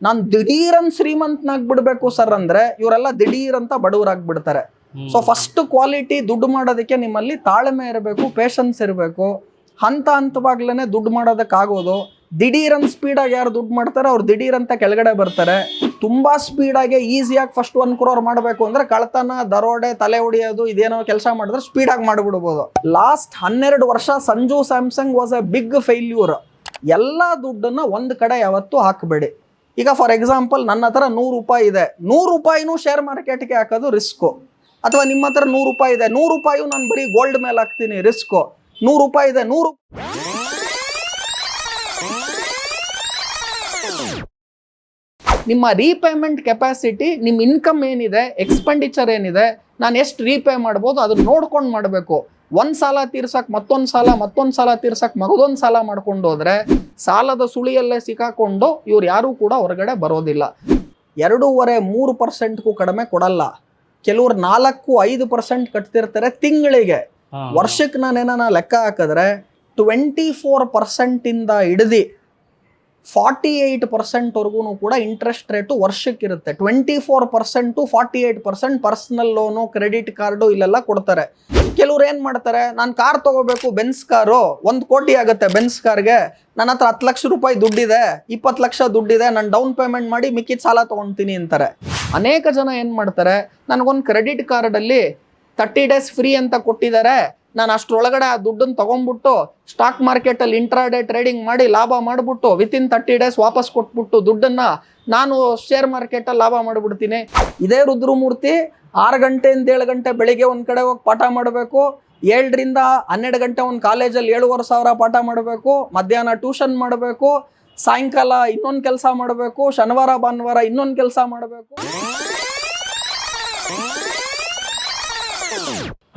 ನಾನು ದಿಢೀರನ್ ಶ್ರೀಮಂತನಾಗ್ಬಿಡ್ಬೇಕು ಸರ್ ಅಂದ್ರೆ ಇವರೆಲ್ಲ ದಿಢೀರಂತ ಬಡವರಾಗ್ಬಿಡ್ತಾರೆ. ಸೊ ಫಸ್ಟ್ ಕ್ವಾಲಿಟಿ ದುಡ್ಡು ಮಾಡೋದಕ್ಕೆ ನಿಮ್ಮಲ್ಲಿ ತಾಳ್ಮೆ ಇರಬೇಕು, ಪೇಷನ್ಸ್ ಇರಬೇಕು. ಹಂತ ಹಂತವಾಗ್ಲೇನೆ ದುಡ್ಡು ಮಾಡೋದಕ್ಕಾಗೋದು. ದಿಢೀರನ್ ಸ್ಪೀಡಾಗಿ ಯಾರು ದುಡ್ಡು ಮಾಡ್ತಾರೆ ಅವ್ರು ದಿಢೀರಂತ ಕೆಳಗಡೆ ಬರ್ತಾರೆ. ತುಂಬಾ ಸ್ಪೀಡಾಗಿ ಈಸಿಯಾಗಿ ಫಸ್ಟ್ 1 crore ಮಾಡಬೇಕು ಅಂದ್ರೆ ಕಳ್ತನ, ದರೋಡೆ, ತಲೆ ಹೊಡಿಯೋದು ಇದೇನೋ ಕೆಲಸ ಮಾಡಿದ್ರೆ ಸ್ಪೀಡಾಗಿ ಮಾಡಿಬಿಡ್ಬೋದು. ಲಾಸ್ಟ್ 12 ವರ್ಷ Sanju Samson was a big failure. ಎಲ್ಲ ದುಡ್ಡನ್ನ ಒಂದು ಕಡೆ ಯಾವತ್ತೂ ಹಾಕಬೇಡಿ. ಈಗ ಫಾರ್ ಎಕ್ಸಾಂಪಲ್ ನನ್ನ ಹತ್ರ 100 ರೂಪಾಯಿ ಇದೆ, 100 ರೂಪಾಯಿನೂ ಶೇರ್ ಮಾರ್ಕೆಟ್ಗೆ ಹಾಕೋದು ರಿಸ್ಕು. ಅಥವಾ ನಿಮ್ಮ ಹತ್ರ 100 ರೂಪಾಯಿ ಇದೆ, 100 ರೂಪಾಯಿ ನಾನು ಬರೀ ಗೋಲ್ಡ್ ಮೇಲೆ ಹಾಕ್ತೀನಿ, ರಿಸ್ಕು. 100 ರೂಪಾಯಿ ಇದೆ, 100 ನಿಮ್ಮ ರೀಪೇಮೆಂಟ್ ಕೆಪಾಸಿಟಿ, ನಿಮ್ಮ ಇನ್ಕಮ್ ಏನಿದೆ, ಎಕ್ಸ್ಪೆಂಡಿಚರ್ ಏನಿದೆ, ನಾನು ಎಷ್ಟು ರೀಪೇ ಮಾಡ್ಬೋದು ಅದನ್ನ ನೋಡ್ಕೊಂಡು ಮಾಡಬೇಕು. ಒಂದು ಸಾಲ ತೀರ್ಸಕ್ಕೆ ಮತ್ತೊಂದು ಸಾಲ ತೀರ್ಸಕ್ಕೆ ಮಗದೊಂದು ಸಾಲ ಮಾಡ್ಕೊಂಡು ಹೋದ್ರೆ ಸಾಲದ ಸುಳಿಯಲ್ಲೇ ಸಿಕ್ಕಾಕೊಂಡು ಇವ್ರು ಯಾರೂ ಕೂಡ ಹೊರಗಡೆ ಬರೋದಿಲ್ಲ. 2.5-3%ಗೂ ಕಡಿಮೆ ಕೊಡಲ್ಲ. ಕೆಲವ್ರು 4-5% ಕಟ್ತಿರ್ತಾರೆ ತಿಂಗಳಿಗೆ. ವರ್ಷಕ್ಕೆ ನಾನೇನ ಲೆಕ್ಕ ಹಾಕಿದ್ರೆ 24% ಇಂದ ಹಿಡಿದು 48% ಕೂಡ ಇಂಟ್ರೆಸ್ಟ್ ರೇಟು ವರ್ಷಕ್ಕಿರುತ್ತೆ. 24% to 48% personal loan, credit card ಇಲ್ಲೆಲ್ಲ ಕೊಡ್ತಾರೆ. ಕೆಲವ್ರು ಏನು ಮಾಡ್ತಾರೆ, ನಾನು ಕಾರ್ ತಗೋಬೇಕು, ಬೆನ್ಸ್ ಕಾರು 1 ಕೋಟಿ ಆಗುತ್ತೆ ಬೆನ್ಸ್ ಕಾರ್ಗೆ, ನನ್ನ ಹತ್ರ 10 ಲಕ್ಷ ರೂಪಾಯಿ ದುಡ್ಡಿದೆ, 20 ಲಕ್ಷ ದುಡ್ಡಿದೆ, ನಾನು ಡೌನ್ ಪೇಮೆಂಟ್ ಮಾಡಿ ಮಿಕ್ಕಿದ ಸಾಲ ತೊಗೊಳ್ತೀನಿ ಅಂತಾರೆ. ಅನೇಕ ಜನ ಏನು ಮಾಡ್ತಾರೆ, ನನಗೊಂದು ಕ್ರೆಡಿಟ್ ಕಾರ್ಡಲ್ಲಿ 30 days ಫ್ರೀ ಅಂತ ಕೊಟ್ಟಿದ್ದಾರೆ, ನಾನು ಅಷ್ಟರೊಳಗಡೆ ಆ ದುಡ್ಡನ್ನು ತೊಗೊಂಡ್ಬಿಟ್ಟು ಸ್ಟಾಕ್ ಮಾರ್ಕೆಟಲ್ಲಿ ಇಂಟ್ರಾಡೇ ಟ್ರೇಡಿಂಗ್ ಮಾಡಿ ಲಾಭ ಮಾಡಿಬಿಟ್ಟು ವಿತಿನ್ 30 days ವಾಪಸ್ ಕೊಟ್ಬಿಟ್ಟು ದುಡ್ಡನ್ನು ನಾನು ಶೇರ್ ಮಾರ್ಕೆಟಲ್ಲಿ ಲಾಭ ಮಾಡಿಬಿಡ್ತೀನಿ. ಇದೇ ರುದ್ರಮೂರ್ತಿ 6 ಗಂಟೆಯಿಂದ 7 ಗಂಟೆ ಬೆಳಿಗ್ಗೆ ಒಂದು ಕಡೆ ಹೋಗಿ ಪಾಠ ಮಾಡಬೇಕು, 7ರಿಂದ 12 ಗಂಟೆ ಒಂದು ಕಾಲೇಜಲ್ಲಿ 7,500 ಪಾಠ ಮಾಡಬೇಕು, ಮಧ್ಯಾಹ್ನ ಟ್ಯೂಷನ್ ಮಾಡಬೇಕು, ಸಾಯಂಕಾಲ ಇನ್ನೊಂದು ಕೆಲಸ ಮಾಡಬೇಕು, ಶನಿವಾರ ಭಾನುವಾರ ಇನ್ನೊಂದು ಕೆಲಸ ಮಾಡಬೇಕು.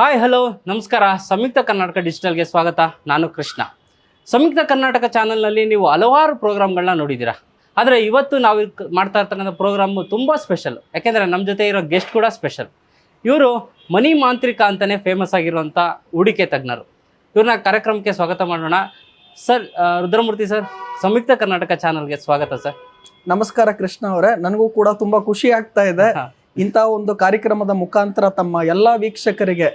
ಹಾಯ್, ಹಲೋ, ನಮಸ್ಕಾರ. ಸಂಯುಕ್ತ ಕರ್ನಾಟಕ ಡಿಜಿಟಲ್ಗೆ ಸ್ವಾಗತ. ನಾನು ಕೃಷ್ಣ. ಸಂಯುಕ್ತ ಕರ್ನಾಟಕ ಚಾನಲ್ನಲ್ಲಿ ನೀವು ಹಲವಾರು ಪ್ರೋಗ್ರಾಮ್ಗಳನ್ನ ನೋಡಿದ್ದೀರಾ. ಆದರೆ ಇವತ್ತು ನಾವು ಮಾಡ್ತಾ ಇರ್ತಕ್ಕಂಥ ಪ್ರೋಗ್ರಾಮು ತುಂಬ ಸ್ಪೆಷಲ್. ಯಾಕೆಂದರೆ ನಮ್ಮ ಜೊತೆ ಇರೋ ಗೆಸ್ಟ್ ಕೂಡ ಸ್ಪೆಷಲ್. ಇವರು ಮನಿ ಮಾಂತ್ರಿಕ ಅಂತಲೇ ಫೇಮಸ್ ಆಗಿರುವಂಥ ಹೂಡಿಕೆ ತಜ್ಞರು. ಇವ್ರನ್ನ ಕಾರ್ಯಕ್ರಮಕ್ಕೆ ಸ್ವಾಗತ ಮಾಡೋಣ. ಸರ್, ರುದ್ರಮೂರ್ತಿ ಸರ್, ಸಂಯುಕ್ತ ಕರ್ನಾಟಕ ಚಾನಲ್ಗೆ ಸ್ವಾಗತ ಸರ್. ನಮಸ್ಕಾರ ಕೃಷ್ಣ ಅವರೇ. ನನಗೂ ಕೂಡ ತುಂಬ ಖುಷಿ ಆಗ್ತಾ ಇದೆ. ಇಂಥ ಒಂದು ಕಾರ್ಯಕ್ರಮದ ಮುಖಾಂತರ ತಮ್ಮ ಎಲ್ಲ ವೀಕ್ಷಕರಿಗೆ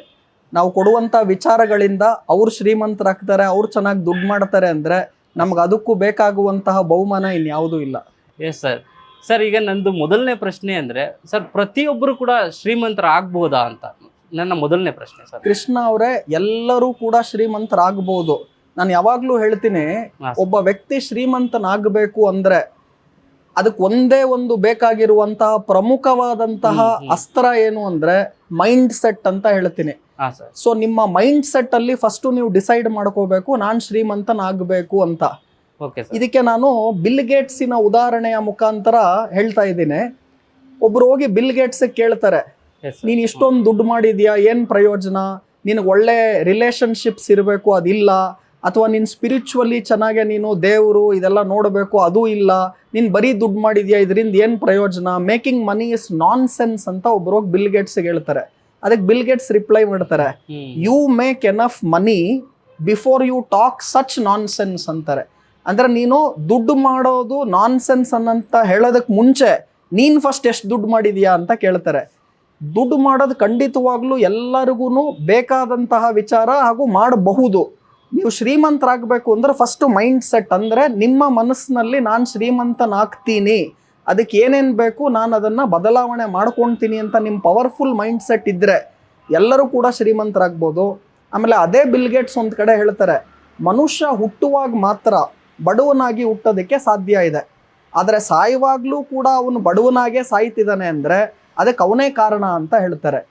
ನಾವು ಕೊಡುವಂಥ ವಿಚಾರಗಳಿಂದ ಅವ್ರು ಶ್ರೀಮಂತರಾಗ್ತಾರೆ, ಅವ್ರು ಚೆನ್ನಾಗಿ ದುಡ್ಡು ಮಾಡ್ತಾರೆ ಅಂದರೆ ನಮ್ಗೆ ಅದಕ್ಕೂ ಬೇಕಾಗುವಂತಹ ಬಹುಮಾನ ಇನ್ಯಾವುದೂ ಇಲ್ಲ. Yes sir. ಸರ್, ಈಗ ನಂದು ಮೊದಲನೇ ಪ್ರಶ್ನೆ ಅಂದರೆ, ಸರ್, ಪ್ರತಿಯೊಬ್ಬರು ಕೂಡ ಶ್ರೀಮಂತರಾಗಬಹುದಾ ಅಂತ ನನ್ನ ಮೊದಲನೇ ಪ್ರಶ್ನೆ ಸರ್. ಕೃಷ್ಣ ಅವರೇ, ಎಲ್ಲರೂ ಕೂಡ ಶ್ರೀಮಂತರಾಗಬಹುದು. ನಾನು ಯಾವಾಗಲೂ ಹೇಳ್ತೀನಿ, ಒಬ್ಬ ವ್ಯಕ್ತಿ ಶ್ರೀಮಂತನಾಗಬೇಕು ಅಂದರೆ ಅದಕ್ಕೆ ಒಂದೇ ಒಂದು ಬೇಕಾಗಿರುವಂತಹ ಪ್ರಮುಖವಾದಂತಹ ಅಸ್ತ್ರ ಏನು ಅಂದ್ರೆ ಮೈಂಡ್ ಸೆಟ್ ಅಂತ ಹೇಳ್ತೀನಿ. ಸೊ ನಿಮ್ಮ ಮೈಂಡ್ ಸೆಟ್ ಅಲ್ಲಿ ಫಸ್ಟ್ ನೀವು ಡಿಸೈಡ್ ಮಾಡ್ಕೋಬೇಕು, ನಾನು ಶ್ರೀಮಂತನಾಗಬೇಕು ಅಂತ. ಇದಕ್ಕೆ ನಾನು ಬಿಲ್ ಗೇಟ್ಸಿನ ಉದಾಹರಣೆಯ ಮುಖಾಂತರ ಹೇಳ್ತಾ ಇದ್ದೀನಿ. ಒಬ್ರು ಹೋಗಿ ಬಿಲ್ ಗೇಟ್ಸ್ ಕೇಳ್ತಾರೆ, ನೀನ್ ಇಷ್ಟೊಂದು ದುಡ್ಡು ಮಾಡಿದ್ಯಾ, ಏನ್ ಪ್ರಯೋಜನ, ನಿನಗೆ ಒಳ್ಳೆ ರಿಲೇಶನ್ಶಿಪ್ಸ್ ಇರಬೇಕು, ಅದಿಲ್ಲ. ಅಥವಾ ನೀನು ಸ್ಪಿರಿಚುವಲಿ ಚೆನ್ನಾಗೆ ನೀನು ದೇವರು ಇದೆಲ್ಲ ನೋಡಬೇಕು, ಅದೂ ಇಲ್ಲ. ನೀನು ಬರೀ ದುಡ್ಡು ಮಾಡಿದ್ಯಾ, ಇದರಿಂದ ಏನು ಪ್ರಯೋಜನ, making money is nonsense ಅಂತ ಒಬ್ರು ಹೋಗಿ ಬಿಲ್ ಗೇಟ್ಸ್ಗೆ ಹೇಳ್ತಾರೆ. ಅದಕ್ಕೆ ಬಿಲ್ ಗೇಟ್ಸ್ ರಿಪ್ಲೈ ಮಾಡ್ತಾರೆ, you make enough money before you talk such nonsense ಅಂತಾರೆ. ಅಂದ್ರೆ ನೀನು ದುಡ್ಡು ಮಾಡೋದು ನಾನ್ ಸೆನ್ಸ್ ಅನ್ನಂತ ಹೇಳೋದಕ್ಕೆ ಮುಂಚೆ ನೀನು ಫಸ್ಟ್ ಎಷ್ಟು ದುಡ್ಡು ಮಾಡಿದ್ಯಾ ಅಂತ ಕೇಳ್ತಾರೆ. ದುಡ್ಡು ಮಾಡೋದು ಖಂಡಿತವಾಗ್ಲೂ ಎಲ್ಲರಿಗೂ ಬೇಕಾದಂತಹ ವಿಚಾರ ಹಾಗೂ ಮಾಡಬಹುದು. ನೀವು ಶ್ರೀಮಂತರಾಗಬೇಕು ಅಂದ್ರೆ ಫಸ್ಟ್ ಮೈಂಡ್ ಸೆಟ್, ಅಂದರೆ ನಿಮ್ಮ ಮನಸ್ಸಿನಲ್ಲಿ ನಾನು ಶ್ರೀಮಂತನಾಗ್ತೀನಿ, ಅದಕ್ಕೆ ಏನೇನು ಬೇಕು ನಾನು ಅದನ್ನು ಬದಲಾವಣೆ ಮಾಡ್ಕೊಳ್ತೀನಿ ಅಂತ ನಿಮ್ಮ ಪವರ್ಫುಲ್ ಮೈಂಡ್ ಸೆಟ್ ಇದ್ದರೆ ಎಲ್ಲರೂ ಕೂಡ ಶ್ರೀಮಂತರಾಗ್ಬೋದು. ಆಮೇಲೆ ಅದೇ ಬಿಲ್ ಗೇಟ್ಸ್ ಒಂದು ಕಡೆ ಹೇಳ್ತಾರೆ, ಮನುಷ್ಯ ಹುಟ್ಟುವಾಗ ಮಾತ್ರ ಬಡವನಾಗಿ ಹುಟ್ಟೋದಕ್ಕೆ ಸಾಧ್ಯ ಇದೆ, ಆದರೆ ಸಾಯುವಾಗಲೂ ಕೂಡ ಅವನು ಬಡವನಾಗೆ ಸಾಯ್ತಿದ್ದಾನೆ ಅಂದರೆ ಅದಕ್ಕೆ ಅವನೇ ಕಾರಣ ಅಂತ ಹೇಳ್ತಾರೆ.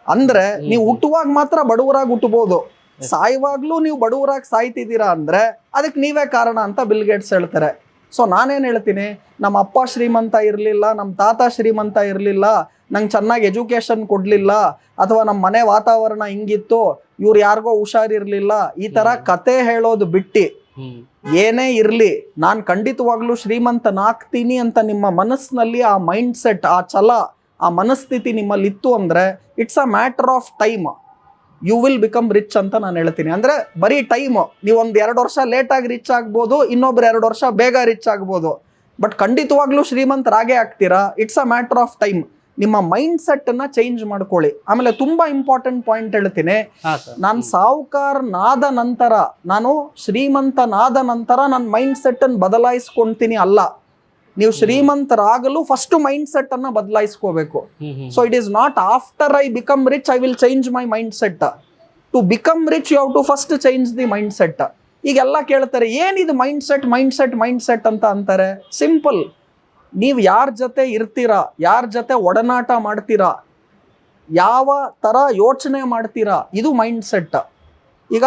ಅಂದರೆ ನೀವು ಹುಟ್ಟುವಾಗ ಮಾತ್ರ ಬಡವರಾಗಿ ಹುಟ್ಟಬಹುದು, ಸಾಯುವಾಗ್ಲೂ ನೀವು ಬಡವರಾಗಿ ಸಾಯ್ತಿದ್ದೀರಾ ಅಂದ್ರೆ ಅದಕ್ಕೆ ನೀವೇ ಕಾರಣ ಅಂತ ಬಿಲ್ ಗೇಟ್ಸ್ ಹೇಳ್ತಾರೆ. ಸೊ ನಾನೇನು ಹೇಳ್ತೀನಿ, ನಮ್ಮ ಅಪ್ಪ ಶ್ರೀಮಂತ ಇರಲಿಲ್ಲ, ನಮ್ಮ ತಾತ ಶ್ರೀಮಂತ ಇರಲಿಲ್ಲ, ನಂಗೆ ಚೆನ್ನಾಗಿ ಎಜುಕೇಶನ್ ಕೊಡಲಿಲ್ಲ, ಅಥವಾ ನಮ್ಮ ಮನೆ ವಾತಾವರಣ ಹಿಂಗಿತ್ತು, ಇವ್ರು ಯಾರಿಗೋ ಹುಷಾರಿರ್ಲಿಲ್ಲ, ಈ ಥರ ಕತೆ ಹೇಳೋದು ಬಿಟ್ಟು ಏನೇ ಇರಲಿ ನಾನು ಖಂಡಿತವಾಗ್ಲೂ ಶ್ರೀಮಂತನಾಗ್ತೀನಿ ಅಂತ ನಿಮ್ಮ ಮನಸ್ಸಿನಲ್ಲಿ ಆ ಮೈಂಡ್ ಸೆಟ್, ಆ ಛಲ, ಆ ಮನಸ್ಥಿತಿ ನಿಮ್ಮಲ್ಲಿ ಇತ್ತು ಅಂದರೆ it's a matter of time, you will become rich ಅಂತ ನಾನು ಹೇಳ್ತೀನಿ. ಅಂದರೆ ಬರೀ ಟೈಮು, ನೀವು ಒಂದು 2 ವರ್ಷ ಲೇಟಾಗಿ ರಿಚ್ ಆಗ್ಬೋದು, ಇನ್ನೊಬ್ರು 2 ವರ್ಷ ಬೇಗ ರಿಚ್ ಆಗ್ಬೋದು. ಬಟ್ ಖಂಡಿತವಾಗ್ಲೂ ಶ್ರೀಮಂತರಾಗೇ ಆಗ್ತೀರಾ. It's a matter of time. ನಿಮ್ಮ ಮೈಂಡ್ ಸೆಟ್ ಅನ್ನ ಚೇಂಜ್ ಮಾಡ್ಕೊಳ್ಳಿ. ಆಮೇಲೆ ತುಂಬಾ ಇಂಪಾರ್ಟೆಂಟ್ ಪಾಯಿಂಟ್ ಹೇಳ್ತೀನಿ, ನಾನು ಸಾಹುಕಾರನಾದ ನಂತರ, ನಾನು ಶ್ರೀಮಂತನಾದ ನಂತರ ನನ್ನ ಮೈಂಡ್ ಸೆಟ್ ಅನ್ನು ಬದಲಾಯಿಸ್ಕೊಂತೀನಿ ಅಲ್ಲ. ನೀವು ಶ್ರೀಮಂತರಾಗಲು ಫಸ್ಟ್ ಮೈಂಡ್ ಸೆಟ್ ಅನ್ನ ಬದಲಾಯಿಸ್ಕೋಬೇಕು. So it is not after I become rich I will change my mindset. To become rich you have to first change the mindset. ಈಗೆಲ್ಲ ಕೇಳ್ತಾರೆ ಏನಿದು ಮೈಂಡ್ ಸೆಟ್ ಅಂತ ಅಂತಾರೆ. ಸಿಂಪಲ್, ನೀವು ಯಾರ ಜೊತೆ ಇರ್ತೀರಾ, ಯಾರ ಜೊತೆ ಒಡನಾಟ ಮಾಡ್ತೀರಾ, ಯಾವ ತರ ಯೋಚನೆ ಮಾಡ್ತೀರಾ, ಇದು ಮೈಂಡ್ ಸೆಟ್. ಈಗ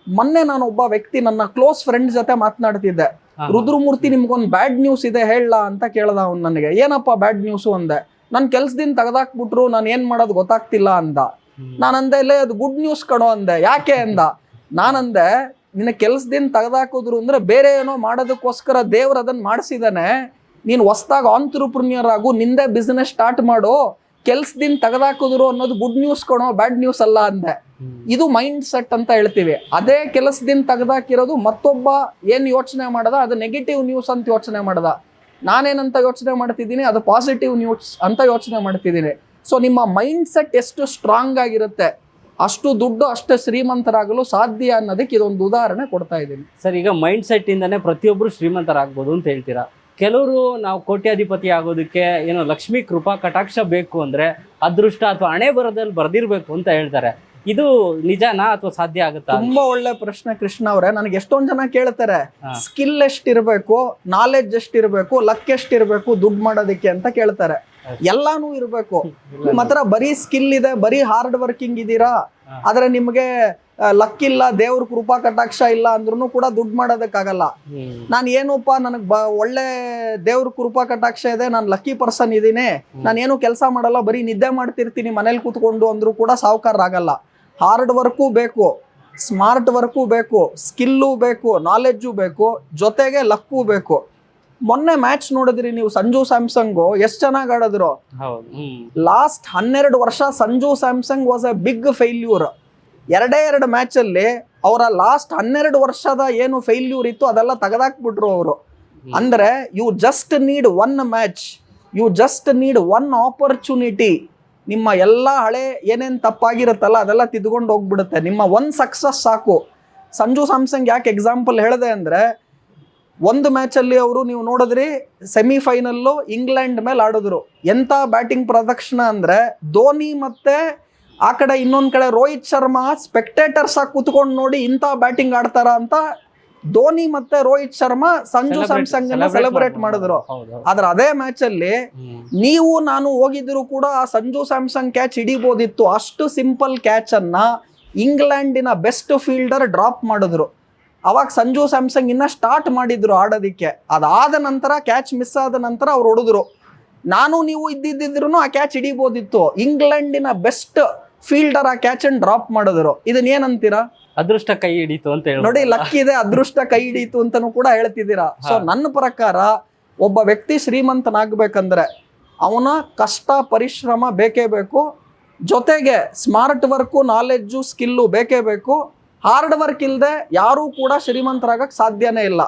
ಮೊನ್ನೆ ನಾನು ಒಬ್ಬ ವ್ಯಕ್ತಿ, ನನ್ನ ಕ್ಲೋಸ್ ಫ್ರೆಂಡ್ ಜೊತೆ ಮಾತನಾಡ್ತಿದ್ದೆ. ರುದ್ರಮೂರ್ತಿ, ನಿಮ್ಗೊಂದು ಬ್ಯಾಡ್ ನ್ಯೂಸ್ ಇದೆ ಹೇಳ ಅಂತ ಕೇಳ್ದ ಅವ್ನು ನನಗೆ. ಏನಪ್ಪ ಬ್ಯಾಡ್ ನ್ಯೂಸು ಅಂದೆ. ನನ್ನ ಕೆಲ್ಸದಿಂದ ತೆಗೆದಾಕ್ಬಿಟ್ರು, ನಾನು ಏನ್ ಮಾಡೋದು ಗೊತ್ತಾಗ್ತಿಲ್ಲ ಅಂದ. ನಾನಂದೆ ಇಲ್ಲೇ ಅದು ಗುಡ್ ನ್ಯೂಸ್ ಕಣೋ ಅಂದೆ. ಯಾಕೆ ಅಂದ. ನಾನಂದೆ ನಿನ್ನ ಕೆಲ್ಸದಿಂದ ತೆಗೆದಾಕಿದ್ರು ಅಂದ್ರೆ ಬೇರೆ ಏನೋ ಮಾಡೋದಕ್ಕೋಸ್ಕರ ದೇವ್ರು ಅದನ್ನ ಮಾಡಿಸಿದಾನೆ. ನೀನು ಹೊಸ್ದಾಗಿ ಆಂಟ್ರಪ್ರಿನಿಯರ್ ಆಗು, ನಿಂದೆ ಬಿಸ್ನೆಸ್ ಸ್ಟಾರ್ಟ್ ಮಾಡು, ಕೆಲ್ಸದಿಂದ ತೆಗೆದಾಕಿದ್ರು ಅನ್ನೋದು ಗುಡ್ ನ್ಯೂಸ್ ಕಣೋ, ಬ್ಯಾಡ್ ನ್ಯೂಸ್ ಅಲ್ಲ ಅಂದೆ. ಇದು ಮೈಂಡ್ ಸೆಟ್ ಅಂತ ಹೇಳ್ತೀವಿ. ಅದೇ ಕೆಲಸದಿಂದ ತೆಗೆದಾಕಿರೋದು ಮತ್ತೊಬ್ಬ ಏನ್ ಯೋಚನೆ ಮಾಡದ, ಅದು ನೆಗೆಟಿವ್ ನ್ಯೂಸ್ ಅಂತ ಯೋಚನೆ ಮಾಡದ. ನಾನೇನಂತ ಯೋಚನೆ ಮಾಡ್ತಿದ್ದೀನಿ, ಅದು ಪಾಸಿಟಿವ್ ನ್ಯೂಸ್ ಅಂತ ಯೋಚನೆ ಮಾಡ್ತಿದ್ದೀನಿ. ಸೊ ನಿಮ್ಮ ಮೈಂಡ್ ಸೆಟ್ ಎಷ್ಟು ಸ್ಟ್ರಾಂಗ್ ಆಗಿರುತ್ತೆ, ಅಷ್ಟು ದುಡ್ಡು ಅಷ್ಟು ಶ್ರೀಮಂತರಾಗಲು ಸಾಧ್ಯ ಅನ್ನೋದಕ್ಕೆ ಇದೊಂದು ಉದಾಹರಣೆ ಕೊಡ್ತಾ ಇದ್ದೀನಿ ಸರ್. ಈಗ ಮೈಂಡ್ ಸೆಟ್ ಇಂದಾನೆ ಪ್ರತಿಯೊಬ್ರು ಶ್ರೀಮಂತರಾಗ್ಬೋದು ಅಂತ ಹೇಳ್ತೀರಾ. ಕೆಲವರು ನಾವು ಕೋಟ್ಯಾಧಿಪತಿ ಆಗೋದಕ್ಕೆ ಏನೋ ಲಕ್ಷ್ಮೀ ಕೃಪಾ ಕಟಾಕ್ಷ ಬೇಕು ಅಂದ್ರೆ ಅದೃಷ್ಟ ಅಥವಾ ಹಣೆ ಬರದಲ್ಲಿ ಬರ್ದಿರ್ಬೇಕು ಅಂತ ಹೇಳ್ತಾರೆ. ಇದು ನಿಜನಾ ಅಥವಾ ಸಾಧ್ಯ ಆಗುತ್ತಾ? ತುಂಬಾ ಒಳ್ಳೆ ಪ್ರಶ್ನೆ ಕೃಷ್ಣ ಅವ್ರೆ. ನನಗೆ ಎಷ್ಟೊಂದ್ ಜನ ಕೇಳ್ತಾರೆ, ಸ್ಕಿಲ್ ಎಷ್ಟಿರ್ಬೇಕು, ನಾಲೆಡ್ಜ್ ಎಷ್ಟಿರ್ಬೇಕು, ಲಕ್ ಎಷ್ಟಿರ್ಬೇಕು ದುಡ್ಡು ಮಾಡೋದಕ್ಕೆ ಅಂತ ಕೇಳ್ತಾರೆ. ಎಲ್ಲಾನು ಇರ್ಬೇಕು. ನಿಮ್ಮ ಹತ್ರ ಬರೀ ಸ್ಕಿಲ್ ಇದೆ, ಬರೀ ಹಾರ್ಡ್ ವರ್ಕಿಂಗ್ ಇದೀರಾ, ಆದ್ರೆ ನಿಮ್ಗೆ ಲಕ್ ಇಲ್ಲ, ದೇವ್ರ ಕೃಪಾ ಕಟಾಕ್ಷ ಇಲ್ಲ ಅಂದ್ರೂ ಕೂಡ ದುಡ್ಡು ಮಾಡೋದಕ್ಕಾಗಲ್ಲ. ನಾನು ಏನಪ್ಪ, ನನಗ್ ಒಳ್ಳೆ ದೇವ್ರ ಕೃಪಾ ಕಟಾಕ್ಷ ಇದೆ, ನಾನು ಲಕ್ಕಿ ಪರ್ಸನ್ ಇದೀನಿ, ನಾನು ಏನು ಕೆಲಸ ಮಾಡಲ್ಲ, ಬರೀ ನಿದ್ದೆ ಮಾಡ್ತಿರ್ತೀನಿ ಮನೇಲಿ ಕೂತ್ಕೊಂಡು ಅಂದ್ರೂ ಕೂಡ ಸಾಹುಕಾರರಾಗಲ್ಲ. ಹಾರ್ಡ್ ವರ್ಕು ಬೇಕು, ಸ್ಮಾರ್ಟ್ ವರ್ಕು ಬೇಕು, ಸ್ಕಿಲ್ಲು ಬೇಕು, ನಾಲೆಡ್ಜು ಬೇಕು, ಜೊತೆಗೆ ಲಕ್ಕು ಬೇಕು. ಮೊನ್ನೆ ಮ್ಯಾಚ್ ನೋಡಿದ್ರಿ ನೀವು, ಸಂಜು ಸ್ಯಾಮ್ಸಂಗು ಎಷ್ಟು ಚೆನ್ನಾಗಿ ಆಡಿದ್ರು. ಲಾಸ್ಟ್ 12 ವರ್ಷ Sanju Samson was a big failure. ಎರಡು ಮ್ಯಾಚ್ ಅಲ್ಲಿ ಅವರ ಲಾಸ್ಟ್ 12 ವರ್ಷದ ಏನು ಫೇಲ್ಯೂರ್ ಇತ್ತು ಅದೆಲ್ಲ ತೆಗೆದಾಕ್ಬಿಟ್ರು ಅವರು. ಅಂದ್ರೆ you just need one match, you just need one opportunity. ನಿಮ್ಮ ಎಲ್ಲ ಹಳೆ ಏನೇನು ತಪ್ಪಾಗಿರುತ್ತಲ್ಲ ಅದೆಲ್ಲ ತಿದ್ಕೊಂಡು ಹೋಗ್ಬಿಡುತ್ತೆ. ನಿಮ್ಮ ಒಂದು ಸಕ್ಸಸ್ ಸಾಕು. ಸಂಜು ಸ್ಯಾಮ್ಸಂಗ್ ಯಾಕೆ ಎಕ್ಸಾಂಪಲ್ ಹೇಳಿದೆ ಅಂದ್ರೆ, ಒಂದು ಮ್ಯಾಚಲ್ಲಿ ಅವರು ನೀವು ನೋಡಿದ್ರಿ ಸೆಮಿಫೈನಲ್ಲು ಇಂಗ್ಲೆಂಡ್ ಮೇಲೆ ಆಡಿದ್ರು. ಎಂಥ ಬ್ಯಾಟಿಂಗ್ ಪ್ರದರ್ಶನ ಅಂದ್ರೆ, ಧೋನಿ ಮತ್ತೆ ಆ ಕಡೆ ಇನ್ನೊಂದ್ ಕಡೆ ರೋಹಿತ್ ಶರ್ಮಾ ಸ್ಪೆಕ್ಟೇಟರ್ಸ್ ಆಗಿ ಕುತ್ಕೊಂಡು ನೋಡಿ ಇಂಥ ಬ್ಯಾಟಿಂಗ್ ಆಡ್ತಾರ ಅಂತ ಧೋನಿ ಮತ್ತೆ ರೋಹಿತ್ ಶರ್ಮಾ ಸಂಜು ಸ್ಯಾಮ್ಸಂಗ್ ಅನ್ನ ಸೆಲೆಬ್ರೇಟ್ ಮಾಡಿದ್ರು. ಆದ್ರೆ ಅದೇ ಮ್ಯಾಚ್ ಅಲ್ಲಿ ನೀವು ನಾನು ಹೋಗಿದ್ರು ಕೂಡ ಆ ಸಂಜು ಸ್ಯಾಮ್ಸಂಗ್ ಕ್ಯಾಚ್ ಹಿಡಿಬೋದಿತ್ತು. ಅಷ್ಟು ಸಿಂಪಲ್ ಕ್ಯಾಚ್ ಅನ್ನ ಇಂಗ್ಲೆಂಡಿನ ಬೆಸ್ಟ್ ಫೀಲ್ಡರ್ ಡ್ರಾಪ್ ಮಾಡಿದ್ರು. ಅವಾಗ ಸಂಜು ಸ್ಯಾಮ್ಸಂಗ್ ಇನ್ನ ಸ್ಟಾರ್ಟ್ ಮಾಡಿದ್ರು ಆಡೋದಿಕ್ಕೆ. ಅದಾದ ನಂತರ ಕ್ಯಾಚ್ ಮಿಸ್ ಆದ ನಂತರ ಅವ್ರು ಹೊಡೆದ್ರು. ನಾನು ನೀವು ಇದ್ದಿದ್ರು ಆ ಕ್ಯಾಚ್ ಹಿಡಿಬೋದಿತ್ತು. ಇಂಗ್ಲೆಂಡಿನ ಬೆಸ್ಟ್ ಫೀಲ್ಡರ್ ಆ ಕ್ಯಾಚ್ ಅನ್ನು ಡ್ರಾಪ್ ಮಾಡಿದ್ರು. ಇದನ್ನ ಏನಂತೀರಾ? ಅದೃಷ್ಟ ಕೈ ಹಿಡಿತು ಅಂತ ಹೇಳಿ ನೋಡಿ, ಲಕ್ ಇದೆ, ಅದೃಷ್ಟ ಕೈ ಹಿಡಿತು ಅಂತಾನು ಕೂಡ ಹೇಳ್ತಿದ್ದೀರಾ. ಸೊ ನನ್ನ ಪ್ರಕಾರ ಒಬ್ಬ ವ್ಯಕ್ತಿ ಶ್ರೀಮಂತನಾಗಬೇಕಂದ್ರೆ ಅವನ ಕಷ್ಟ ಪರಿಶ್ರಮ ಬೇಕೇ ಬೇಕು, ಜೊತೆಗೆ ಸ್ಮಾರ್ಟ್ ವರ್ಕು ನಾಲೆಡ್ಜು ಸ್ಕಿಲ್ಲು ಬೇಕೇ ಬೇಕು. ಹಾರ್ಡ್ ವರ್ಕ್ ಇಲ್ಲದೆ ಯಾರೂ ಕೂಡ ಶ್ರೀಮಂತರಾಗಕ್ಕೆ ಸಾಧ್ಯನೇ ಇಲ್ಲ.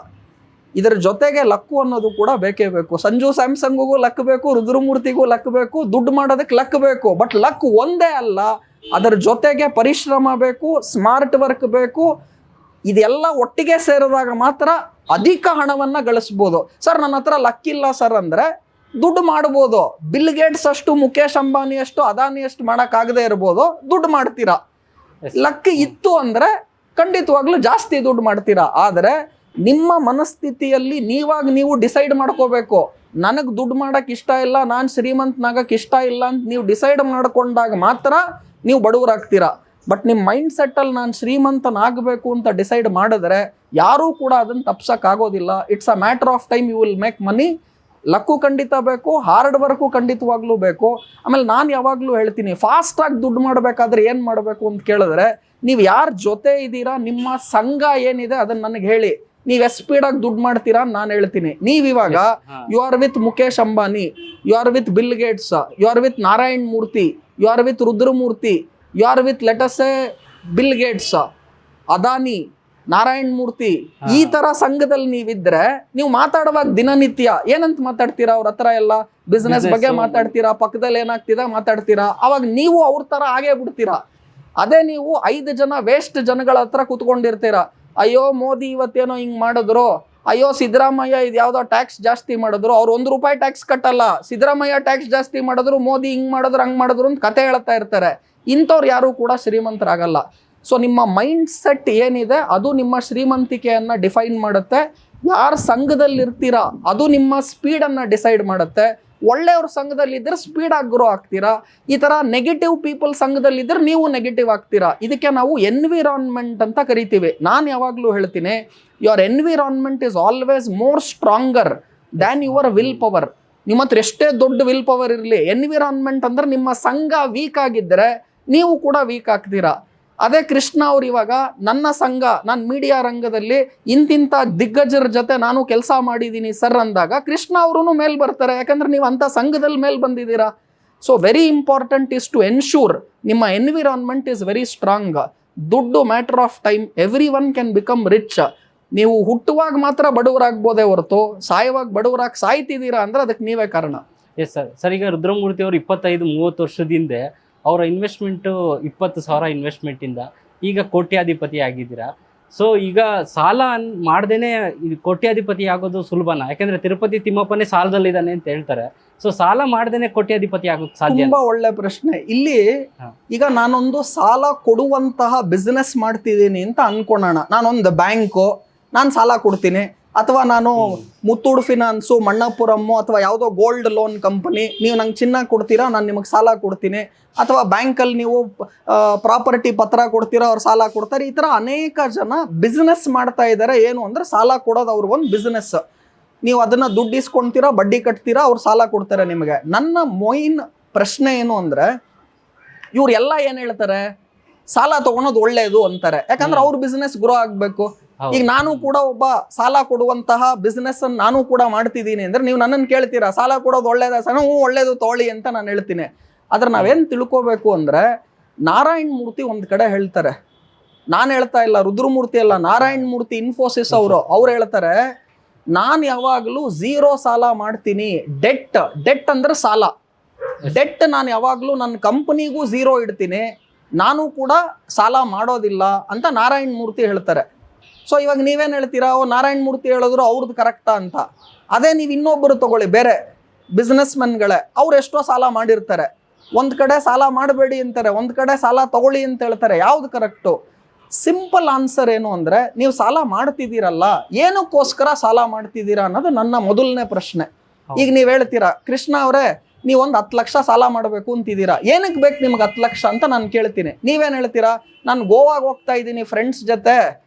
ಇದರ ಜೊತೆಗೆ ಲಕ್ಕು ಅನ್ನೋದು ಕೂಡ ಬೇಕೇ ಬೇಕು. ಸಂಜು ಸ್ಯಾಮ್ಸಂಗಿಗೂ ಲಕ್ ಬೇಕು, ರುದ್ರಮೂರ್ತಿಗೂ ಲಕ್ ಬೇಕು, ದುಡ್ಡು ಮಾಡೋದಕ್ಕೆ ಲಕ್ ಬೇಕು. ಬಟ್ ಲಕ್ ಒಂದೇ ಅಲ್ಲ, ಅದರ ಜೊತೆಗೆ ಪರಿಶ್ರಮ ಬೇಕು, ಸ್ಮಾರ್ಟ್ ವರ್ಕ್ ಬೇಕು. ಇದೆಲ್ಲ ಒಟ್ಟಿಗೆ ಸೇರಿದಾಗ ಮಾತ್ರ ಅಧಿಕ ಹಣವನ್ನ ಗಳಿಸ್ಬೋದು. ಸರ್ ನನ್ನ ಹತ್ರ ಲಕ್ ಇಲ್ಲ ಸರ್ ಅಂದ್ರೆ ದುಡ್ಡು ಮಾಡ್ಬೋದು. ಬಿಲ್ ಗೇಟ್ಸ್ ಅಷ್ಟು, ಮುಖೇಶ್ ಅಂಬಾನಿ ಅಷ್ಟು, ಅದಾನಿ ಅಷ್ಟು ಮಾಡೋಕ್ಕಾಗದೇ ಇರ್ಬೋದು, ದುಡ್ಡು ಮಾಡ್ತೀರಾ. ಲಕ್ ಇತ್ತು ಅಂದ್ರೆ ಖಂಡಿತವಾಗ್ಲೂ ಜಾಸ್ತಿ ದುಡ್ಡು ಮಾಡ್ತೀರಾ. ಆದರೆ ನಿಮ್ಮ ಮನಸ್ಥಿತಿಯಲ್ಲಿ ನೀವಾಗ ನೀವು ಡಿಸೈಡ್ ಮಾಡ್ಕೋಬೇಕು, ನನಗೆ ದುಡ್ಡು ಮಾಡಕ್ ಇಷ್ಟ ಇಲ್ಲ, ನಾನು ಶ್ರೀಮಂತನಾಗಕ್ಕೆ ಇಷ್ಟ ಇಲ್ಲ ಅಂತ ನೀವು ಡಿಸೈಡ್ ಮಾಡ್ಕೊಂಡಾಗ ಮಾತ್ರ ನೀವು ಬಡವರಾಗ್ತೀರಾ. ಬಟ್ ನಿಮ್ಮ ಮೈಂಡ್ ಸೆಟ್ಟಲ್ಲಿ ನಾನು ಶ್ರೀಮಂತನಾಗಬೇಕು ಅಂತ ಡಿಸೈಡ್ ಮಾಡಿದ್ರೆ ಯಾರೂ ಕೂಡ ಅದನ್ನು ತಪ್ಸಕ್ಕಾಗೋದಿಲ್ಲ. It's a matter of time, you will make money. Luck ಖಂಡಿತ ಬೇಕು, ಹಾರ್ಡ್ ವರ್ಕು ಖಂಡಿತವಾಗ್ಲೂ ಬೇಕು. ಆಮೇಲೆ ನಾನು ಯಾವಾಗಲೂ ಹೇಳ್ತೀನಿ, ಫಾಸ್ಟಾಗಿ ದುಡ್ಡು ಮಾಡಬೇಕಾದ್ರೆ ಏನು ಮಾಡಬೇಕು ಅಂತ ಕೇಳಿದ್ರೆ, ನೀವು ಯಾರ ಜೊತೆ ಇದ್ದೀರಾ, ನಿಮ್ಮ ಸಂಘ ಏನಿದೆ ಅದನ್ನು ನನಗೆ ಹೇಳಿ. ನೀವು ಎಷ್ಟು ಸ್ಪೀಡಾಗಿ ದುಡ್ಡು ಮಾಡ್ತೀರಾ ನಾನು ಹೇಳ್ತೀನಿ. ನೀವಿವಾಗ you are with Mukesh Ambani, you are with Bill Gates, you are with Narayan Murthy, you are with Rudramurthy, you are with let us Bill Gates, Adani, Narayana Murthy ಈ ತರ ಸಂಘದಲ್ಲಿ ನೀವಿದ್ರೆ ನೀವು ಮಾತಾಡುವಾಗ ದಿನನಿತ್ಯ ಏನಂತ ಮಾತಾಡ್ತೀರಾ? ಅವ್ರ ಹತ್ರ ಎಲ್ಲ ಬಿಸ್ನೆಸ್ ಬಗ್ಗೆ ಮಾತಾಡ್ತೀರಾ, ಪಕ್ಕದಲ್ಲಿ ಏನಾಗ್ತಿದೆ ಮಾತಾಡ್ತೀರಾ, ಅವಾಗ ನೀವು ಅವ್ರ ತರ ಆಗೇ ಬಿಡ್ತೀರಾ. ಅದೇ ನೀವು 5 ಜನ ವೇಸ್ಟ್ ಜನಗಳ ಹತ್ರ ಕುತ್ಕೊಂಡಿರ್ತೀರಾ. ಅಯ್ಯೋ ಮೋದಿ ಇವತ್ತೇನೋ ಹಿಂಗ್ ಮಾಡಿದ್ರು, ಅಯ್ಯೋ ಸಿದ್ದರಾಮಯ್ಯ ಇದು ಯಾವ್ದೋ ಟ್ಯಾಕ್ಸ್ ಜಾಸ್ತಿ ಮಾಡಿದ್ರು, ಅವ್ರು ₹1 ಟ್ಯಾಕ್ಸ್ ಕಟ್ಟಲ್ಲ, ಸಿದ್ದರಾಮಯ್ಯ ಟ್ಯಾಕ್ಸ್ ಜಾಸ್ತಿ ಮಾಡಿದ್ರು, ಮೋದಿ ಹಿಂಗ್ ಮಾಡಿದ್ರು ಹಂಗ್ ಮಾಡಿದ್ರು ಅಂತ ಕತೆ ಹೇಳ್ತಾ ಇರ್ತಾರೆ. ಇಂಥವ್ರು ಯಾರು ಕೂಡ ಶ್ರೀಮಂತರಾಗಲ್ಲ. ಸೊ ನಿಮ್ಮ ಮೈಂಡ್ ಸೆಟ್ ಏನಿದೆ ಅದು ನಿಮ್ಮ ಶ್ರೀಮಂತಿಕೆಯನ್ನ ಡಿಫೈನ್ ಮಾಡುತ್ತೆ. ಯಾರ ಸಂಘದಲ್ಲಿ ಇರ್ತೀರಾ ಅದು ನಿಮ್ಮ ಸ್ಪೀಡನ್ನು ಡಿಸೈಡ್ ಮಾಡುತ್ತೆ. ಒಳ್ಳೆಯವ್ರ ಸಂಘದಲ್ಲಿ ಇದ್ರೆ ಸ್ಪೀಡ್ ಆಗಿ ಗ್ರೋ ಆಗ್ತೀರಾ. ಈ ತರ ನೆಗೆಟಿವ್ ಪೀಪಲ್ ಸಂಘದಲ್ಲಿ ಇದ್ರೆ ನೀವು ನೆಗೆಟಿವ್ ಆಗ್ತೀರಾ. ಇದಕ್ಕೆ ನಾವು ಎನ್ವಿರಾನ್ಮೆಂಟ್ ಅಂತ ಕರಿತೀವಿ. ನಾನು ಯಾವಾಗಲೂ ಹೇಳ್ತೀನಿ, your environment is always more stronger than your will power. ನಿಮ್ಮ ಹತ್ರ ಎಷ್ಟೇ ದೊಡ್ಡ ವಿಲ್ ಪವರ್ ಇರಲಿ, ಎನ್ವಿರಾನ್ಮೆಂಟ್ ಅಂದ್ರೆ ನಿಮ್ಮ ಸಂಘ ವೀಕ್ ಆಗಿದ್ರೆ ನೀವು ಕೂಡ ವೀಕ್ ಆಗ್ತೀರಾ. ಅದೇ ಕೃಷ್ಣ ಅವ್ರು ಇವಾಗ ನನ್ನ ಸಂಘ, ನಾನು ಮೀಡಿಯಾ ರಂಗದಲ್ಲಿ ಇಂತಿಂಥ ದಿಗ್ಗಜರ ಜೊತೆ ನಾನು ಕೆಲಸ ಮಾಡಿದ್ದೀನಿ ಸರ್ ಅಂದಾಗ ಕೃಷ್ಣ ಅವರು ಮೇಲ್ ಬರ್ತಾರೆ. ಯಾಕಂದ್ರೆ ನೀವು ಅಂಥ ಸಂಘದಲ್ಲಿ ಮೇಲ್ ಬಂದಿದ್ದೀರಾ. So very important is to ensure ನಿಮ್ಮ ಎನ್ವಿರಾನ್ಮೆಂಟ್ ಇಸ್ ವೆರಿ ಸ್ಟ್ರಾಂಗ್. ದುಡ್ಡು matter of time. Everyone can become rich. ನೀವು ಹುಟ್ಟುವಾಗ ಮಾತ್ರ ಬಡವರಾಗ್ಬೋದೇ ಹೊರತು ಸಾಯುವಾಗ ಬಡವರಾಗಿ ಸಾಯ್ತಿದ್ದೀರಾ ಅಂದ್ರೆ ಅದಕ್ಕೆ ನೀವೇ ಕಾರಣ. Yes sir. ಸರ್, ಈಗ ರುದ್ರಮೂರ್ತಿ ಅವರು 25-30 ವರ್ಷದಿಂದ ಅವರ ಇನ್ವೆಸ್ಟ್ಮೆಂಟು 20,000 ಇನ್ವೆಸ್ಟ್ಮೆಂಟಿಂದ ಈಗ ಕೋಟ್ಯಾಧಿಪತಿ ಆಗಿದ್ದೀರಾ. ಸೊ ಈಗ ಸಾಲ ಮಾಡ್ದೇನೆ ಕೋಟ್ಯಾಧಿಪತಿ ಆಗೋದು ಸುಲಭನಾ? ಯಾಕಂದ್ರೆ ತಿರುಪತಿ ತಿಮ್ಮಪ್ಪನೇ ಸಾಲದಲ್ಲಿದ್ದಾನೆ ಅಂತ ಹೇಳ್ತಾರೆ. ಸೊ ಸಾಲ ಮಾಡ್ದೇನೆ ಕೋಟ್ಯಾಧಿಪತಿ ಆಗೋದು ಸಾಧ್ಯ? ತುಂಬಾ ಒಳ್ಳೆ ಪ್ರಶ್ನೆ. ಇಲ್ಲಿ ಈಗ ನಾನೊಂದು ಸಾಲ ಕೊಡುವಂತಹ ಬಿಸ್ನೆಸ್ ಮಾಡ್ತಿದ್ದೀನಿ ಅಂತ ಅನ್ಕೊಳ್ಳೋಣ. ನಾನೊಂದು ಬ್ಯಾಂಕು, ನಾನು ಸಾಲ ಕೊಡ್ತೀನಿ, ಅಥವಾ ನಾನು ಮುತ್ತೂಡ್ ಫಿನಾನ್ಸು, ಮಣ್ಣಪುರಮ್ಮು, ಅಥವಾ ಯಾವುದೋ ಗೋಲ್ಡ್ ಲೋನ್ ಕಂಪನಿ, ನೀವು ನಂಗೆ ಚಿನ್ನ ಕೊಡ್ತೀರಾ, ನಾನು ನಿಮಗೆ ಸಾಲ ಕೊಡ್ತೀನಿ. ಅಥವಾ ಬ್ಯಾಂಕಲ್ಲಿ ನೀವು ಪ್ರಾಪರ್ಟಿ ಪತ್ರ ಕೊಡ್ತೀರಾ, ಅವ್ರು ಸಾಲ ಕೊಡ್ತಾರೆ. ಈ ಥರ ಅನೇಕ ಜನ ಬಿಸ್ನೆಸ್ ಮಾಡ್ತಾ ಇದ್ದಾರೆ. ಏನು ಅಂದರೆ ಸಾಲ ಕೊಡೋದು ಅವ್ರಿಗೊಂದು ಬಿಸ್ನೆಸ್. ನೀವು ಅದನ್ನು ದುಡ್ಡು ಇಸ್ಕೊಳ್ತೀರಾ, ಬಡ್ಡಿ ಕಟ್ತೀರಾ, ಅವ್ರು ಸಾಲ ಕೊಡ್ತಾರೆ ನಿಮಗೆ. ನನ್ನ ಮೊಯಿನ್ ಪ್ರಶ್ನೆ ಏನು ಅಂದರೆ, ಇವ್ರು ಎಲ್ಲ ಏನು ಹೇಳ್ತಾರೆ, ಸಾಲ ತೊಗೊಳೋದು ಒಳ್ಳೆಯದು ಅಂತಾರೆ. ಯಾಕಂದ್ರೆ ಅವ್ರ ಬಿಸ್ನೆಸ್ ಗ್ರೋ ಆಗಬೇಕು. ಈಗ ನಾನು ಕೂಡ ಒಬ್ಬ ಸಾಲ ಕೊಡುವಂತಹ ಬಿಸ್ನೆಸ್ ಅನ್ನು ನಾನು ಕೂಡ ಮಾಡ್ತಿದ್ದೀನಿ ಅಂದ್ರೆ ನೀವು ನನ್ನನ್ನು ಕೇಳ್ತೀರಾ ಸಾಲ ಕೊಡೋದು ಒಳ್ಳೇದ? ಒಳ್ಳೇದು ತೋಳಿ ಅಂತ ನಾನು ಹೇಳ್ತೀನಿ. ಆದ್ರೆ ನಾವೇನು ತಿಳ್ಕೋಬೇಕು ಅಂದ್ರೆ, ನಾರಾಯಣ ಮೂರ್ತಿ ಒಂದು ಕಡೆ ಹೇಳ್ತಾರೆ, ನಾನು ಹೇಳ್ತಾ ಇಲ್ಲ, ರುದ್ರಮೂರ್ತಿ ಅಲ್ಲ, ನಾರಾಯಣ ಮೂರ್ತಿ ಇನ್ಫೋಸಿಸ್ ಅವ್ರು ಹೇಳ್ತಾರೆ, ನಾನು ಯಾವಾಗಲೂ 0 ಸಾಲ ಮಾಡ್ತೀನಿ. ಡೆಟ್ ಅಂದ್ರೆ ಸಾಲ. ಡೆಟ್ ನಾನು ಯಾವಾಗಲೂ ನನ್ನ ಕಂಪನಿಗೂ 0 ಇಡ್ತೀನಿ, ನಾನು ಕೂಡ ಸಾಲ ಮಾಡೋದಿಲ್ಲ ಅಂತ ನಾರಾಯಣ ಮೂರ್ತಿ ಹೇಳ್ತಾರೆ. ಸೊ ಇವಾಗ ನೀವೇನು ಹೇಳ್ತೀರಾ, ನಾರಾಯಣ ಮೂರ್ತಿ ಹೇಳಿದ್ರು ಅವ್ರದ್ದು ಕರೆಕ್ಟಾ ಅಂತ. ಅದೇ ನೀವು ಇನ್ನೊಬ್ಬರು ತಗೊಳ್ಳಿ, ಬೇರೆ ಬಿಸ್ನೆಸ್ ಮೆನ್ಗಳೇ, ಅವ್ರು ಎಷ್ಟೋ ಸಾಲ ಮಾಡಿರ್ತಾರೆ. ಒಂದು ಕಡೆ ಸಾಲ ಮಾಡಬೇಡಿ ಅಂತಾರೆ, ಒಂದು ಕಡೆ ಸಾಲ ತಗೊಳ್ಳಿ ಅಂತ ಹೇಳ್ತಾರೆ. ಯಾವ್ದು ಕರೆಕ್ಟು? ಸಿಂಪಲ್ ಆನ್ಸರ್ ಏನು ಅಂದರೆ, ನೀವು ಸಾಲ ಮಾಡ್ತಿದ್ದೀರಲ್ಲ, ಏನಕ್ಕೋಸ್ಕರ ಸಾಲ ಮಾಡ್ತಿದ್ದೀರಾ ಅನ್ನೋದು ನನ್ನ ಮೊದಲನೇ ಪ್ರಶ್ನೆ. ಈಗ ನೀವು ಹೇಳ್ತೀರಾ, ಕೃಷ್ಣ ಅವರೇ ನೀವೊಂದು 10 ಲಕ್ಷ ಸಾಲ ಮಾಡಬೇಕು ಅಂತಿದ್ದೀರಾ, ಏನಕ್ಕೆ ಬೇಕು ನಿಮ್ಗೆ 10 ಲಕ್ಷ ಅಂತ ನಾನು ಕೇಳ್ತೀನಿ. ನೀವೇನು ಹೇಳ್ತೀರಾ, ನಾನು ಗೋವಾಗೆ ಹೋಗ್ತಾ ಇದ್ದೀನಿ ಫ್ರೆಂಡ್ಸ್ ಜೊತೆ,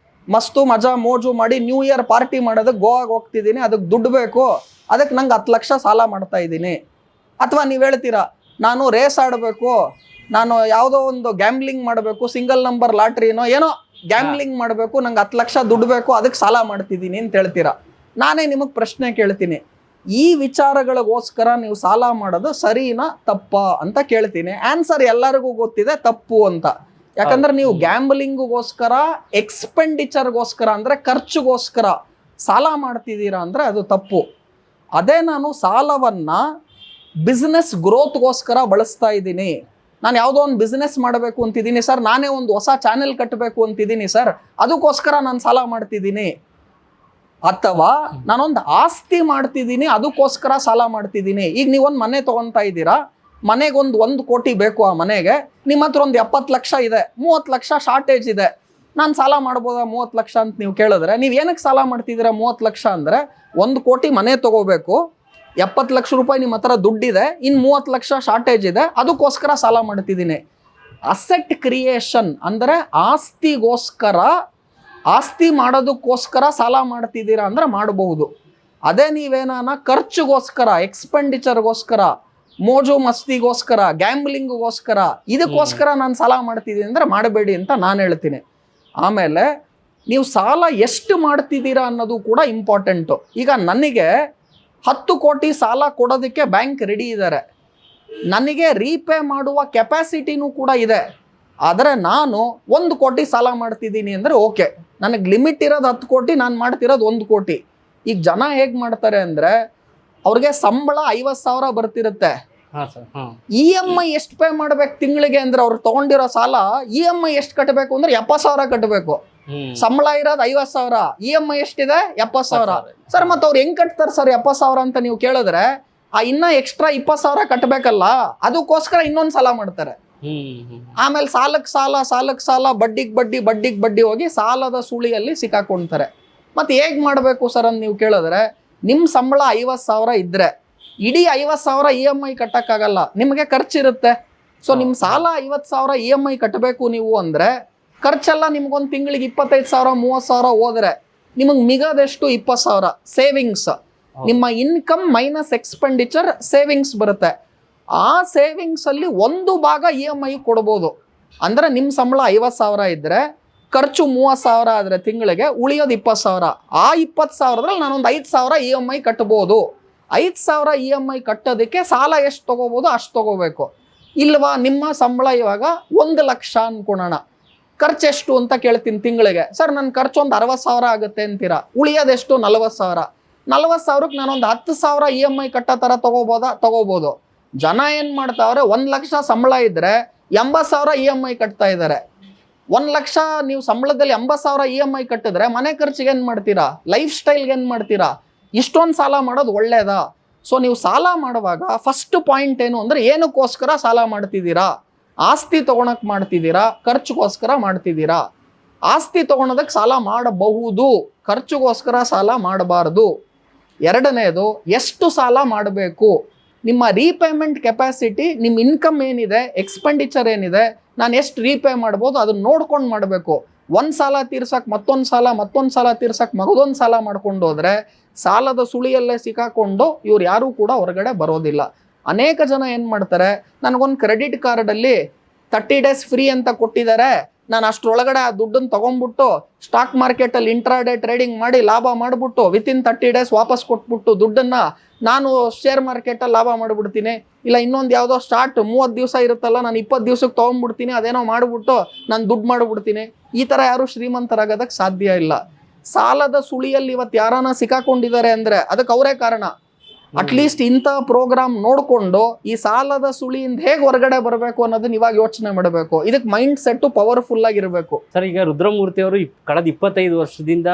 ಮಸ್ತು ಮಜಾ ಮೋಜು ಮಾಡಿ ನ್ಯೂ ಇಯರ್ ಪಾರ್ಟಿ ಮಾಡೋದಕ್ಕೆ ಗೋವಾಗೆ ಹೋಗ್ತಿದ್ದೀನಿ, ಅದಕ್ಕೆ ದುಡ್ಡು ಬೇಕು, ಅದಕ್ಕೆ ನಂಗೆ 10 ಲಕ್ಷ ಸಾಲ ಮಾಡ್ತಾ ಇದ್ದೀನಿ. ಅಥವಾ ನೀವು ಹೇಳ್ತೀರಾ, ನಾನು ರೇಸ್ ಆಡಬೇಕು, ನಾನು ಯಾವುದೋ ಒಂದು ಗ್ಯಾಮ್ಲಿಂಗ್ ಮಾಡಬೇಕು, ಸಿಂಗಲ್ ನಂಬರ್ ಲಾಟ್ರಿನೋ ಏನೋ ಗ್ಯಾಮ್ಲಿಂಗ್ ಮಾಡಬೇಕು, ನಂಗೆ 10 ಲಕ್ಷ ದುಡ್ಡು ಬೇಕು, ಅದಕ್ಕೆ ಸಾಲ ಮಾಡ್ತಿದ್ದೀನಿ ಅಂತ ಹೇಳ್ತೀರಾ. ನಾನೇ ನಿಮಗೆ ಪ್ರಶ್ನೆ ಕೇಳ್ತೀನಿ, ಈ ವಿಚಾರಗಳಿಗೋಸ್ಕರ ನೀವು ಸಾಲ ಮಾಡೋದು ಸರಿನಾ ತಪ್ಪಾ ಅಂತ ಕೇಳ್ತೀನಿ. ಆನ್ಸರ್ ಎಲ್ಲರಿಗೂ ಗೊತ್ತಿದೆ, ತಪ್ಪು ಅಂತ. ಯಾಕಂದ್ರೆ ನೀವು ಗ್ಯಾಂಬ್ಲಿಂಗ್ಗೋಸ್ಕರ, ಎಕ್ಸ್ಪೆಂಡಿಚರ್ಗೋಸ್ಕರ ಅಂದರೆ ಖರ್ಚಿಗೋಸ್ಕರ ಸಾಲ ಮಾಡ್ತಿದ್ದೀರಾ ಅಂದರೆ ಅದು ತಪ್ಪು. ಅದೇ ನಾನು ಸಾಲವನ್ನು ಬಿಸ್ನೆಸ್ ಗ್ರೋತ್ಗೋಸ್ಕರ ಬಳಸ್ತಾ ಇದ್ದೀನಿ, ನಾನು ಯಾವುದೋ ಒಂದು ಬಿಸ್ನೆಸ್ ಮಾಡಬೇಕು ಅಂತಿದ್ದೀನಿ ಸರ್, ನಾನೇ ಒಂದು ಹೊಸ ಚಾನೆಲ್ ಕಟ್ಟಬೇಕು ಅಂತಿದ್ದೀನಿ ಸರ್, ಅದಕ್ಕೋಸ್ಕರ ನಾನು ಸಾಲ ಮಾಡ್ತಿದ್ದೀನಿ. ಅಥವಾ ನಾನೊಂದು ಆಸ್ತಿ ಮಾಡ್ತಿದ್ದೀನಿ, ಅದಕ್ಕೋಸ್ಕರ ಸಾಲ ಮಾಡ್ತಿದ್ದೀನಿ. ಈಗ ನೀವೊಂದು ಮನೆ ತೊಗೊತಾ ಇದ್ದೀರಾ, ಮನೆಗೊಂದು 1 ಕೋಟಿ ಬೇಕು, ಆ ಮನೆಗೆ ನಿಮ್ಮ ಹತ್ರ ಒಂದು 70 ಲಕ್ಷ ಇದೆ, 30 ಲಕ್ಷ ಶಾರ್ಟೇಜ್ ಇದೆ, ನಾನು ಸಾಲ ಮಾಡ್ಬೋದಾ 30 ಲಕ್ಷ ಅಂತ ನೀವು ಕೇಳಿದ್ರೆ, ನೀವು ಏನಕ್ಕೆ ಸಾಲ ಮಾಡ್ತಿದ್ದೀರಾ 30 ಲಕ್ಷ ಅಂದರೆ, 1 ಕೋಟಿ ಮನೆ ತೊಗೋಬೇಕು, 70 ಲಕ್ಷ ರೂಪಾಯಿ ನಿಮ್ಮ ಹತ್ರ ದುಡ್ಡಿದೆ, ಇನ್ನು 30 ಲಕ್ಷ ಶಾರ್ಟೇಜ್ ಇದೆ, ಅದಕ್ಕೋಸ್ಕರ ಸಾಲ ಮಾಡ್ತಿದ್ದೀನಿ. ಅಸೆಟ್ ಕ್ರಿಯೇಷನ್ ಅಂದರೆ ಆಸ್ತಿ ಮಾಡೋದಕ್ಕೋಸ್ಕರ ಸಾಲ ಮಾಡ್ತಿದ್ದೀರಾ ಅಂದರೆ ಮಾಡಬಹುದು. ಅದೇ ನೀವೇನಾನ ಖರ್ಚಿಗೋಸ್ಕರ, ಎಕ್ಸ್ಪೆಂಡಿಚರ್ಗೋಸ್ಕರ, ಮೋಜು ಮಸ್ತಿಗೋಸ್ಕರ, ಗ್ಯಾಂಬ್ಲಿಂಗ್ಗೋಸ್ಕರ, ಇದಕ್ಕೋಸ್ಕರ ನಾನು ಸಾಲ ಮಾಡ್ತಿದ್ದೀನಿ ಅಂದರೆ ಮಾಡಬೇಡಿ ಅಂತ ನಾನು ಹೇಳ್ತೀನಿ. ಆಮೇಲೆ ನೀವು ಸಾಲ ಎಷ್ಟು ಮಾಡ್ತಿದ್ದೀರಾ ಅನ್ನೋದು ಕೂಡ ಇಂಪಾರ್ಟೆಂಟು. ಈಗ ನನಗೆ 10 ಕೋಟಿ ಸಾಲ ಕೊಡೋದಕ್ಕೆ ಬ್ಯಾಂಕ್ ರೆಡಿ ಇದ್ದಾರೆ, ನನಗೆ ರೀಪೇ ಮಾಡುವ ಕೆಪಾಸಿಟಿನೂ ಕೂಡ ಇದೆ. ಆದರೆ ನಾನು 1 ಕೋಟಿ ಸಾಲ ಮಾಡ್ತಿದ್ದೀನಿ ಅಂದರೆ ಓಕೆ, ನನಗೆ ಲಿಮಿಟ್ ಇರೋದು 10 ಕೋಟಿ, ನಾನು ಮಾಡ್ತಿರೋದು 1 ಕೋಟಿ. ಈಗ ಜನ ಹೇಗೆ ಮಾಡ್ತಾರೆ ಅಂದರೆ ಅವ್ರಿಗೆ ಸಂಬಳ 50,000 ಬರ್ತಿರುತ್ತೆ, EMI ಎಷ್ಟು ಪೇ ಮಾಡ್ಬೇಕು ತಿಂಗಳಿಗೆ ಅಂದ್ರೆ ಅವ್ರು ತಗೊಂಡಿರೋ ಸಾಲ EMI ಎಷ್ಟು ಕಟ್ಟಬೇಕು ಅಂದ್ರೆ 70,000 ಕಟ್ಟಬೇಕು. ಸಂಬಳ ಇರೋದು 50,000, EMI ಎಷ್ಟಿದೆ 70,000. ಸರ್ ಮತ್ತೆ ಅವ್ರು ಹೆಂಗ್ ಕಟ್ತಾರೆ ಸರ್ 70,000 ಅಂತ ನೀವು ಕೇಳಿದ್ರೆ, ಇನ್ನ ಎಕ್ಸ್ಟ್ರಾ 20,000 ಕಟ್ಟಬೇಕಲ್ಲ, ಅದಕ್ಕೋಸ್ಕರ ಇನ್ನೊಂದು ಸಾಲ ಮಾಡ್ತಾರೆ. ಆಮೇಲೆ ಸಾಲಕ್ಕೆ ಸಾಲ, ಬಡ್ಡಿಗೆ ಬಡ್ಡಿ ಹೋಗಿ ಸಾಲದ ಸುಳಿಯಲ್ಲಿ ಸಿಕ್ಕಾಕೊಂತಾರೆ. ಮತ್ತೆ ಹೇಗ್ ಮಾಡ್ಬೇಕು ಸರ್ ಅಂತ ನೀವು ಕೇಳಿದ್ರೆ, ನಿಮ್ ಸಂಬಳ 50,000 ಇದ್ರೆ ಇಡೀ 50,000 EMI ಕಟ್ಟಕ್ಕಾಗಲ್ಲ, ನಿಮಗೆ ಖರ್ಚಿರುತ್ತೆ. ಸೊ ನಿಮ್ ಸಾಲ 50,000 EMI ಕಟ್ಟಬೇಕು ನೀವು ಅಂದ್ರೆ ಖರ್ಚೆಲ್ಲ ನಿಮ್ಗೊಂದು ತಿಂಗಳಿಗೆ 25,000 30,000 ಹೋದ್ರೆ ನಿಮಗೆ ಮಿಗೋದೆಷ್ಟು 20,000 ಸೇವಿಂಗ್ಸ್. ನಿಮ್ಮ ಇನ್ಕಮ್ ಮೈನಸ್ ಎಕ್ಸ್ಪೆಂಡಿಚರ್ ಸೇವಿಂಗ್ಸ್ ಬರುತ್ತೆ. ಆ ಸೇವಿಂಗ್ಸ್ ಅಲ್ಲಿ 1 ಭಾಗ EMI ಕೊಡ್ಬೋದು. ಅಂದ್ರೆ ನಿಮ್ ಸಂಬಳ 50,000 ಇದ್ರೆ ಖರ್ಚು 30,000 ಆದ್ರೆ ತಿಂಗಳಿಗೆ ಉಳಿಯೋದು 20,000. ಆ 20,000ರಲ್ಲಿ ನಾನೊಂದು 5,000 EMI ಕಟ್ಬೋದು. 5,000 EMI ಕಟ್ಟೋದಕ್ಕೆ ಸಾಲ ಎಷ್ಟು ತಗೋಬೋದು ಅಷ್ಟು ತಗೋಬೇಕು. ಇಲ್ವಾ ನಿಮ್ಮ ಸಂಬಳ ಇವಾಗ 1 ಲಕ್ಷ ಅನ್ಕೊಳೋಣ, ಖರ್ಚೆಷ್ಟು ಅಂತ ಕೇಳ್ತೀನಿ ತಿಂಗಳಿಗೆ. ಸರ್ ನನ್ನ ಖರ್ಚು ಒಂದು 60,000 ಆಗುತ್ತೆ ಅಂತೀರಾ, ಉಳಿಯೋದೆಷ್ಟು 40,000. 40,000ಕ್ಕೆ ನಾನೊಂದು 10,000 EMI ಕಟ್ಟೋ ಥರ ತಗೋಬೋದು. ಜನ ಏನು ಮಾಡ್ತಾವ್ರೆ, 1 ಲಕ್ಷ ಸಂಬಳ ಇದ್ರೆ 80,000 EMI ಕಟ್ತಾ ಇದ್ದಾರೆ. 1 ಲಕ್ಷ ನೀವು ಸಂಬಳದಲ್ಲಿ 80,000 EMI ಕಟ್ಟಿದ್ರೆ ಮನೆ ಖರ್ಚಿಗೆ ಏನು ಮಾಡ್ತೀರಾ, ಲೈಫ್ ಸ್ಟೈಲ್ಗೆ ಏನು ಮಾಡ್ತೀರಾ? ಇಷ್ಟೊಂದು ಸಾಲ ಮಾಡೋದು ಒಳ್ಳೇದಾ? ಸೊ ನೀವು ಸಾಲ ಮಾಡುವಾಗ ಫಸ್ಟ್ ಪಾಯಿಂಟ್ ಏನು ಅಂದರೆ, ಏನಕ್ಕೋಸ್ಕರ ಸಾಲ ಮಾಡ್ತಿದ್ದೀರಾ? ಆಸ್ತಿ ತೊಗೊಳಕ್ಕೆ ಮಾಡ್ತಿದ್ದೀರಾ, ಖರ್ಚಿಗೋಸ್ಕರ ಮಾಡ್ತಿದ್ದೀರಾ? ಆಸ್ತಿ ತೊಗೊಳೋದಕ್ಕೆ ಸಾಲ ಮಾಡಬಹುದು, ಖರ್ಚಿಗೋಸ್ಕರ ಸಾಲ ಮಾಡಬಾರ್ದು. ಎರಡನೇದು, ಎಷ್ಟು ಸಾಲ ಮಾಡಬೇಕು, ನಿಮ್ಮ ರೀಪೇಮೆಂಟ್ ಕೆಪಾಸಿಟಿ, ನಿಮ್ಮ ಇನ್ಕಮ್ ಏನಿದೆ, ಎಕ್ಸ್ಪೆಂಡಿಚರ್ ಏನಿದೆ, ನಾನು ಎಷ್ಟು ರೀಪೇ ಮಾಡ್ಬೋದು ಅದನ್ನ ನೋಡ್ಕೊಂಡು ಮಾಡಬೇಕು. ಒಂದು ಸಾಲ ತೀರ್ಸಕ್ಕೆ ಮತ್ತೊಂದು ಸಾಲ ತೀರ್ಸಕ್ಕೆ ಮಗದೊಂದು ಸಾಲ ಮಾಡ್ಕೊಂಡು ಹೋದ್ರೆ ಸಾಲದ ಸುಳಿಯಲ್ಲೇ ಸಿಕ್ಕಾಕೊಂಡು ಇವ್ರು ಯಾರೂ ಕೂಡ ಹೊರಗಡೆ ಬರೋದಿಲ್ಲ. ಅನೇಕ ಜನ ಏನು ಮಾಡ್ತಾರೆ, ನನಗೊಂದು ಕ್ರೆಡಿಟ್ ಕಾರ್ಡಲ್ಲಿ 30 days ಫ್ರೀ ಅಂತ ಕೊಟ್ಟಿದ್ದಾರೆ, ನಾನು ಅಷ್ಟರೊಳಗಡೆ ಆ ದುಡ್ಡನ್ನು ತೊಗೊಂಡ್ಬಿಟ್ಟು ಸ್ಟಾಕ್ ಮಾರ್ಕೆಟಲ್ಲಿ ಇಂಟ್ರಾಡೇ ಟ್ರೇಡಿಂಗ್ ಮಾಡಿ ಲಾಭ ಮಾಡಿಬಿಟ್ಟು ವಿತಿನ್ 30 days ವಾಪಸ್ ಕೊಟ್ಬಿಟ್ಟು ದುಡ್ಡನ್ನು ನಾನು ಶೇರ್ ಮಾರ್ಕೆಟಲ್ಲಿ ಲಾಭ ಮಾಡಿಬಿಡ್ತೀನಿ. ಇಲ್ಲ ಇನ್ನೊಂದು ಯಾವುದೋ ಸ್ಟಾರ್ಟ್ 30 ದಿವಸ ಇರುತ್ತಲ್ಲ, ನಾನು 20 ದಿವಸಕ್ಕೆ ತೊಗೊಂಡ್ಬಿಡ್ತೀನಿ, ಅದೇನೋ ಮಾಡಿಬಿಟ್ಟು ನಾನು ದುಡ್ಡು ಮಾಡಿಬಿಡ್ತೀನಿ. ಈ ಥರ ಯಾರು ಶ್ರೀಮಂತರಾಗೋದಕ್ಕೆ ಸಾಧ್ಯ ಇಲ್ಲ. ಸಾಲದ ಸುಳಿಯಲ್ಲಿ ಇವತ್ತು ಯಾರನ್ನ ಸಿಕ್ಕಾಕೊಂಡಿದ್ದಾರೆ ಅಂದರೆ ಅದಕ್ಕೆ ಅವರೇ ಕಾರಣ. ಅಟ್ಲೀಸ್ಟ್ ಇಂಥ ಪ್ರೋಗ್ರಾಮ್ ನೋಡಿಕೊಂಡು ಈ ಸಾಲದ ಸುಳಿಯಿಂದ ಹೇಗೆ ಹೊರಗಡೆ ಬರಬೇಕು ಅನ್ನೋದನ್ನ ಇವಾಗ ಯೋಚನೆ ಮಾಡಬೇಕು. ಇದಕ್ಕೆ ಮೈಂಡ್ ಸೆಟ್ ಪವರ್ಫುಲ್ ಆಗಿರಬೇಕು. ಸರ್, ಈಗ ರುದ್ರಮೂರ್ತಿ ಅವರು ಕಳೆದ 25 ವರ್ಷದಿಂದ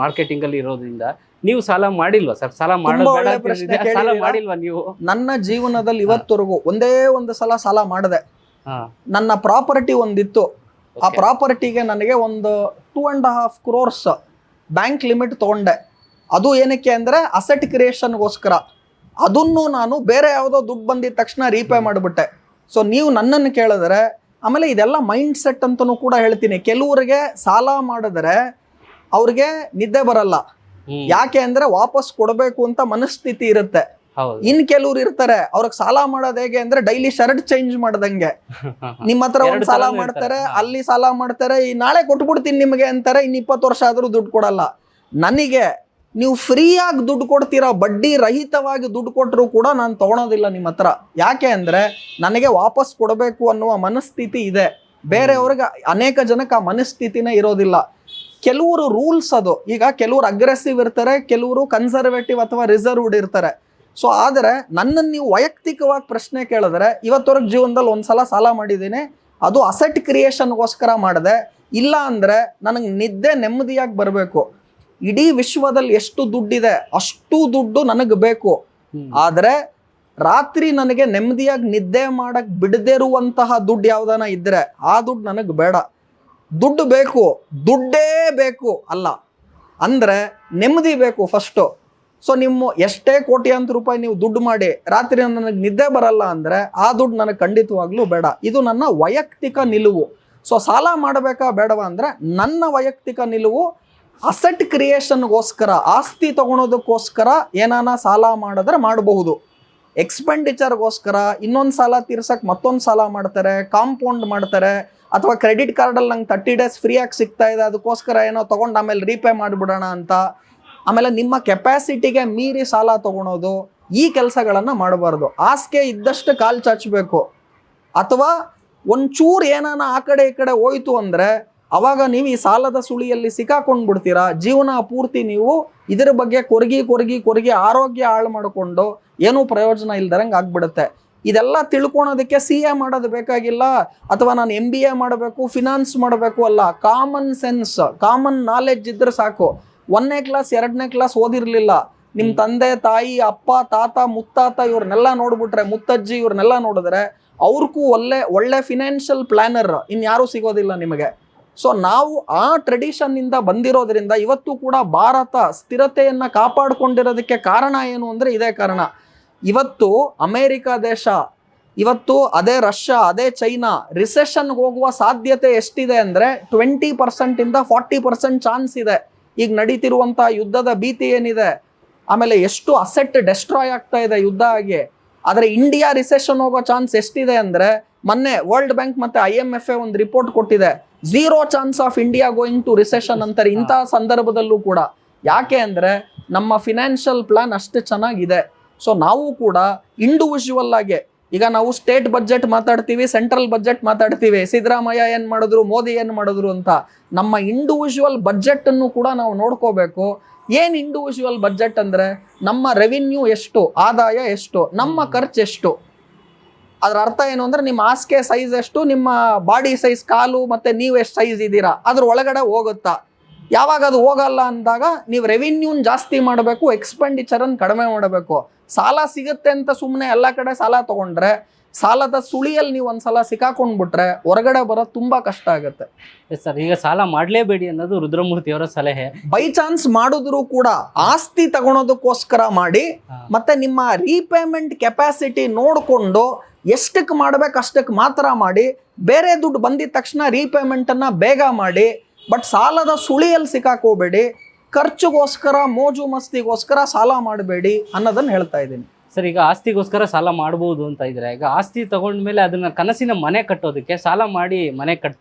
ಮಾರ್ಕೆಟಿಂಗ್ ಅಲ್ಲಿ ಇರೋದ್ರಿಂದ ನೀವು ಸಾಲ ಮಾಡಿಲ್ವಾ ಸರ್? ಸಾಲ ಮಾಡಿಲ್ವಾ ನೀವು? ನನ್ನ ಜೀವನದಲ್ಲಿ ಇವತ್ತವರೆಗೂ ಒಂದೇ ಒಂದು ಸಾಲ ಮಾಡಿದೆ. ನನ್ನ ಪ್ರಾಪರ್ಟಿ ಒಂದಿತ್ತು, ಆ ಪ್ರಾಪರ್ಟಿಗೆ ನನಗೆ ಒಂದು 2.5 crores ಬ್ಯಾಂಕ್ ಲಿಮಿಟ್ ತಗೊಂಡೆ. ಅದು ಏನಕ್ಕೆ ಅಂದರೆ ಅಸೆಟ್ ಕ್ರಿಯೇಷನ್ಗೋಸ್ಕರ. ಅದನ್ನು ನಾನು ಬೇರೆ ಯಾವುದೋ ದುಡ್ಡು ಬಂದಿದ ತಕ್ಷಣ ರೀಪೇ ಮಾಡಿಬಿಟ್ಟೆ. ಸೊ ನೀವು ನನ್ನನ್ನು ಕೇಳಿದ್ರೆ, ಆಮೇಲೆ ಇದೆಲ್ಲ ಮೈಂಡ್ ಸೆಟ್ ಅಂತಲೂ ಕೂಡ ಹೇಳ್ತೀನಿ. ಕೆಲವರಿಗೆ ಸಾಲ ಮಾಡಿದ್ರೆ ಅವ್ರಿಗೆ ನಿದ್ದೆ ಬರಲ್ಲ. ಯಾಕೆ ಅಂದರೆ ವಾಪಸ್ ಕೊಡಬೇಕು ಅಂತ ಮನಸ್ಥಿತಿ ಇರುತ್ತೆ. ಇನ್ ಕೆಲವ್ರು ಇರ್ತಾರೆ, ಅವ್ರಿಗೆ ಸಾಲ ಮಾಡೋದು ಹೇಗೆ ಅಂದ್ರೆ ಡೈಲಿ ಶರ್ಟ್ ಚೇಂಜ್ ಮಾಡ್ದಂಗೆ. ನಿಮ್ಮ ಹತ್ರ ಒಂದು ಸಾಲ ಮಾಡ್ತಾರೆ, ಅಲ್ಲಿ ಸಾಲ ಮಾಡ್ತಾರೆ, ಈ ನಾಳೆ ಕೊಟ್ಬಿಡ್ತೀನಿ ನಿಮಗೆ ಅಂತಾರೆ, ಇನ್ನು 20 ವರ್ಷ ಆದ್ರೂ ದುಡ್ಡು ಕೊಡಲ್ಲ. ನನಗೆ ನೀವು ಫ್ರೀಯಾಗಿ ದುಡ್ಡು ಕೊಡ್ತೀರಾ, ಬಡ್ಡಿ ರಹಿತವಾಗಿ ದುಡ್ಡು ಕೊಟ್ಟರು ಕೂಡ ನಾನು ತಗೊಳೋದಿಲ್ಲ ನಿಮ್ಮ ಹತ್ರ. ಯಾಕೆ ಅಂದರೆ ನನಗೆ ವಾಪಸ್ ಕೊಡಬೇಕು ಅನ್ನುವ ಮನಸ್ಥಿತಿ ಇದೆ. ಬೇರೆಯವ್ರಿಗೆ ಅನೇಕ ಜನಕ್ಕೆ ಆ ಮನಸ್ಥಿತಿನೇ ಇರೋದಿಲ್ಲ. ಕೆಲವರು ರೂಲ್ಸ್ ಅದು. ಈಗ ಕೆಲವರು ಅಗ್ರೆಸಿವ್ ಇರ್ತಾರೆ, ಕೆಲವರು ಕನ್ಸರ್ವೇಟಿವ್ ಅಥವಾ ರಿಸರ್ವ್ಡ್ ಇರ್ತಾರೆ. ಸೊ ಆದರೆ ನನ್ನನ್ನು ನೀವು ವೈಯಕ್ತಿಕವಾಗಿ ಪ್ರಶ್ನೆ ಕೇಳಿದ್ರೆ, ಇವತ್ತವರೆಗೆ ಜೀವನದಲ್ಲಿ ಒಂದ್ಸಲ ಸಾಲ ಮಾಡಿದ್ದೀನಿ, ಅದು ಅಸೆಟ್ ಕ್ರಿಯೇಷನ್ಗೋಸ್ಕರ ಮಾಡಿದೆ. ಇಲ್ಲ ಅಂದರೆ ನನಗೆ ನಿದ್ದೆ ನೆಮ್ಮದಿಯಾಗಿ ಬರಬೇಕು. ಇಡೀ ವಿಶ್ವದಲ್ಲಿ ಎಷ್ಟು ದುಡ್ಡಿದೆ ಅಷ್ಟು ದುಡ್ಡು ನನಗೆ ಬೇಕು. ಆದರೆ ರಾತ್ರಿ ನನಗೆ ನೆಮ್ಮದಿಯಾಗಿ ನಿದ್ದೆ ಮಾಡಕ್ಕೆ ಬಿಡದೇ ಇರುವಂತಹ ದುಡ್ಡು ಯಾವ್ದಾನ ಇದ್ದರೆ ಆ ದುಡ್ಡು ನನಗೆ ಬೇಡ. ದುಡ್ಡು ಬೇಕು, ದುಡ್ಡೇ ಬೇಕು ಅಲ್ಲ, ಅಂದರೆ ನೆಮ್ಮದಿ ಬೇಕು ಫಸ್ಟು. ಸೊ ನಿಮ್ಮ ಎಷ್ಟೇ ಕೋಟ್ಯಾಂತರ ರೂಪಾಯಿ ನೀವು ದುಡ್ಡು ಮಾಡಿ ರಾತ್ರಿ ನನಗೆ ನಿದ್ದೆ ಬರಲ್ಲ ಅಂದರೆ ಆ ದುಡ್ಡು ನನಗೆ ಖಂಡಿತವಾಗ್ಲೂ ಬೇಡ. ಇದು ನನ್ನ ವೈಯಕ್ತಿಕ ನಿಲುವು. ಸೊ ಸಾಲ ಮಾಡಬೇಕಾ ಬೇಡವಾ ಅಂದರೆ ನನ್ನ ವೈಯಕ್ತಿಕ ನಿಲುವು ಅಸೆಟ್ ಕ್ರಿಯೇಷನ್ಗೋಸ್ಕರ, ಆಸ್ತಿ ತಗೊಳೋದಕ್ಕೋಸ್ಕರ ಏನಾನ ಸಾಲ ಮಾಡಿದ್ರೆ ಮಾಡಬಹುದು. ಎಕ್ಸ್ಪೆಂಡಿಚರ್ಗೋಸ್ಕರ ಇನ್ನೊಂದು ಸಾಲ ತೀರ್ಸಕ್ಕೆ ಮತ್ತೊಂದು ಸಾಲ ಮಾಡ್ತಾರೆ, ಕಾಂಪೌಂಡ್ ಮಾಡ್ತಾರೆ, ಅಥವಾ ಕ್ರೆಡಿಟ್ ಕಾರ್ಡಲ್ಲಿ ನಂಗೆ 30 days ಫ್ರೀಯಾಗಿ ಸಿಗ್ತಾ ಇದೆ ಅದಕ್ಕೋಸ್ಕರ ಏನೋ ತೊಗೊಂಡು ಆಮೇಲೆ ರೀಪೇ ಮಾಡಿಬಿಡೋಣ ಅಂತ. ಆಮೇಲೆ ನಿಮ್ಮ ಕೆಪಾಸಿಟಿಗೆ ಮೀರಿ ಸಾಲ ತೊಗೊಳೋದು, ಈ ಕೆಲಸಗಳನ್ನು ಮಾಡಬಾರ್ದು. ಹಾಸಿಗೆ ಇದ್ದಷ್ಟು ಕಾಲು ಚಾಚಬೇಕು. ಅಥವಾ ಒಂಚೂರು ಏನಾನ ಆ ಕಡೆ ಈ ಕಡೆ ಹೋಯ್ತು ಅಂದ್ರೆ ಅವಾಗ ನೀವು ಈ ಸಾಲದ ಸುಳಿಯಲ್ಲಿ ಸಿಕ್ಕಾಕೊಂಡ್ಬಿಡ್ತೀರಾ. ಜೀವನ ಪೂರ್ತಿ ನೀವು ಇದರ ಬಗ್ಗೆ ಕೊರಗಿ ಆರೋಗ್ಯ ಹಾಳು ಮಾಡಿಕೊಂಡು ಏನೂ ಪ್ರಯೋಜನ ಇಲ್ದಂಗೆ ಆಗ್ಬಿಡುತ್ತೆ. ಇದೆಲ್ಲ ತಿಳ್ಕೊಳೋದಕ್ಕೆ CA ಮಾಡೋದು ಬೇಕಾಗಿಲ್ಲ, ಅಥವಾ ನಾನು MBA ಮಾಡಬೇಕು, ಫಿನಾನ್ಸ್ ಮಾಡಬೇಕು ಅಲ್ಲ. ಕಾಮನ್ ಸೆನ್ಸ್, ಕಾಮನ್ ನಾಲೆಡ್ಜ್ ಇದ್ರೆ ಸಾಕು. 1ನೇ ಕ್ಲಾಸ್ 2ನೇ ಕ್ಲಾಸ್ ಓದಿರ್ಲಿಲ್ಲ, ನಿಮ್ಮ ತಂದೆ ತಾಯಿ ಅಪ್ಪ ತಾತ ಮುತ್ತಾತ ಇವ್ರನ್ನೆಲ್ಲ ನೋಡ್ಬಿಟ್ರೆ, ಮುತ್ತಜ್ಜಿ ಇವ್ರನ್ನೆಲ್ಲ ನೋಡಿದ್ರೆ ಅವ್ರಿಗೂ ಒಳ್ಳೆ ಫಿನಾನ್ಷಿಯಲ್ ಪ್ಲಾನರ್ ಇನ್ಯಾರೂ ಸಿಗೋದಿಲ್ಲ ನಿಮಗೆ. ಸೊ ನಾವು ಆ ಟ್ರೆಡಿಷನ್ ಇಂದ ಬಂದಿರೋದ್ರಿಂದ ಇವತ್ತು ಕೂಡ ಭಾರತ ಸ್ಥಿರತೆಯನ್ನ ಕಾಪಾಡಿಕೊಂಡಿರೋದಕ್ಕೆ ಕಾರಣ ಏನು ಅಂದ್ರೆ ಇದೇ ಕಾರಣ. ಇವತ್ತು ಅಮೇರಿಕಾ ದೇಶ, ಇವತ್ತು ಅದೇ ರಷ್ಯಾ, ಅದೇ ಚೈನಾ ರಿಸೆಷನ್ಗೆ ಹೋಗುವ ಸಾಧ್ಯತೆ ಎಷ್ಟಿದೆ ಅಂದ್ರೆ 20% ಇಂದ 40% ಚಾನ್ಸ್ ಇದೆ. ಈಗ ನಡೀತಿರುವಂತ ಯುದ್ಧದ ಭೀತಿ ಏನಿದೆ, ಆಮೇಲೆ ಎಷ್ಟು ಅಸೆಟ್ ಡೆಸ್ಟ್ರಾಯ್ ಆಗ್ತಾ ಇದೆ ಯುದ್ಧ ಆಗಿ. ಆದರೆ ಇಂಡಿಯಾ ರಿಸೆಷನ್ ಹೋಗೋ ಚಾನ್ಸ್ ಎಷ್ಟಿದೆ ಅಂದ್ರೆ, ಮೊನ್ನೆ ವರ್ಲ್ಡ್ ಬ್ಯಾಂಕ್ ಮತ್ತೆ IMF ಒಂದು ರಿಪೋರ್ಟ್ ಕೊಟ್ಟಿದೆ, 0 chance of India going to recession ಅಂತಾರೆ ಇಂತಹ ಸಂದರ್ಭದಲ್ಲೂ ಕೂಡ. ಯಾಕೆ ಅಂದ್ರೆ ನಮ್ಮ ಫಿನಾನ್ಷಿಯಲ್ ಪ್ಲಾನ್ ಅಷ್ಟು ಚೆನ್ನಾಗಿದೆ. ಸೊ ನಾವು ಕೂಡ ಇಂಡಿವಿಜುವಲ್ ಆಗಿ, ಈಗ ನಾವು ಸ್ಟೇಟ್ ಬಜೆಟ್ ಮಾತಾಡ್ತೀವಿ, ಸೆಂಟ್ರಲ್ ಬಜೆಟ್ ಮಾತಾಡ್ತೀವಿ, ಸಿದ್ದರಾಮಯ್ಯ ಏನ್ ಮಾಡಿದ್ರು, ಮೋದಿ ಏನ್ ಮಾಡಿದ್ರು ಅಂತ. ನಮ್ಮ ಇಂಡಿವಿಜುವಲ್ ಬಜೆಟ್ ಅನ್ನು ಕೂಡ ನಾವು ನೋಡ್ಕೋಬೇಕು. ಏನ್ ಇಂಡಿವಿಜುವಲ್ ಬಜೆಟ್ ಅಂದ್ರೆ, ನಮ್ಮ ರೆವಿನ್ಯೂ ಎಷ್ಟು, ಆದಾಯ ಎಷ್ಟು, ನಮ್ಮ ಖರ್ಚು ಎಷ್ಟು. ಅದ್ರ ಅರ್ಥ ಏನು ಅಂದ್ರೆ, ನಿಮ್ಮ ಹಾಸಿಗೆ ಸೈಜ್ ಎಷ್ಟು, ನಿಮ್ಮ ಬಾಡಿ ಸೈಜ್, ಕಾಲು ಮತ್ತೆ ನೀವು ಎಷ್ಟು ಸೈಜ್ ಇದ್ದೀರಾ ಅದ್ರ ಒಳಗಡೆ ಹೋಗುತ್ತಾ. ಯಾವಾಗ ಅದು ಹೋಗಲ್ಲ ಅಂದಾಗ ನೀವು ರೆವಿನ್ಯೂನ್ ಜಾಸ್ತಿ ಮಾಡಬೇಕು, ಎಕ್ಸ್ಪೆಂಡಿಚರ್ ಅನ್ನು ಕಡಿಮೆ ಮಾಡಬೇಕು. ಸಾಲ ಸಿಗುತ್ತೆ ಅಂತ ಸುಮ್ಮನೆ ಎಲ್ಲ ಕಡೆ ಸಾಲ ತಗೊಂಡ್ರೆ, ಸಾಲದ ಸುಳಿಯಲ್ಲಿ ನೀವು ಒಂದ್ಸಲ ಸಿಕ್ಕಾಕೊಂಡ್ಬಿಟ್ರೆ ಹೊರಗಡೆ ಬರೋದು ತುಂಬಾ ಕಷ್ಟ ಆಗುತ್ತೆ. ಸರ್, ಈಗ ಸಾಲ ಮಾಡಲೇಬೇಡಿ ಅನ್ನೋದು ರುದ್ರಮೂರ್ತಿ ಅವರ ಸಲಹೆ. ಬೈ ಚಾನ್ಸ್ ಮಾಡಿದ್ರು ಕೂಡ ಆಸ್ತಿ ತಗೊಳೋದಕ್ಕೋಸ್ಕರ ಮಾಡಿ, ಮತ್ತೆ ನಿಮ್ಮ ರೀಪೇಮೆಂಟ್ ಕೆಪಾಸಿಟಿ ನೋಡಿಕೊಂಡು ಎಷ್ಟಕ್ಕೆ ಮಾಡ್ಬೇಕು ಅಷ್ಟಕ್ಕೆ ಮಾತ್ರ ಮಾಡಿ. ಬೇರೆ ದುಡ್ಡು ಬಂದಿದ ತಕ್ಷಣ ರೀಪೇಮೆಂಟ್ ಅನ್ನ ಬೇಗ ಮಾಡಿ. ಬಟ್ ಸಾಲದ ಸುಳಿಯಲ್ಲಿ ಸಿಕ್ಕಾಕೋಬೇಡಿ. ಖರ್ಚಿಗೋಸ್ಕರ, ಮೋಜು ಮಸ್ತಿಗೋಸ್ಕರ ಸಾಲ ಮಾಡಬೇಡಿ ಅನ್ನೋದನ್ನ ಹೇಳ್ತಾ ಇದ್ದೀನಿ. ಸರ್, ಈಗ ಆಸ್ತಿಗೋಸ್ಕರ ಸಾಲ ಮಾಡ್ಬೋದು ಅಂತ ಇದ್ರೆ, ಈಗ ಆಸ್ತಿ ತಗೊಂಡ್ಮೇಲೆ ಅದನ್ನ ಕನಸಿನ ಮನೆ ಕಟ್ಟೋದಕ್ಕೆ ಸಾಲ ಮಾಡಿ ಮನೆ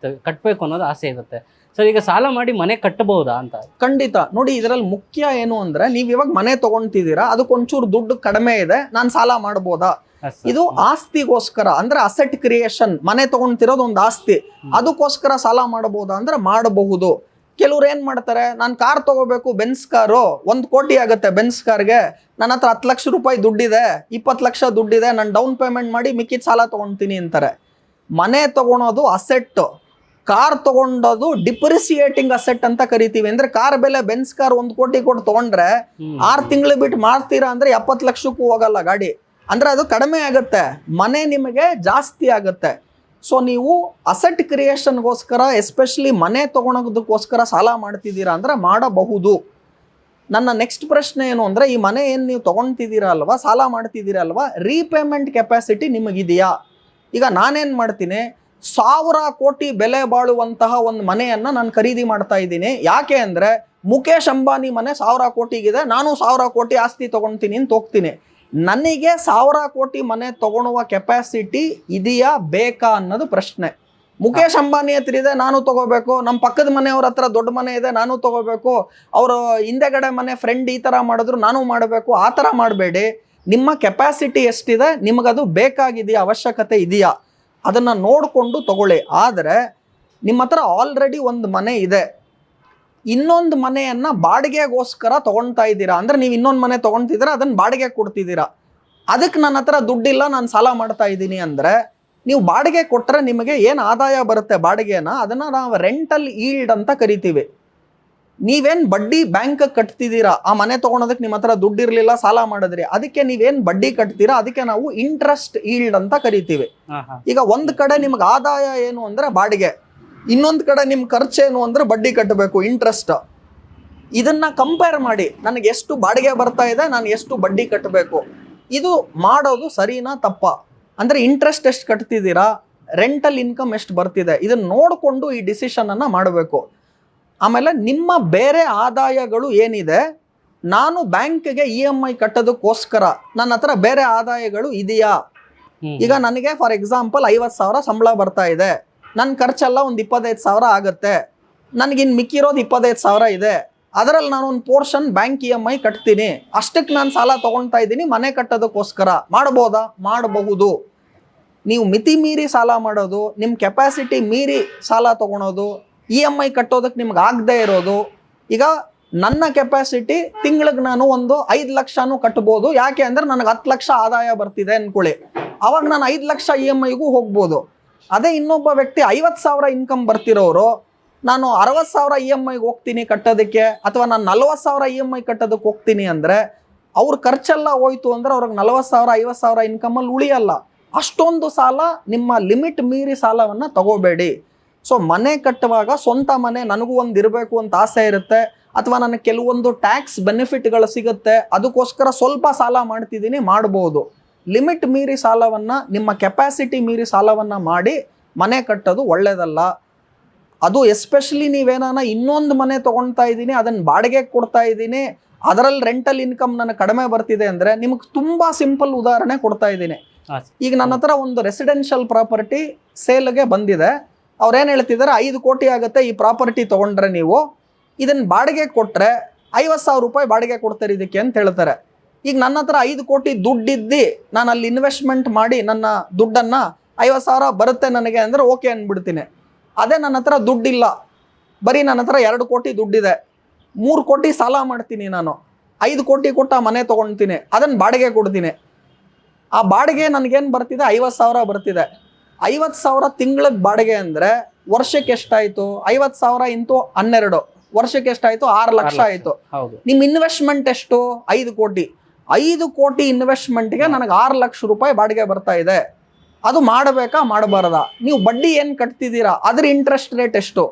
ಕಟ್ಟಬೇಕು ಅನ್ನೋದು ಆಸೆ ಇರುತ್ತೆ. ಸರ್, ಈಗ ಸಾಲ ಮಾಡಿ ಮನೆ ಕಟ್ಟಬಹುದಾ ಅಂತ? ಖಂಡಿತ. ನೋಡಿ, ಇದರಲ್ಲಿ ಮುಖ್ಯ ಏನು ಅಂದ್ರೆ, ನೀವು ಇವಾಗ ಮನೆ ತಗೊಂತಿದ್ದೀರಾ, ಅದಕ್ಕೊಂಚೂರು ದುಡ್ಡು ಕಡಿಮೆ ಇದೆ, ನಾನು ಸಾಲ ಮಾಡ್ಬೋದಾ? ಇದು ಆಸ್ತಿಗೋಸ್ಕರ ಅಂದ್ರೆ ಅಸೆಟ್ ಕ್ರಿಯೇಷನ್. ಮನೆ ತಗೊಂತಿರೋದು ಒಂದು ಆಸ್ತಿ, ಅದಕ್ಕೋಸ್ಕರ ಸಾಲ ಮಾಡಬಹುದಾ ಅಂದ್ರೆ ಮಾಡಬಹುದು. ಕೆಲವ್ರು ಏನ್ ಮಾಡ್ತಾರೆ, ನಾನು ಕಾರ್ ತಗೋಬೇಕು, ಬೆನ್ಸ್ ಕಾರು 1 ಕೋಟಿ ಆಗುತ್ತೆ ಬೆನ್ಸ್ ಕಾರ್ಗೆ, ನನ್ನ ಹತ್ರ 10 ಲಕ್ಷ ರೂಪಾಯಿ ದುಡ್ಡಿದೆ, 20 ಲಕ್ಷ ದುಡ್ಡಿದೆ, ನಾನು ಡೌನ್ ಪೇಮೆಂಟ್ ಮಾಡಿ ಮಿಕ್ಕಿದ ಸಾಲ ತಗೊಂತೀನಿ ಅಂತಾರೆ. ಮನೆ ತಗೊಳೋದು ಅಸೆಟ್, ಕಾರ್ ತಗೊಂಡೋದು ಡಿಪ್ರಿಸಿಯೇಟಿಂಗ್ ಅಸೆಟ್ ಅಂತ ಕರಿತೀವಿ. ಅಂದ್ರೆ ಕಾರ್ ಬೆಲೆ, ಬೆನ್ಸ್ ಕಾರ್ 1 ಕೋಟಿ ಕೊಟ್ಟು ತಗೊಂಡ್ರೆ 6 ತಿಂಗಳು ಬಿಟ್ಟು ಮಾಡ್ತೀರಾ ಅಂದ್ರೆ 70 ಲಕ್ಷಕ್ಕೂ ಹೋಗಲ್ಲ ಗಾಡಿ. ಅಂದ್ರೆ ಅದು ಕಡಿಮೆ ಆಗುತ್ತೆ, ಮನೆ ನಿಮಗೆ ಜಾಸ್ತಿ ಆಗುತ್ತೆ. ಸೊ ನೀವು ಅಸೆಟ್ ಕ್ರಿಯೇಷನ್ಗೋಸ್ಕರ, ಎಸ್ಪೆಷಲಿ ಮನೆ ತಗೊಳೋದಕ್ಕೋಸ್ಕರ ಸಾಲ ಮಾಡ್ತಿದ್ದೀರಾ ಅಂದ್ರೆ ಮಾಡಬಹುದು. ನನ್ನ ನೆಕ್ಸ್ಟ್ ಪ್ರಶ್ನೆ ಏನು ಅಂದ್ರೆ, ಈ ಮನೆ ಏನು ನೀವು ತಗೊಳ್ತಿದ್ದೀರಾ ಅಲ್ವಾ, ಸಾಲ ಮಾಡ್ತಿದ್ದೀರಾ ಅಲ್ವಾ, ರೀಪೇಮೆಂಟ್ ಕೆಪಾಸಿಟಿ ನಿಮಗಿದೆಯಾ? ಈಗ ನಾನೇನು ಮಾಡ್ತೀನಿ, 1000 ಕೋಟಿ ಬೆಲೆ ಬಾಳುವಂತಹ ಒಂದು ಮನೆಯನ್ನ ನಾನು ಖರೀದಿ ಮಾಡ್ತಾ ಇದ್ದೀನಿ. ಯಾಕೆ ಅಂದ್ರೆ ಮುಖೇಶ್ ಅಂಬಾನಿ ಮನೆ 1000 ಕೋಟಿಗಿದೆ, ನಾನು 1000 ಕೋಟಿ ಆಸ್ತಿ ತಗೊಳ್ತೀನಿ ಅಂತ ಹೋಗ್ತೀನಿ. ನನಗೆ 1000 ಕೋಟಿ ಮನೆ ತಗೊಳ್ಳುವ ಕೆಪಾಸಿಟಿ ಇದೆಯಾ ಬೇಕಾ ಅನ್ನೋದು ಪ್ರಶ್ನೆ. ಮುಖೇಶ್ ಅಂಬಾನಿ ಹತ್ರ ಇದೆ, ನಾನು ತಗೋಬೇಕು. ನಮ್ಮ ಪಕ್ಕದ ಮನೆಯವ್ರ ಹತ್ರ ದೊಡ್ಡ ಮನೆ ಇದೆ, ನಾನು ತಗೋಬೇಕು. ಅವರು ಹಿಂದೆಗಡೆ ಮನೆ ಫ್ರೆಂಡ್ ಈ ಥರ ಮಾಡಿದ್ರು, ನಾನು ಮಾಡಬೇಕು. ಆ ಥರ ಮಾಡಬೇಡಿ. ನಿಮ್ಮ ಕೆಪಾಸಿಟಿ ಎಷ್ಟಿದೆ, ನಿಮಗದು ಬೇಕಾಗಿದೆಯಾ, ಅವಶ್ಯಕತೆ ಇದೆಯಾ, ಅದನ್ನು ನೋಡಿಕೊಂಡು ತಗೊಳ್ಳಿ. ಆದರೆ ನಿಮ್ಮ ಹತ್ರ ಆಲ್ರೆಡಿ ಒಂದು ಮನೆ ಇದೆ, ಇನ್ನೊಂದು ಮನೆಯನ್ನ ಬಾಡಿಗೆಗೋಸ್ಕರ ತಗೊಳ್ತಾ ಇದ್ದೀರಾ ಅಂದ್ರೆ, ನೀವು ಇನ್ನೊಂದು ಮನೆ ತಗೊಳ್ತಿದ್ದೀರಾ, ಅದನ್ನ ಬಾಡಿಗೆ ಕೊಡ್ತಿದ್ದೀರಾ. ಅದಕ್ಕೆ ನನ್ನ ಹತ್ರ ದುಡ್ಡಿಲ್ಲ, ನಾನು ಸಾಲ ಮಾಡ್ತಾ ಇದ್ದೀನಿ ಅಂದ್ರೆ, ನೀವು ಬಾಡಿಗೆ ಕೊಟ್ಟರೆ ನಿಮಗೆ ಏನು ಆದಾಯ ಬರುತ್ತೆ ಬಾಡಿಗೆನ, ಅದನ್ನ ನಾವು ರೆಂಟಲ್ ಈಲ್ಡ್ ಅಂತ ಕರಿತೀವಿ. ನೀವೇನು ಬಡ್ಡಿ ಬ್ಯಾಂಕ್ ಕಟ್ತಿದ್ದೀರಾ, ಆ ಮನೆ ತಗೊಳೋದಕ್ಕೆ ನಿಮ್ಮ ಹತ್ರ ದುಡ್ಡು ಇರಲಿಲ್ಲ, ಸಾಲ ಮಾಡಿದ್ರಿ, ಅದಕ್ಕೆ ನೀವೇನು ಬಡ್ಡಿ ಕಟ್ತೀರಾ, ಅದಕ್ಕೆ ನಾವು ಇಂಟ್ರೆಸ್ಟ್ ಈಲ್ಡ್ ಅಂತ ಕರಿತೀವಿ. ಈಗ ಒಂದು ಕಡೆ ನಿಮ್ಗೆ ಆದಾಯ ಏನು ಅಂದ್ರೆ ಬಾಡಿಗೆ, ಇನ್ನೊಂದು ಕಡೆ ನಿಮ್ಮ ಖರ್ಚೇನು ಅಂದ್ರೆ ಬಡ್ಡಿ ಕಟ್ಟಬೇಕು, ಇಂಟ್ರೆಸ್ಟ್. ಇದನ್ನ ಕಂಪೇರ್ ಮಾಡಿ, ನನಗೆ ಎಷ್ಟು ಬಾಡಿಗೆ ಬರ್ತಾ ಇದೆ, ನಾನು ಎಷ್ಟು ಬಡ್ಡಿ ಕಟ್ಟಬೇಕು, ಇದು ಮಾಡೋದು ಸರಿನಾ ತಪ್ಪ? ಅಂದ್ರೆ ಇಂಟ್ರೆಸ್ಟ್ ಎಷ್ಟು ಕಟ್ತಿದ್ದೀರಾ, ರೆಂಟಲ್ ಇನ್ಕಮ್ ಎಷ್ಟು ಬರ್ತಿದೆ, ಇದನ್ನ ನೋಡಿಕೊಂಡು ಈ ಡಿಸಿಷನ್ ಅನ್ನ ಮಾಡಬೇಕು. ಆಮೇಲೆ ನಿಮ್ಮ ಬೇರೆ ಆದಾಯಗಳು ಏನಿದೆ, ನಾನು ಬ್ಯಾಂಕ್ಗೆ EMI ಕಟ್ಟೋದಕ್ಕೋಸ್ಕರ ನನ್ನ ಹತ್ರ ಬೇರೆ ಆದಾಯಗಳು ಇದೆಯಾ? ಈಗ ನನಗೆ ಫಾರ್ ಎಕ್ಸಾಂಪಲ್ 50,000 ಸಂಬಳ ಬರ್ತಾ ಇದೆ, ನನ್ನ ಖರ್ಚೆಲ್ಲ ಒಂದು 25,000 ಆಗುತ್ತೆ, ನನಗಿನ್ನು ಮಿಕ್ಕಿರೋದು 25,000 ಇದೆ, ಅದರಲ್ಲಿ ನಾನು ಒಂದು ಪೋರ್ಷನ್ ಬ್ಯಾಂಕ್ EMI ಕಟ್ತೀನಿ, ಅಷ್ಟಕ್ಕೆ ನಾನು ಸಾಲ ತೊಗೊಳ್ತಾ ಇದ್ದೀನಿ ಮನೆ ಕಟ್ಟೋದಕ್ಕೋಸ್ಕರ. ಮಾಡ್ಬೋದಾ? ಮಾಡಬಹುದು. ನೀವು ಮಿತಿ ಮೀರಿ ಸಾಲ ಮಾಡೋದು, ನಿಮ್ಮ ಕೆಪಾಸಿಟಿ ಮೀರಿ ಸಾಲ ತೊಗೊಳೋದು, EMI ಕಟ್ಟೋದಕ್ಕೆ ನಿಮ್ಗೆ ಆಗದೆ ಇರೋದು. ಈಗ ನನ್ನ ಕೆಪಾಸಿಟಿ ತಿಂಗಳಿಗೆ ನಾನು ಒಂದು 5 ಲಕ್ಷನೂ ಕಟ್ಬೋದು. ಯಾಕೆ ಅಂದರೆ ನನಗೆ 10 ಲಕ್ಷ ಆದಾಯ ಬರ್ತಿದೆ ಅಂದ್ಕೊಳ್ಳಿ, ಅವಾಗ ನಾನು 5 ಲಕ್ಷ EMIಗೂ ಹೋಗ್ಬೋದು. ಅದೇ ಇನ್ನೊಬ್ಬ ವ್ಯಕ್ತಿ 50,000 ಇನ್ಕಮ್ ಬರ್ತಿರೋರು, ನಾನು 60,000 EMIಗೆ ಹೋಗ್ತೀನಿ ಕಟ್ಟೋದಕ್ಕೆ, ಅಥವಾ ನಾನು 40,000 EMI ಕಟ್ಟೋದಕ್ಕೆ ಹೋಗ್ತೀನಿ ಅಂದರೆ ಅವ್ರ ಖರ್ಚೆಲ್ಲ ಹೋಯ್ತು ಅಂದರೆ ಅವ್ರಿಗೆ 40,000 50,000 ಇನ್ಕಮಲ್ಲಿ ಉಳಿಯಲ್ಲ. ಅಷ್ಟೊಂದು ಸಾಲ, ನಿಮ್ಮ ಲಿಮಿಟ್ ಮೀರಿ ಸಾಲವನ್ನು ತಗೋಬೇಡಿ. ಸೊ ಮನೆ ಕಟ್ಟುವಾಗ ಸ್ವಂತ ಮನೆ ನನಗೂ ಒಂದು ಇರಬೇಕು ಅಂತ ಆಸೆ ಇರುತ್ತೆ, ಅಥವಾ ನನಗೆ ಕೆಲವೊಂದು ಟ್ಯಾಕ್ಸ್ ಬೆನಿಫಿಟ್ಗಳು ಸಿಗುತ್ತೆ, ಅದಕ್ಕೋಸ್ಕರ ಸ್ವಲ್ಪ ಸಾಲ ಮಾಡ್ತಿದ್ದೀನಿ, ಮಾಡ್ಬೋದು. ಲಿಮಿಟ್ ಮೀರಿ ಸಾಲವನ್ನು, ನಿಮ್ಮ ಕೆಪಾಸಿಟಿ ಮೀರಿ ಸಾಲವನ್ನು ಮಾಡಿ ಮನೆ ಕಟ್ಟೋದು ಒಳ್ಳೆಯದಲ್ಲ. ಅದು ಎಸ್ಪೆಷಲಿ ನೀವೇನಾನ ಇನ್ನೊಂದು ಮನೆ ತೊಗೊಳ್ತಾ ಇದ್ದೀನಿ, ಅದನ್ನು ಬಾಡಿಗೆಗೆ ಕೊಡ್ತಾ ಇದ್ದೀನಿ, ಅದರಲ್ಲಿ ರೆಂಟಲ್ ಇನ್ಕಮ್ ನನಗೆ ಕಡಿಮೆ ಬರ್ತಿದೆ ಅಂದರೆ, ನಿಮಗೆ ತುಂಬ ಸಿಂಪಲ್ ಉದಾಹರಣೆ ಕೊಡ್ತಾ ಇದ್ದೀನಿ. ಈಗ ನನ್ನ ಹತ್ರ ಒಂದು ರೆಸಿಡೆನ್ಷಿಯಲ್ ಪ್ರಾಪರ್ಟಿ ಸೇಲ್ಗೆ ಬಂದಿದೆ. ಅವ್ರೇನು ಹೇಳ್ತಿದ್ದಾರೆ, 5 ಕೋಟಿ ಆಗುತ್ತೆ ಈ ಪ್ರಾಪರ್ಟಿ ತೊಗೊಂಡ್ರೆ ನೀವು, ಇದನ್ನು ಬಾಡಿಗೆ ಕೊಟ್ಟರೆ 50,000 ರೂಪಾಯಿ ಬಾಡಿಗೆ ಕೊಡ್ತಾರೆ ಇದಕ್ಕೆ ಅಂತ ಹೇಳ್ತಾರೆ. ಈಗ ನನ್ನ ಹತ್ರ 5 ಕೋಟಿ ದುಡ್ಡಿದ್ದು ನಾನು ಅಲ್ಲಿ ಇನ್ವೆಸ್ಟ್ಮೆಂಟ್ ಮಾಡಿ ನನ್ನ ದುಡ್ಡನ್ನು 50,000 ಬರುತ್ತೆ ನನಗೆ ಅಂದರೆ ಓಕೆ ಅಂದ್ಬಿಡ್ತೀನಿ. ಅದೇ ನನ್ನ ಹತ್ರ ದುಡ್ಡಿಲ್ಲ, ಬರೀ ನನ್ನ ಹತ್ರ 2 ಕೋಟಿ ದುಡ್ಡಿದೆ, 3 ಕೋಟಿ ಸಾಲ ಮಾಡ್ತೀನಿ ನಾನು, 5 ಕೋಟಿ ಕೊಟ್ಟು ಆ ಮನೆ ತೊಗೊಳ್ತೀನಿ, ಅದನ್ನು ಬಾಡಿಗೆ ಕೊಡ್ತೀನಿ. ಆ ಬಾಡಿಗೆ ನನಗೇನು ಬರ್ತಿದೆ, 50,000 ಬರ್ತಿದೆ. 50,000 ತಿಂಗಳಿಗೆ ಬಾಡಿಗೆ ಅಂದರೆ ವರ್ಷಕ್ಕೆ ಎಷ್ಟಾಯಿತು? 50,000 ಇಂಟು 12 ವರ್ಷಕ್ಕೆ ಎಷ್ಟಾಯಿತು? 6 ಲಕ್ಷ ಆಯಿತು. ನಿಮ್ಮ ಇನ್ವೆಸ್ಟ್ಮೆಂಟ್ ಎಷ್ಟು? 5 ಕೋಟಿ. 5 ಕೋಟಿ ಇನ್ವೆಸ್ಟ್ಮೆಂಟ್ಗೆ ನನಗೆ 6 ಲಕ್ಷ ರೂಪಾಯಿ ಬಾಡಿಗೆ ಬರ್ತಾ ಇದೆ. ಅದು ಮಾಡಬೇಕಾ ಮಾಡಬಾರ್ದಾ? ನೀವು ಬಡ್ಡಿ ಏನು ಕಟ್ತಿದ್ದೀರಾ, ಅದ್ರ ಇಂಟ್ರೆಸ್ಟ್ ರೇಟ್ ಎಷ್ಟು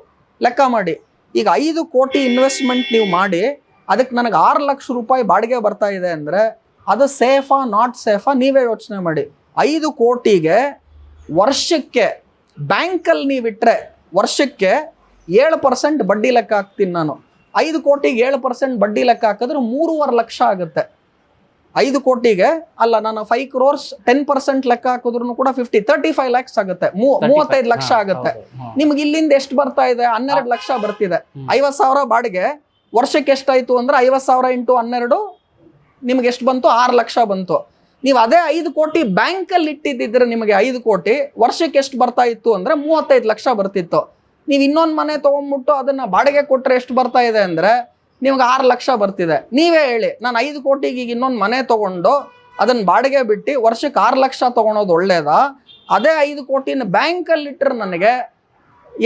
ಲೆಕ್ಕ ಮಾಡಿ. ಈಗ 5 ಕೋಟಿ ಇನ್ವೆಸ್ಟ್ಮೆಂಟ್ ನೀವು ಮಾಡಿ ಅದಕ್ಕೆ ನನಗೆ 6 ಲಕ್ಷ ರೂಪಾಯಿ ಬಾಡಿಗೆ ಬರ್ತಾ ಇದೆ ಅಂದರೆ ಅದು ಸೇಫಾ ನಾಟ್ ಸೇಫಾ ನೀವೇ ಯೋಚನೆ ಮಾಡಿ. 5 ಕೋಟಿಗೆ ವರ್ಷಕ್ಕೆ ಬ್ಯಾಂಕಲ್ಲಿ ನೀವಿಟ್ಟರೆ ವರ್ಷಕ್ಕೆ 7% ಬಡ್ಡಿ ಲೆಕ್ಕ ಹಾಕ್ತೀನಿ ನಾನು. 5 ಕೋಟಿಗೆ 7% ಬಡ್ಡಿ ಲೆಕ್ಕ ಹಾಕಿದ್ರೆ 3.5 ಲಕ್ಷ ಆಗುತ್ತೆ. 5 ಕೋಟಿಗೆ ಅಲ್ಲ, ನಾನು 5 crores 10% ಲೆಕ್ಕ ಹಾಕಿದ್ರು ಕೂಡ 35 lakhs ಆಗುತ್ತೆ, 35 ಲಕ್ಷ ಆಗುತ್ತೆ. ನಿಮ್ಗೆ ಇಲ್ಲಿಂದ ಎಷ್ಟು ಬರ್ತಾ ಇದೆ? 12 ಲಕ್ಷ ಬರ್ತಿದೆ. 50,000 ಬಾಡಿಗೆ ವರ್ಷಕ್ಕೆ ಎಷ್ಟಾಯಿತು ಅಂದರೆ 50,000 ಇಂಟು 12 ನಿಮ್ಗೆ ಎಷ್ಟು ಬಂತು? 6 ಲಕ್ಷ ಬಂತು. ನೀವು ಅದೇ 5 ಕೋಟಿ ಬ್ಯಾಂಕಲ್ಲಿ ಇಟ್ಟಿದ್ದಿದ್ರೆ ನಿಮಗೆ 5 ಕೋಟಿ ವರ್ಷಕ್ಕೆ ಎಷ್ಟು ಬರ್ತಾ ಇತ್ತು ಅಂದರೆ 35 ಲಕ್ಷ ಬರ್ತಿತ್ತು. ನೀವು ಇನ್ನೊಂದು ಮನೆ ತೊಗೊಂಡ್ಬಿಟ್ಟು ಅದನ್ನು ಬಾಡಿಗೆ ಕೊಟ್ಟರೆ ಎಷ್ಟು ಬರ್ತಾ ಇದೆ ಅಂದರೆ ನಿಮ್ಗೆ 6 ಲಕ್ಷ ಬರ್ತಿದೆ. ನೀವೇ ಹೇಳಿ, ನಾನು 5 ಕೋಟಿಗೆ ಈಗ ಇನ್ನೊಂದು ಮನೆ ತೊಗೊಂಡು ಅದನ್ನು ಬಾಡಿಗೆ ಬಿಟ್ಟು ವರ್ಷಕ್ಕೆ 6 ಲಕ್ಷ ತೊಗೊಳೋದು ಒಳ್ಳೇದಾ? ಅದೇ 5 ಕೋಟಿನ ಬ್ಯಾಂಕಲ್ಲಿ ಇಟ್ಟರೆ ನನಗೆ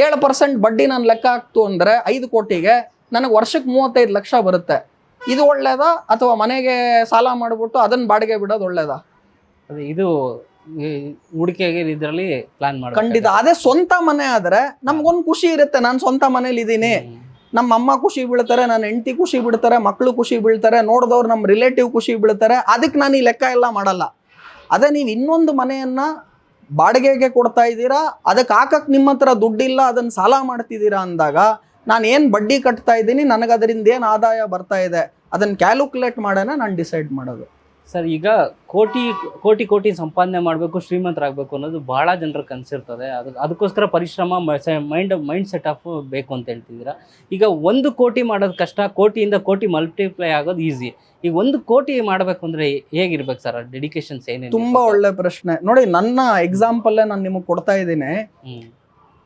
7% ಬಡ್ಡಿ ನಾನು ಲೆಕ್ಕ ಹಾಕ್ತು ಅಂದರೆ 5 ಕೋಟಿಗೆ ನನಗೆ ವರ್ಷಕ್ಕೆ 35 ಲಕ್ಷ ಬರುತ್ತೆ. ಇದು ಒಳ್ಳೇದಾ ಅಥವಾ ಮನೆಗೆ ಸಾಲ ಮಾಡಿಬಿಟ್ಟು ಅದನ್ನು ಬಾಡಿಗೆ ಬಿಡೋದು ಒಳ್ಳೇದಾ? ಇದು ಹೂಡಿಕೆಗೆ ಇದರಲ್ಲಿ ಪ್ಲಾನ್ ಮಾಡಿ ಖಂಡಿತ. ಅದೇ ಸ್ವಂತ ಮನೆ ಆದರೆ ನಮ್ಗೊಂದು ಖುಷಿ ಇರುತ್ತೆ, ನಾನು ಸ್ವಂತ ಮನೇಲಿ ಇದ್ದೀನಿ, ನಮ್ಮ ಅಮ್ಮ ಖುಷಿ ಬೀಳ್ತಾರೆ, ನನ್ನ ಹೆಂಡತಿ ಖುಷಿ ಬೀಳ್ತಾರೆ, ಮಕ್ಕಳು ಖುಷಿ ಬೀಳ್ತಾರೆ, ನೋಡಿದವ್ರು ನಮ್ಮ ರಿಲೇಟಿವ್ ಖುಷಿ ಬೀಳ್ತಾರೆ. ಅದಕ್ಕೆ ನಾನು ಈ ಲೆಕ್ಕ ಎಲ್ಲ ಮಾಡಲ್ಲ. ಅದೇ ನೀವು ಇನ್ನೊಂದು ಮನೆಯನ್ನು ಬಾಡಿಗೆಗೆ ಕೊಡ್ತಾ ಇದ್ದೀರಾ, ಅದಕ್ಕೆ ಹಾಕಕ್ಕೆ ನಿಮ್ಮ ಹತ್ರ ದುಡ್ಡಿಲ್ಲ, ಅದನ್ನು ಸಾಲ ಮಾಡ್ತಿದ್ದೀರಾ ಅಂದಾಗ ನಾನು ಏನು ಬಡ್ಡಿ ಕಟ್ತಾ ಇದ್ದೀನಿ, ನನಗೆ ಅದರಿಂದ ಏನು ಆದಾಯ ಬರ್ತಾ ಇದೆ ಅದನ್ನು ಕ್ಯಾಲ್ಕುಲೇಟ್ ಮಾಡೋಣ ನಾನು ಡಿಸೈಡ್ ಮಾಡೋದು. ಸರ್, ಈಗ ಕೋಟಿ ಸಂಪಾದನೆ ಮಾಡಬೇಕು, ಶ್ರೀಮಂತರಾಗಬೇಕು ಅನ್ನೋದು ಬಹಳ ಜನರ ಕನಸಿರ್ತದೆ. ಅದಕ್ಕೋಸ್ಕರ ಪರಿಶ್ರಮ, ಮೈಂಡ್ ಸೆಟ್ ಆಫ್ ಬೇಕು ಅಂತ ಹೇಳ್ತಿದ್ದೀರಾ. ಈಗ 1 ಕೋಟಿ ಮಾಡೋದು ಕಷ್ಟ, ಕೋಟಿಯಿಂದ ಕೋಟಿ ಮಲ್ಟಿಪ್ಲೈ ಆಗೋದು ಈಸಿ. ಈಗ 1 ಕೋಟಿ ಮಾಡಬೇಕು ಅಂದರೆ ಹೇಗಿರ್ಬೇಕು ಸರ್? ಡೆಡಿಕೇಶನ್ಸ್ ಏನೇನು? ತುಂಬ ಒಳ್ಳೆ ಪ್ರಶ್ನೆ. ನೋಡಿ, ನನ್ನ ಎಕ್ಸಾಂಪಲ್ಲೇ ನಾನು ನಿಮಗೆ ಕೊಡ್ತಾ ಇದ್ದೀನಿ.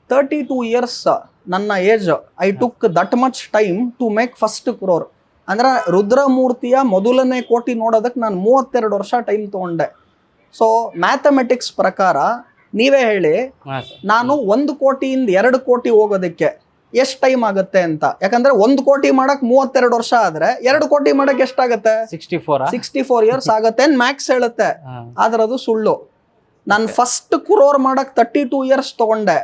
32 years ನನ್ನ age, I took that much time to make first crore. ಅಂದರೆ ರುದ್ರಮೂರ್ತಿಯ ಮೊದಲನೇ ಕೋಟಿ ನೋಡೋದಕ್ಕೆ ನಾನು 32 ವರ್ಷ ಟೈಮ್ ತೊಗೊಂಡೆ. ಸೊ ಮ್ಯಾಥಮೆಟಿಕ್ಸ್ ಪ್ರಕಾರ ನೀವೇ ಹೇಳಿ, ನಾನು 1 ಕೋಟಿಯಿಂದ 2 ಕೋಟಿ ಹೋಗೋದಕ್ಕೆ ಎಷ್ಟು ಟೈಮ್ ಆಗುತ್ತೆ ಅಂತ. ಯಾಕಂದ್ರೆ 1 ಕೋಟಿ ಮಾಡಕ್ 32 ವರ್ಷ ಆದ್ರೆ 2 ಕೋಟಿ ಮಾಡಕ್ ಎಷ್ಟಾಗತ್ತೆ? 64 years ಆಗುತ್ತೆ ಮ್ಯಾಕ್ಸ್ ಹೇಳುತ್ತೆ. ಆದ್ರೆ ಅದು ಸುಳ್ಳು. ನಾನು ಫಸ್ಟ್ ಕ್ರೋರ್ ಮಾಡಕ್ 32 years ತಗೊಂಡೆ.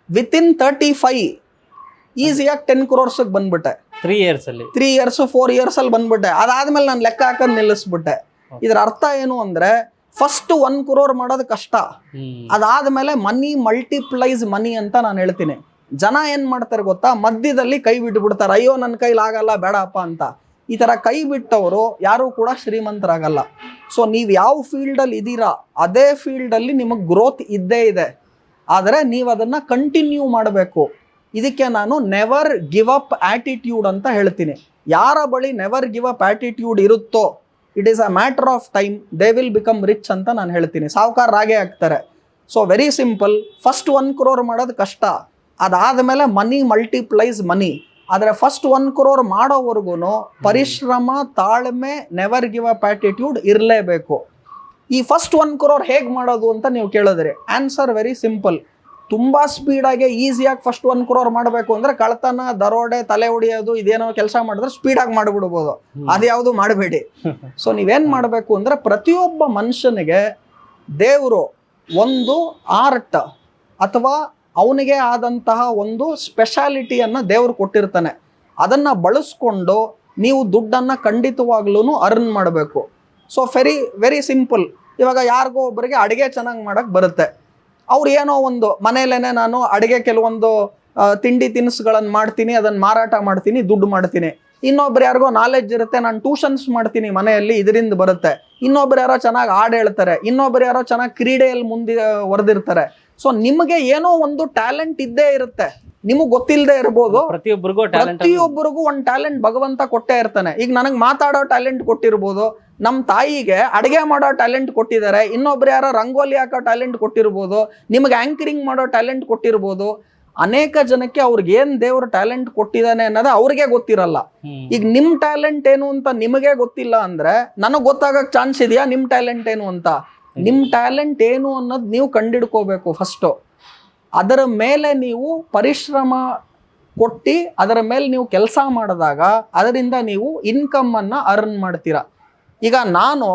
ವಿತಿನ್ 35 ಈಸಿಯಾಗಿ 10 crores ಬಂದ್ಬಿಟ್ಟೆ. 3 years 4 years ಅಲ್ಲಿ ಬಂದ್ಬಿಟ್ಟೆ. ಅದಾದ್ಮೇಲೆ ನಾನು ಲೆಕ್ಕ ಹಾಕೋದು ನಿಲ್ಲಿಸ್ಬಿಟ್ಟೆ. ಇದರ ಅರ್ಥ ಏನು ಅಂದ್ರೆ, ಫಸ್ಟ್ 1 crore ಮಾಡೋದು ಕಷ್ಟ, ಅದಾದ್ಮೇಲೆ ಮನಿ ಮಲ್ಟಿಪ್ಲೈಸ್ ಮನಿ ಅಂತ ನಾನು ಹೇಳ್ತೀನಿ. ಜನ ಏನ್ ಮಾಡ್ತಾರೆ ಗೊತ್ತಾ, ಮಧ್ಯದಲ್ಲಿ ಕೈ ಬಿಟ್ಬಿಡ್ತಾರೆ, ಅಯ್ಯೋ ನನ್ನ ಕೈಲಿ ಆಗಲ್ಲ ಬೇಡಪ್ಪ ಅಂತ. ಈ ತರ ಕೈ ಬಿಟ್ಟವರು ಯಾರು ಕೂಡ ಶ್ರೀಮಂತರಾಗಲ್ಲ. ಸೊ ನೀವು ಯಾವ ಫೀಲ್ಡಲ್ಲಿ ಇದ್ದೀರಾ ಅದೇ ಫೀಲ್ಡಲ್ಲಿ ನಿಮಗೆ ಗ್ರೋತ್ ಇದ್ದೇ ಇದೆ, ಆದರೆ ನೀವು ಅದನ್ನ ಕಂಟಿನ್ಯೂ ಮಾಡಬೇಕು. ಇದಕ್ಕೆ ನಾನು ನೆವರ್ ಗಿವ್ ಅಪ್ ಆಟಿಟ್ಯೂಡ್ ಅಂತ ಹೇಳ್ತೀನಿ. ಯಾರ ಬಳಿ ನೆವರ್ ಗಿವ್ ಅಪ್ ಆಟಿಟ್ಯೂಡ್ ಇರುತ್ತೋ, it is a matter of time they will become rich ಅಂತ ನಾನು ಹೇಳ್ತೀನಿ. ಸಾಹುಕಾರರಾಗೇ ಆಗ್ತಾರೆ. So very simple, first 1 crore ಮಾಡೋದು ಕಷ್ಟ, ಅದಾದಮೇಲೆ ಮನಿ ಮಲ್ಟಿಪ್ಲೈಸ್ ಮನಿ. ಆದರೆ ಫಸ್ಟ್ 1 crore ಮಾಡೋವರೆಗೂ ಪರಿಶ್ರಮ, ತಾಳ್ಮೆ, ನೆವರ್ ಗಿವ್ ಅಪ್ ಆಟಿಟ್ಯೂಡ್ ಇರಲೇಬೇಕು. ಈ ಫಸ್ಟ್ 1 crore ಹೇಗೆ ಮಾಡೋದು ಅಂತ ನೀವು ಕೇಳಿದ್ರಿ. Answer very simple. ತುಂಬ ಸ್ಪೀಡಾಗಿ ಈಸಿಯಾಗಿ ಫಸ್ಟ್ 1 crore ಮಾಡಬೇಕು ಅಂದರೆ ಕಳ್ತನ, ದರೋಡೆ, ತಲೆ ಹೊಡಿಯೋದು ಇದೇನೋ ಕೆಲಸ ಮಾಡಿದ್ರೆ ಸ್ಪೀಡಾಗಿ ಮಾಡಿಬಿಡ್ಬೋದು. ಅದ್ಯಾವುದು ಮಾಡಬೇಡಿ. ಸೊ ನೀವೇನು ಮಾಡಬೇಕು ಅಂದರೆ ಪ್ರತಿಯೊಬ್ಬ ಮನುಷ್ಯನಿಗೆ ದೇವರು ಒಂದು ಆರ್ಟ್ ಅಥವಾ ಅವನಿಗೆ ಆದಂತಹ ಒಂದು ಸ್ಪೆಷಾಲಿಟಿಯನ್ನು ದೇವರು ಕೊಟ್ಟಿರ್ತಾನೆ. ಅದನ್ನು ಬಳಸ್ಕೊಂಡು ನೀವು ದುಡ್ಡನ್ನು ಖಂಡಿತವಾಗ್ಲೂ ಅರ್ನ್ ಮಾಡಬೇಕು. So very simple. ಇವಾಗ ಯಾರಿಗೋ ಒಬ್ಬರಿಗೆ ಅಡುಗೆ ಚೆನ್ನಾಗಿ ಮಾಡೋಕ್ಕೆ ಬರುತ್ತೆ. ಅವ್ರು ಏನೋ ಒಂದು ಮನೆಯಲ್ಲೇ ನಾನು ಅಡುಗೆ ಕೆಲವೊಂದು ತಿಂಡಿ ತಿನಿಸುಗಳನ್ನು ಮಾಡ್ತೀನಿ, ಅದನ್ನು ಮಾರಾಟ ಮಾಡ್ತೀನಿ, ದುಡ್ಡು ಮಾಡ್ತೀನಿ. ಇನ್ನೊಬ್ರು ಯಾರಿಗೋ ನಾಲೆಡ್ಜ್ ಇರುತ್ತೆ, ನಾನು ಟ್ಯೂಷನ್ಸ್ ಮಾಡ್ತೀನಿ ಮನೆಯಲ್ಲಿ, ಇದರಿಂದ ಬರುತ್ತೆ. ಇನ್ನೊಬ್ರು ಯಾರೋ ಚೆನ್ನಾಗಿ ಹಾಡು ಹೇಳ್ತಾರೆ, ಇನ್ನೊಬ್ರು ಯಾರೋ ಚೆನ್ನಾಗಿ ಕ್ರೀಡೆಯಲ್ಲಿ ವರೆದಿರ್ತಾರೆ. ಸೊ ನಿಮಗೆ ಏನೋ ಒಂದು ಟ್ಯಾಲೆಂಟ್ ಇದ್ದೇ ಇರುತ್ತೆ, ನಿಮಗೆ ಗೊತ್ತಿಲ್ಲದೆ ಇರ್ಬೋದು. ಪ್ರತಿಯೊಬ್ಬರಿಗೂ ಒಂದು ಟ್ಯಾಲೆಂಟ್ ಭಗವಂತ ಕೊಟ್ಟೇ ಇರ್ತಾನೆ. ಈಗ ನನಗೆ ಮಾತಾಡೋ ಟ್ಯಾಲೆಂಟ್ ಕೊಟ್ಟಿರ್ಬೋದು, ನಮ್ಮ ತಾಯಿಗೆ ಅಡುಗೆ ಮಾಡೋ ಟ್ಯಾಲೆಂಟ್ ಕೊಟ್ಟಿದ್ದಾರೆ, ಇನ್ನೊಬ್ರು ಯಾರೋ ರಂಗೋಲಿ ಹಾಕೋ ಟ್ಯಾಲೆಂಟ್ ಕೊಟ್ಟಿರ್ಬೋದು, ನಿಮಗೆ ಆ್ಯಂಕರಿಂಗ್ ಮಾಡೋ ಟ್ಯಾಲೆಂಟ್ ಕೊಟ್ಟಿರ್ಬೋದು. ಅನೇಕ ಜನಕ್ಕೆ ಅವ್ರಿಗೆ ಏನು ದೇವ್ರ ಟ್ಯಾಲೆಂಟ್ ಕೊಟ್ಟಿದ್ದಾನೆ ಅನ್ನೋದು ಅವ್ರಿಗೆ ಗೊತ್ತಿರಲ್ಲ. ಈಗ ನಿಮ್ಮ ಟ್ಯಾಲೆಂಟ್ ಏನು ಅಂತ ನಿಮಗೆ ಗೊತ್ತಿಲ್ಲ ಅಂದ್ರೆ ನನಗೆ ಗೊತ್ತಾಗಕ್ಕೆ ಚಾನ್ಸ್ ಇದೆಯಾ ನಿಮ್ಮ ಟ್ಯಾಲೆಂಟ್ ಏನು ಅಂತ? ನಿಮ್ಮ ಟ್ಯಾಲೆಂಟ್ ಏನು ಅನ್ನೋದು ನೀವು ಕಂಡಿಡ್ಕೋಬೇಕು ಫಸ್ಟು. ಅದರ ಮೇಲೆ ನೀವು ಪರಿಶ್ರಮ ಕೊಟ್ಟು ಅದರ ಮೇಲೆ ನೀವು ಕೆಲಸ ಮಾಡಿದಾಗ ಅದರಿಂದ ನೀವು ಇನ್ಕಮನ್ನು ಅರ್ನ್ ಮಾಡ್ತೀರಾ. ಈಗ ನಾನು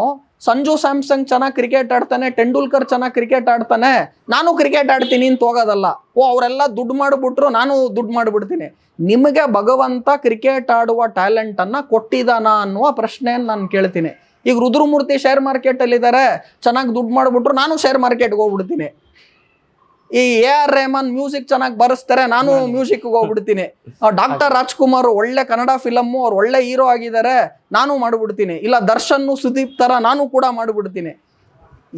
ಸಂಜು ಸ್ಯಾಮ್ಸಂಗ್ ಚೆನ್ನಾಗಿ ಕ್ರಿಕೆಟ್ ಆಡ್ತಾನೆ, ಟೆಂಡೂಲ್ಕರ್ ಚೆನ್ನಾಗಿ ಕ್ರಿಕೆಟ್ ಆಡ್ತಾನೆ, ನಾನು ಕ್ರಿಕೆಟ್ ಆಡ್ತೀನಿ ಅಂತ ಹೋಗೋದಲ್ಲ. ಅವರೆಲ್ಲ ದುಡ್ಡು ಮಾಡಿಬಿಟ್ರು ನಾನು ದುಡ್ಡು ಮಾಡಿಬಿಡ್ತೀನಿ. ನಿಮಗೆ ಭಗವಂತ ಕ್ರಿಕೆಟ್ ಆಡುವ ಟ್ಯಾಲೆಂಟನ್ನು ಕೊಟ್ಟಿದ್ದಾನ ಅನ್ನುವ ಪ್ರಶ್ನೆಯನ್ನು ನಾನು ಕೇಳ್ತೀನಿ. ಈಗ ರುದ್ರಮೂರ್ತಿ ಶೇರ್ ಮಾರ್ಕೆಟಲ್ಲಿದ್ದಾರೆ, ಚೆನ್ನಾಗಿ ದುಡ್ಡು ಮಾಡಿಬಿಟ್ರು ನಾನು ಶೇರ್ ಮಾರ್ಕೆಟ್ಗೆ ಹೋಗ್ಬಿಡ್ತೀನಿ. ಈ AR ರೆಹಮಾನ್ ಮ್ಯೂಸಿಕ್ ಚೆನ್ನಾಗಿ ಬರೆಸ್ತಾರೆ, ನಾನು ಮ್ಯೂಸಿಕ್ಗೆ ಹೋಗ್ಬಿಡ್ತೀನಿ. ಡಾಕ್ಟರ್ ರಾಜ್ಕುಮಾರ್ ಒಳ್ಳೆ ಕನ್ನಡ ಫಿಲಮ್ಮು, ಅವ್ರು ಒಳ್ಳೆ ಹೀರೋ ಆಗಿದ್ದಾರೆ, ನಾನು ಮಾಡಿಬಿಡ್ತೀನಿ. ಇಲ್ಲ ದರ್ಶನ್, ಸುದೀಪ್ ಥರ ನಾನು ಕೂಡ ಮಾಡಿಬಿಡ್ತೀನಿ.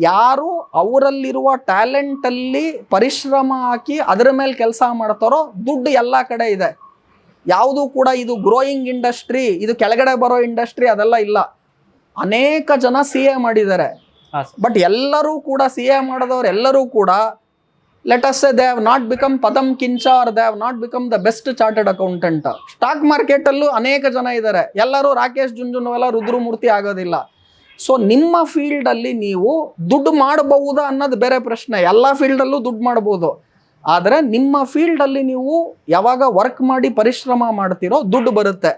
ಯಾರು ಅವರಲ್ಲಿರುವ ಟ್ಯಾಲೆಂಟಲ್ಲಿ ಪರಿಶ್ರಮ ಹಾಕಿ ಅದರ ಮೇಲೆ ಕೆಲಸ ಮಾಡ್ತಾರೋ ದುಡ್ಡು ಎಲ್ಲ ಕಡೆ ಇದೆ. ಯಾವುದು ಕೂಡ ಇದು ಗ್ರೋಯಿಂಗ್ ಇಂಡಸ್ಟ್ರಿ, ಇದು ಕೆಳಗಡೆ ಬರೋ ಇಂಡಸ್ಟ್ರಿ ಅದೆಲ್ಲ ಇಲ್ಲ. ಅನೇಕ ಜನ CA ಮಾಡಿದ್ದಾರೆ, ಬಟ್ ಎಲ್ಲರೂ ಕೂಡ CA ಮಾಡಿದವರು ಎಲ್ಲರೂ ಕೂಡ let us say they have not become Padam Kincha or they have not become the best chartered accountant. Stock ಮಾರ್ಕೆಟಲ್ಲೂ ಅನೇಕ ಜನ ಇದ್ದಾರೆ, ಎಲ್ಲರೂ ರಾಕೇಶ್ ಜುಂಜುನವಾಲ, ರುದ್ರಮೂರ್ತಿ ಆಗೋದಿಲ್ಲ. ಸೊ ನಿಮ್ಮ ಫೀಲ್ಡಲ್ಲಿ ನೀವು ದುಡ್ಡು ಮಾಡಬಹುದಾ ಅನ್ನೋದು ಬೇರೆ ಪ್ರಶ್ನೆ. ಎಲ್ಲ ಫೀಲ್ಡಲ್ಲೂ ದುಡ್ಡು ಮಾಡ್ಬೋದು, ಆದರೆ ನಿಮ್ಮ ಫೀಲ್ಡಲ್ಲಿ ನೀವು ಯಾವಾಗ ವರ್ಕ್ ಮಾಡಿ ಪರಿಶ್ರಮ ಮಾಡ್ತೀರೋ ದುಡ್ಡು ಬರುತ್ತೆ.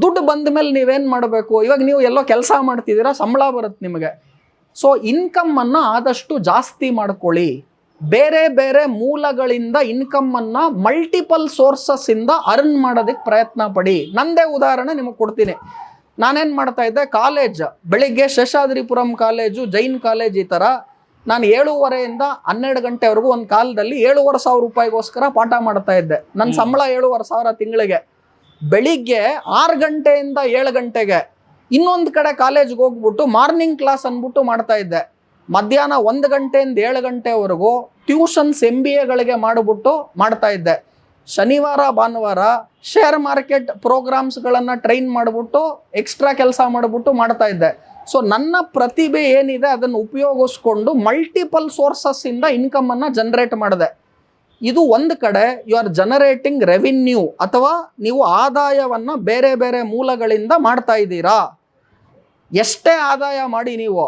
ದುಡ್ಡು ಬಂದ ಮೇಲೆ ನೀವೇನು ಮಾಡಬೇಕು? ಇವಾಗ ನೀವು ಎಲ್ಲೋ ಕೆಲಸ ಮಾಡ್ತಿದ್ದೀರಾ, ಸಂಬಳ ಬರುತ್ತೆ ನಿಮಗೆ. ಸೊ ಇನ್ಕಮನ್ನು ಆದಷ್ಟು ಜಾಸ್ತಿ ಮಾಡ್ಕೊಳ್ಳಿ. ಬೇರೆ ಬೇರೆ ಮೂಲಗಳಿಂದ ಇನ್ಕಮನ್ನು ಮಲ್ಟಿಪಲ್ ಸೋರ್ಸಸ್ಸಿಂದ ಅರ್ನ್ ಮಾಡೋದಕ್ಕೆ ಪ್ರಯತ್ನ ಪಡಿ. ನಂದೇ ಉದಾಹರಣೆ ನಿಮಗೆ ಕೊಡ್ತೀನಿ. ನಾನೇನು ಮಾಡ್ತಾ ಇದ್ದೆ, ಕಾಲೇಜ್ ಬೆಳಿಗ್ಗೆ ಶೇಷಾದ್ರಿಪುರಂ ಕಾಲೇಜು, ಜೈನ್ ಕಾಲೇಜ್, ಈ ಥರ ನಾನು 7:30ಯಿಂದ 12 ಗಂಟೆವರೆಗೂ ಒಂದು ಕಾಲದಲ್ಲಿ 7,500 ರೂಪಾಯಿಗೋಸ್ಕರ ಪಾಠ ಮಾಡ್ತಾ ಇದ್ದೆ. ನನ್ನ ಸಂಬಳ 7,500 ತಿಂಗಳಿಗೆ. ಬೆಳಿಗ್ಗೆ 6 ಗಂಟೆಯಿಂದ 7 ಗಂಟೆಗೆ ಇನ್ನೊಂದು ಕಡೆ ಕಾಲೇಜ್ಗೆ ಹೋಗ್ಬಿಟ್ಟು ಮಾರ್ನಿಂಗ್ ಕ್ಲಾಸ್ ಅಂದ್ಬಿಟ್ಟು ಮಾಡ್ತಾ ಇದ್ದೆ. ಮಧ್ಯಾಹ್ನ 1 ಗಂಟೆಯಿಂದ 7 ಗಂಟೆವರೆಗೂ ಟ್ಯೂಷನ್ಸ್ MBAಗಳಿಗೆ ಮಾಡಿಬಿಟ್ಟು ಮಾಡ್ತಾ ಇದ್ದೆ. ಶನಿವಾರ ಭಾನುವಾರ ಶೇರ್ ಮಾರ್ಕೆಟ್ ಪ್ರೋಗ್ರಾಮ್ಸ್ಗಳನ್ನು ಟ್ರೈನ್ ಮಾಡಿಬಿಟ್ಟು ಎಕ್ಸ್ಟ್ರಾ ಕೆಲಸ ಮಾಡಿಬಿಟ್ಟು ಮಾಡ್ತಾ ಇದ್ದೆ. ಸೊ ನನ್ನ ಪ್ರತಿಭೆ ಏನಿದೆ ಅದನ್ನು ಉಪಯೋಗಿಸ್ಕೊಂಡು ಮಲ್ಟಿಪಲ್ ಸೋರ್ಸಸ್ಸಿಂದ ಇನ್ಕಮನ್ನು ಜನ್ರೇಟ್ ಮಾಡಿದೆ. ಇದು ಒಂದು ಕಡೆ ಯು ಆರ್ ಜನರೇಟಿಂಗ್ ರೆವಿನ್ಯೂ, ಅಥವಾ ನೀವು ಆದಾಯವನ್ನು ಬೇರೆ ಬೇರೆ ಮೂಲಗಳಿಂದ ಮಾಡ್ತಾ ಇದ್ದೀರಾ. ಎಷ್ಟೇ ಆದಾಯ ಮಾಡಿ ನೀವು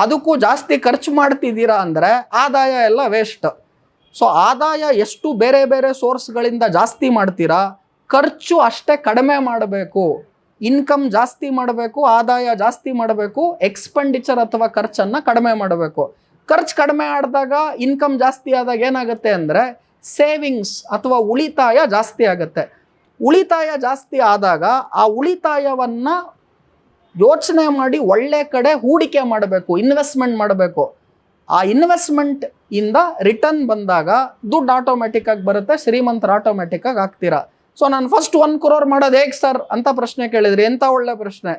ಅದಕ್ಕೂ ಜಾಸ್ತಿ ಖರ್ಚು ಮಾಡ್ತಿದ್ದೀರಾ ಅಂದರೆ ಆದಾಯ ಎಲ್ಲ ವೇಸ್ಟ್. ಸೊ ಆದಾಯ ಎಷ್ಟು ಬೇರೆ ಬೇರೆ ಸೋರ್ಸ್ಗಳಿಂದ ಜಾಸ್ತಿ ಮಾಡ್ತೀರಾ, ಖರ್ಚು ಅಷ್ಟೇ ಕಡಿಮೆ ಮಾಡಬೇಕು. ಇನ್ಕಮ್ ಜಾಸ್ತಿ ಮಾಡಬೇಕು, ಆದಾಯ ಜಾಸ್ತಿ ಮಾಡಬೇಕು, ಎಕ್ಸ್ಪೆಂಡಿಚರ್ ಅಥವಾ ಖರ್ಚನ್ನು ಕಡಿಮೆ ಮಾಡಬೇಕು. ಖರ್ಚು ಕಡಿಮೆ ಆಡಿದಾಗ ಇನ್ಕಮ್ ಜಾಸ್ತಿ ಆದಾಗ ಏನಾಗುತ್ತೆ ಅಂದರೆ ಸೇವಿಂಗ್ಸ್ ಅಥವಾ ಉಳಿತಾಯ ಜಾಸ್ತಿ ಆಗುತ್ತೆ. ಉಳಿತಾಯ ಜಾಸ್ತಿ ಆದಾಗ ಆ ಉಳಿತಾಯವನ್ನು ಯೋಚನೆ ಮಾಡಿ ಒಳ್ಳೆ ಕಡೆ ಹೂಡಿಕೆ ಮಾಡಬೇಕು, ಇನ್ವೆಸ್ಟ್ಮೆಂಟ್ ಮಾಡಬೇಕು. ಆ ಇನ್ವೆಸ್ಟ್ಮೆಂಟ್ ಇಂದ ರಿಟರ್ನ್ ಬಂದಾಗ ದುಡ್ಡು ಆಟೋಮೆಟಿಕ್ಕಾಗಿ ಬರುತ್ತೆ, ಶ್ರೀಮಂತರು ಆಟೋಮೆಟಿಕ್ಕಾಗಿ ಆಗ್ತೀರಾ. ಸೊ ನಾನು ಫಸ್ಟ್ 1 crore ಮಾಡೋದು ಹೇಗೆ ಸರ್ ಅಂತ ಪ್ರಶ್ನೆ ಕೇಳಿದ್ರಿ, ಎಂಥ ಒಳ್ಳೆ ಪ್ರಶ್ನೆ.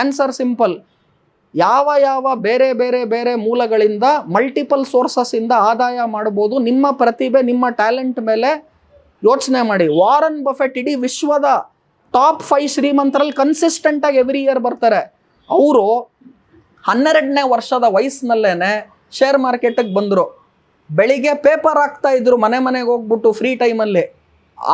Answer simple. ಯಾವ ಬೇರೆ ಬೇರೆ ಬೇರೆ ಮೂಲಗಳಿಂದ ಮಲ್ಟಿಪಲ್ ಸೋರ್ಸಸ್ಸಿಂದ ಆದಾಯ ಮಾಡ್ಬೋದು, ನಿಮ್ಮ ಪ್ರತಿಭೆ ನಿಮ್ಮ ಟ್ಯಾಲೆಂಟ್ ಮೇಲೆ ಯೋಚನೆ ಮಾಡಿ. ವಾರನ್ ಬಫೆಟ್ ಇಡೀ ವಿಶ್ವದ ಟಾಪ್ 5 ಶ್ರೀಮಂತರಲ್ಲಿ ಕನ್ಸಿಸ್ಟೆಂಟಾಗಿ ಎವ್ರಿ ಇಯರ್ ಬರ್ತಾರೆ. ಅವರು 12ನೇ ವರ್ಷದ ವಯಸ್ಸಿನಲ್ಲೇ ಶೇರ್ ಮಾರ್ಕೆಟಿಗೆ ಬಂದರು. ಬೆಳಿಗ್ಗೆ ಪೇಪರ್ ಹಾಕ್ತಾ ಇದ್ರು ಮನೆ ಮನೆಗೆ ಹೋಗ್ಬಿಟ್ಟು ಫ್ರೀ ಟೈಮಲ್ಲಿ.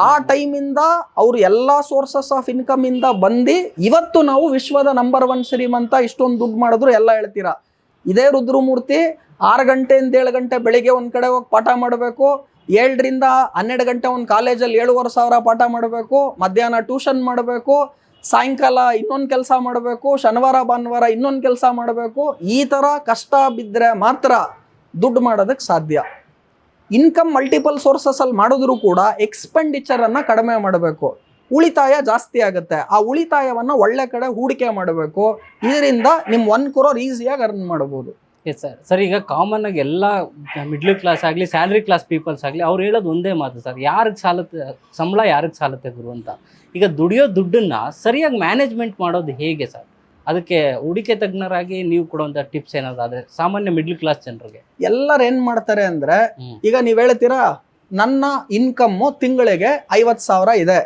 ಆ ಟೈಮಿಂದ ಅವರು ಎಲ್ಲ ಸೋರ್ಸಸ್ ಆಫ್ ಇನ್ಕಮ್ ಇಂದ ಬಂದು ಇವತ್ತು ನಾವು ವಿಶ್ವದ ನಂಬರ್ 1 ಶ್ರೀಮಂತ, ಇಷ್ಟೊಂದು ದುಡ್ಡು ಮಾಡಿದ್ರು ಎಲ್ಲ ಹೇಳ್ತೀರಾ. ಇದೇ ರುದ್ರಮೂರ್ತಿ 6 ಗಂಟೆಯಿಂದ 7 ಗಂಟೆ ಬೆಳಿಗ್ಗೆ ಒಂದು ಕಡೆ ಹೋಗಿ ಪಾಠ ಮಾಡಬೇಕು, 7ರಿಂದ 12 ಗಂಟೆ ಒಂದು ಕಾಲೇಜಲ್ಲಿ 7,500 ಪಾಠ ಮಾಡಬೇಕು, ಮಧ್ಯಾಹ್ನ ಟ್ಯೂಷನ್ ಮಾಡಬೇಕು, ಸಾಯಂಕಾಲ ಇನ್ನೊಂದು ಕೆಲಸ ಮಾಡಬೇಕು, ಶನಿವಾರ ಭಾನುವಾರ ಇನ್ನೊಂದು ಕೆಲಸ ಮಾಡಬೇಕು. ಈ ಥರ ಕಷ್ಟ ಬಿದ್ದರೆ ಮಾತ್ರ ದುಡ್ಡು ಮಾಡೋದಕ್ಕೆ ಸಾಧ್ಯ. ಇನ್ಕಮ್ ಮಲ್ಟಿಪಲ್ ಸೋರ್ಸಸಲ್ಲಿ ಮಾಡಿದ್ರು ಕೂಡ ಎಕ್ಸ್ಪೆಂಡಿಚರನ್ನು ಕಡಿಮೆ ಮಾಡಬೇಕು, ಉಳಿತಾಯ ಜಾಸ್ತಿ ಆಗುತ್ತೆ. ಆ ಉಳಿತಾಯವನ್ನು ಒಳ್ಳೆ ಕಡೆ ಹೂಡಿಕೆ ಮಾಡಬೇಕು. ಇದರಿಂದ ನಿಮ್ಮ 1 crore ಈಸಿಯಾಗಿ ಅರ್ನ್ ಮಾಡ್ಬೋದು. Yes sir. ಸರ್, ಈಗ ಕಾಮನ್ ಆಗಿ ಎಲ್ಲ ಮಿಡ್ಲ್ ಕ್ಲಾಸ್ ಆಗಲಿ ಸ್ಯಾಲ್ರಿ ಕ್ಲಾಸ್ ಪೀಪಲ್ಸ್ ಆಗಲಿ ಅವ್ರು ಹೇಳೋದು ಒಂದೇ ಮಾತು ಸರ್, ಯಾರಿಗೆ ಸಾಲುತ್ತೆ ಸಂಬಳ, ಯಾರಿಗೆ ಸಾಲುತ್ತೆ ಗುರು ಅಂತ. ಈಗ ದುಡಿಯೋ ದುಡ್ಡನ್ನು ಸರಿಯಾಗಿ ಮ್ಯಾನೇಜ್ಮೆಂಟ್ ಮಾಡೋದು ಹೇಗೆ ಸರ್? ಅದಕ್ಕೆ ಹೂಡಿಕೆ ತಜ್ಞರಾಗಿ ನೀವು ಕೊಡುವಂಥ ಟಿಪ್ಸ್ ಏನಾದ್ರು ಆದರೆ ಸಾಮಾನ್ಯ ಮಿಡ್ಲ್ ಕ್ಲಾಸ್ ಜನರಿಗೆ? ಎಲ್ಲರೂ ಏನು ಮಾಡ್ತಾರೆ ಅಂದರೆ, ಈಗ ನೀವು ಹೇಳ್ತೀರಾ ನನ್ನ ಇನ್ಕಮ್ಮು ತಿಂಗಳಿಗೆ 50,000 ಇದೆ,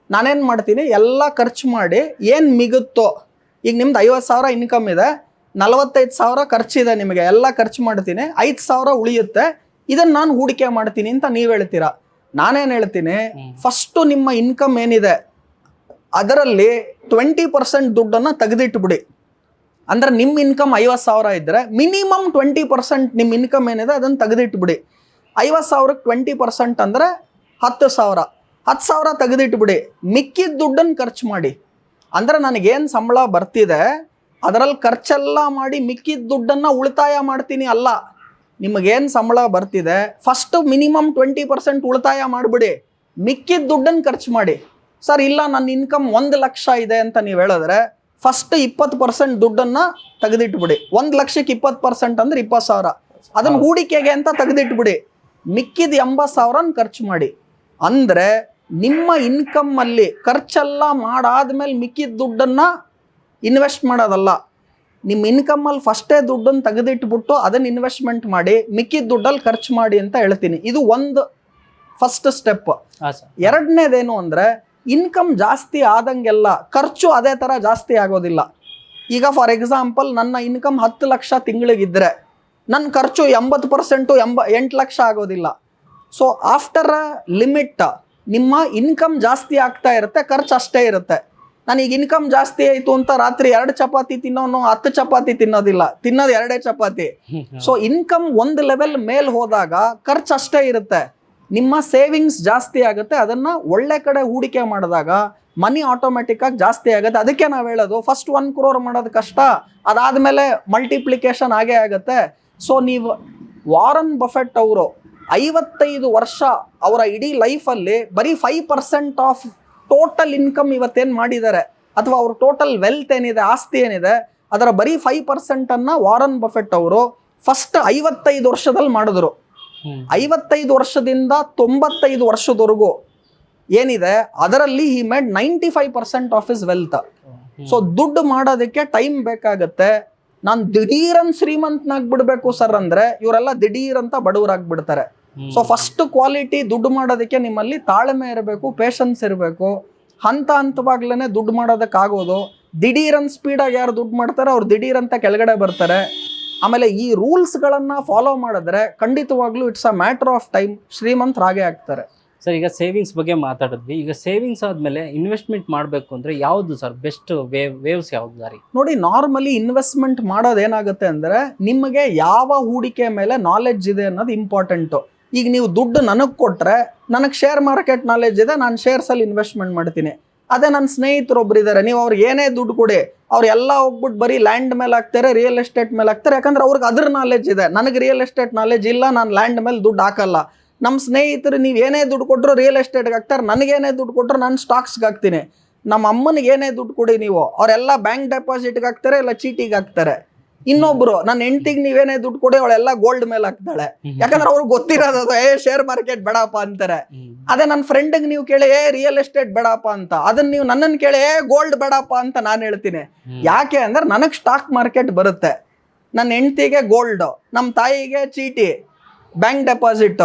ನಾನೇನು ಮಾಡ್ತೀನಿ ಎಲ್ಲ ಖರ್ಚು ಮಾಡಿ ಏನು ಮಿಗುತ್ತೋ, ಈಗ ನಿಮ್ದು 50,000 ಇನ್ಕಮ್ ಇದೆ, 45,000 ಖರ್ಚಿದೆ, ನಿಮಗೆ ಎಲ್ಲ ಖರ್ಚು ಮಾಡ್ತೀನಿ, 5,000 ಉಳಿಯುತ್ತೆ, ಇದನ್ನು ನಾನು ಹೂಡಿಕೆ ಮಾಡ್ತೀನಿ ಅಂತ ನೀವು ಹೇಳ್ತೀರಾ. ನಾನೇನು ಹೇಳ್ತೀನಿ, ಫಸ್ಟು ನಿಮ್ಮ ಇನ್ಕಮ್ ಏನಿದೆ ಅದರಲ್ಲಿ 20% ದುಡ್ಡನ್ನು ತೆಗೆದಿಟ್ಬಿಡಿ. ಅಂದರೆ ನಿಮ್ಮ ಇನ್ಕಮ್ 50,000 ಇದ್ದರೆ ಮಿನಿಮಮ್ 20% ನಿಮ್ಮ ಇನ್ಕಮ್ ಏನಿದೆ ಅದನ್ನು ತೆಗೆದಿಟ್ಬಿಡಿ. 50,000ಕ್ಕೆ 20% ಅಂದರೆ 10,000. 10,000 ತೆಗೆದಿಟ್ಬಿಡಿ, ಮಿಕ್ಕಿದ ದುಡ್ಡನ್ನು ಖರ್ಚು ಮಾಡಿ. ಅಂದರೆ ನನಗೇನು ಸಂಬಳ ಬರ್ತಿದೆ ಅದರಲ್ಲಿ ಖರ್ಚೆಲ್ಲ ಮಾಡಿ ಮಿಕ್ಕಿದ ದುಡ್ಡನ್ನು ಉಳಿತಾಯ ಮಾಡ್ತೀನಿ ಅಲ್ಲ. ನಿಮಗೇನು ಸಂಬಳ ಬರ್ತಿದೆ ಫಸ್ಟು ಮಿನಿಮಮ್ 20% ಉಳಿತಾಯ ಮಾಡಿಬಿಡಿ, ಮಿಕ್ಕಿದ ದುಡ್ಡನ್ನು ಖರ್ಚು ಮಾಡಿ. ಸರ್ ಇಲ್ಲ ನನ್ನ ಇನ್ಕಮ್ 1 ಲಕ್ಷ ಇದೆ ಅಂತ ನೀವು ಹೇಳಿದ್ರೆ ಫಸ್ಟ್ 20% ದುಡ್ಡನ್ನು ತೆಗೆದಿಟ್ಬಿಡಿ. 1 ಲಕ್ಷಕ್ಕೆ 20% ಅಂದರೆ 20,000. ಅದನ್ನು ಹೂಡಿಕೆಗೆ ಅಂತ ತೆಗೆದಿಟ್ಬಿಡಿ, ಮಿಕ್ಕಿದ 80,000 ಖರ್ಚು ಮಾಡಿ. ಅಂದರೆ ನಿಮ್ಮ ಇನ್ಕಮ್ಮಲ್ಲಿ ಖರ್ಚೆಲ್ಲ ಮಾಡಾದ್ಮೇಲೆ ಮಿಕ್ಕಿದ ದುಡ್ಡನ್ನು ಇನ್ವೆಸ್ಟ್ ಮಾಡೋದಲ್ಲ, ನಿಮ್ಮ ಇನ್ಕಮ್ಮಲ್ಲಿ ಫಸ್ಟೇ ದುಡ್ಡನ್ನು ತೆಗೆದಿಟ್ಬಿಟ್ಟು ಅದನ್ನು ಇನ್ವೆಸ್ಟ್ಮೆಂಟ್ ಮಾಡಿ, ಮಿಕ್ಕಿದ ದುಡ್ಡಲ್ಲಿ ಖರ್ಚು ಮಾಡಿ ಅಂತ ಹೇಳ್ತೀನಿ. ಇದು ಒಂದು ಫಸ್ಟ್ ಸ್ಟೆಪ್. ಎರಡನೇದೇನು ಅಂದರೆ, ಇನ್ಕಮ್ ಜಾಸ್ತಿ ಆದಂಗೆಲ್ಲ ಖರ್ಚು ಅದೇ ಥರ ಜಾಸ್ತಿ ಆಗೋದಿಲ್ಲ. ಈಗ ಫಾರ್ ಎಕ್ಸಾಂಪಲ್ ನನ್ನ ಇನ್ಕಮ್ 10 ಲಕ್ಷ ತಿಂಗಳಿಗಿದ್ದರೆ ನನ್ನ ಖರ್ಚು 80% 8 ಲಕ್ಷ ಆಗೋದಿಲ್ಲ. ಸೊ ಆಫ್ಟರ್ ಅ ಲಿಮಿಟ್ ನಿಮ್ಮ ಇನ್ಕಮ್ ಜಾಸ್ತಿ ಆಗ್ತಾ ಇರುತ್ತೆ, ಖರ್ಚು ಅಷ್ಟೇ ಇರುತ್ತೆ. ನನಗೆ ಇನ್ಕಮ್ ಜಾಸ್ತಿ ಆಯಿತು ಅಂತ ರಾತ್ರಿ 2 ಚಪಾತಿ ತಿನ್ನೋನು 10 ಚಪಾತಿ ತಿನ್ನೋದಿಲ್ಲ, ತಿನ್ನೋದು 2 ಚಪಾತಿ. ಸೊ ಇನ್ಕಮ್ ಒಂದು ಲೆವೆಲ್ ಮೇಲೆ ಹೋದಾಗ ಖರ್ಚು ಅಷ್ಟೇ ಇರುತ್ತೆ, ನಿಮ್ಮ ಸೇವಿಂಗ್ಸ್ ಜಾಸ್ತಿ ಆಗುತ್ತೆ. ಅದನ್ನು ಒಳ್ಳೆ ಕಡೆ ಹೂಡಿಕೆ ಮಾಡಿದಾಗ ಮನಿ ಆಟೋಮೆಟಿಕ್ಕಾಗಿ ಜಾಸ್ತಿ ಆಗುತ್ತೆ. ಅದಕ್ಕೆ ನಾವು ಹೇಳೋದು ಫಸ್ಟ್ 1 crore ಮಾಡೋದು ಕಷ್ಟ, ಅದಾದಮೇಲೆ ಮಲ್ಟಿಪ್ಲಿಕೇಶನ್ ಆಗೇ ಆಗುತ್ತೆ. ಸೊ ನೀವು ವಾರನ್ ಬಫೆಟ್ ಅವರು 55 ವರ್ಷ ಅವರ ಇಡೀ ಲೈಫಲ್ಲಿ ಬರೀ 5% ಆಫ್ ಟೋಟಲ್ ಇನ್ಕಮ್ ಇವತ್ತೇನು ಮಾಡಿದ್ದಾರೆ, ಅಥವಾ ಅವ್ರ ಟೋಟಲ್ ವೆಲ್ತ್ ಏನಿದೆ, ಆಸ್ತಿ ಏನಿದೆ, ಅದರ ಬರೀ 5% ವಾರನ್ ಬಫೆಟ್ ಅವರು ಫಸ್ಟ್ 55 ವರ್ಷದಲ್ಲಿ ಮಾಡಿದ್ರು. 55 ವರ್ಷದಿಂದ 95 ವರ್ಷದವರೆಗೂ ಏನಿದೆ ಅದರಲ್ಲಿ he made 95% of his wealth. So ದುಡ್ಡು ಮಾಡೋದಕ್ಕೆ ಟೈಮ್ ಬೇಕಾಗತ್ತೆ. ನಾನು ದಿಢೀರನ್ ಶ್ರೀಮಂತನಾಗ್ಬಿಡ್ಬೇಕು ಸರ್ ಅಂದರೆ ಇವರೆಲ್ಲ ದಿಢೀರಂತ ಬಡವರಾಗ್ಬಿಡ್ತಾರೆ. ಸೊ ಫಸ್ಟ್ ಕ್ವಾಲಿಟಿ ದುಡ್ಡು ಮಾಡೋದಕ್ಕೆ ನಿಮ್ಮಲ್ಲಿ ತಾಳ್ಮೆ ಇರಬೇಕು, ಪೇಷನ್ಸ್ ಇರಬೇಕು. ಹಂತವಾಗ್ಲೇ ದುಡ್ಡು ಮಾಡೋದಕ್ಕಾಗೋದು. ದಿಢೀರನ್ ಸ್ಪೀಡಾಗಿ ಯಾರು ದುಡ್ಡು ಮಾಡ್ತಾರೆ ಅವ್ರು ದಿಢೀರಂತ ಕೆಳಗಡೆ ಬರ್ತಾರೆ. ಆಮೇಲೆ ಈ ರೂಲ್ಸ್ಗಳನ್ನು ಫಾಲೋ ಮಾಡಿದ್ರೆ ಖಂಡಿತವಾಗ್ಲೂ it's a matter of time ಶ್ರೀಮಂತರಾಗೇ ಆಗ್ತಾರೆ. ಸರ್, ಈಗ ಸೇವಿಂಗ್ಸ್ ಬಗ್ಗೆ ಮಾತಾಡಿದ್ವಿ. ಈಗ ಸೇವಿಂಗ್ಸ್ ಆದಮೇಲೆ ಇನ್ವೆಸ್ಟ್ಮೆಂಟ್ ಮಾಡಬೇಕು ಅಂದರೆ ಯಾವುದು ಸರ್ ಬೆಸ್ಟ್ ವೇವ್ಸ್ ಯಾವ್ದು ದಾರಿ? ನೋಡಿ, ನಾರ್ಮಲಿ ಇನ್ವೆಸ್ಟ್ಮೆಂಟ್ ಮಾಡೋದು ಏನಾಗುತ್ತೆ ಅಂದರೆ ನಿಮಗೆ ಯಾವ ಹೂಡಿಕೆ ಮೇಲೆ ನಾಲೆಡ್ಜ್ ಇದೆ ಅನ್ನೋದು ಇಂಪಾರ್ಟೆಂಟು. ಈಗ ನೀವು ದುಡ್ಡು ನನಗೆ ಕೊಟ್ಟರೆ ನನಗೆ ಶೇರ್ ಮಾರ್ಕೆಟ್ ನಾಲೆಡ್ಜ್ ಇದೆ, ನಾನು ಶೇರ್ಸಲ್ಲಿ ಇನ್ವೆಸ್ಟ್ಮೆಂಟ್ ಮಾಡ್ತೀನಿ. ಅದೇ ನನ್ನ ಸ್ನೇಹಿತರೊಬ್ರು ಇದ್ದಾರೆ, ನೀವು ಅವ್ರಿಗೆ ಏನೇ ದುಡ್ಡು ಕೊಡಿ ಅವ್ರು ಎಲ್ಲ ಹೋಗ್ಬಿಟ್ಟು ಬರೀ ಲ್ಯಾಂಡ್ ಮೇಲೆ ಹಾಕ್ತಾರೆ, ರಿಯಲ್ ಎಸ್ಟೇಟ್ ಮೇಲೆ ಹಾಕ್ತಾರೆ. ಯಾಕಂದ್ರೆ ಅವ್ರಿಗೆ ಅದ್ರ ನಾಲೆಡ್ಜ್ ಇದೆ, ನನಗೆ ರಿಯಲ್ ಎಸ್ಟೇಟ್ ನಾಲೆಡ್ಜ್ ಇಲ್ಲ, ನಾನು ಲ್ಯಾಂಡ್ ಮೇಲೆ ದುಡ್ಡು ಹಾಕಲ್ಲ. ನಮ್ಮ ಸ್ನೇಹಿತರು ನೀವು ಏನೇ ದುಡ್ಡು ಕೊಟ್ಟರು ರಿಯಲ್ ಎಸ್ಟೇಟ್ಗೆ ಹಾಕ್ತಾರೆ, ನನಗೇನೇ ದುಡ್ಡು ಕೊಟ್ಟರು ನಾನು ಸ್ಟಾಕ್ಸ್ಗೆ ಹಾಕ್ತೀನಿ. ನಮ್ಮ ಅಮ್ಮನಿಗೆ ಏನೇ ದುಡ್ಡು ಕೊಡಿ ನೀವು ಅವರೆಲ್ಲ ಬ್ಯಾಂಕ್ ಡೆಪಾಸಿಟ್ಗೆ ಹಾಕ್ತಾರೆ, ಇಲ್ಲ ಚೀಟಿಗೆ ಹಾಕ್ತಾರೆ. ಇನ್ನೊಬ್ರು ನನ್ನ ಹೆಂಡ್ತಿಗೆ ನೀವೇನೇ ದುಡ್ಡು ಕೊಡಿ ಅವಳೆಲ್ಲ ಗೋಲ್ಡ್ ಮೇಲೆ ಹಾಕ್ತಾಳೆ. ಯಾಕಂದ್ರೆ ಅವ್ರಿಗೆ ಗೊತ್ತಿರೋದು ಶೇರ್ ಮಾರ್ಕೆಟ್ ಬೇಡಪ್ಪ ಅಂತಾರೆ. ಅದೇ ನನ್ನ ಫ್ರೆಂಡ್ಗೆ ನೀವು ಕೇಳಿ ರಿಯಲ್ ಎಸ್ಟೇಟ್ ಬೇಡಪ್ಪ ಅಂತ, ಅದನ್ನ ನೀವು ನನ್ನನ್ನು ಕೇಳಿ ಗೋಲ್ಡ್ ಬೇಡಪ್ಪ ಅಂತ ನಾನು ಹೇಳ್ತೀನಿ. ಯಾಕೆ ಅಂದ್ರೆ ನನಗೆ ಸ್ಟಾಕ್ ಮಾರ್ಕೆಟ್ ಬರುತ್ತೆ, ನನ್ನ ಹೆಂಡ್ತಿಗೆ ಗೋಲ್ಡ್, ನಮ್ಮ ತಾಯಿಗೆ ಚೀಟಿ ಬ್ಯಾಂಕ್ ಡೆಪಾಸಿಟ್,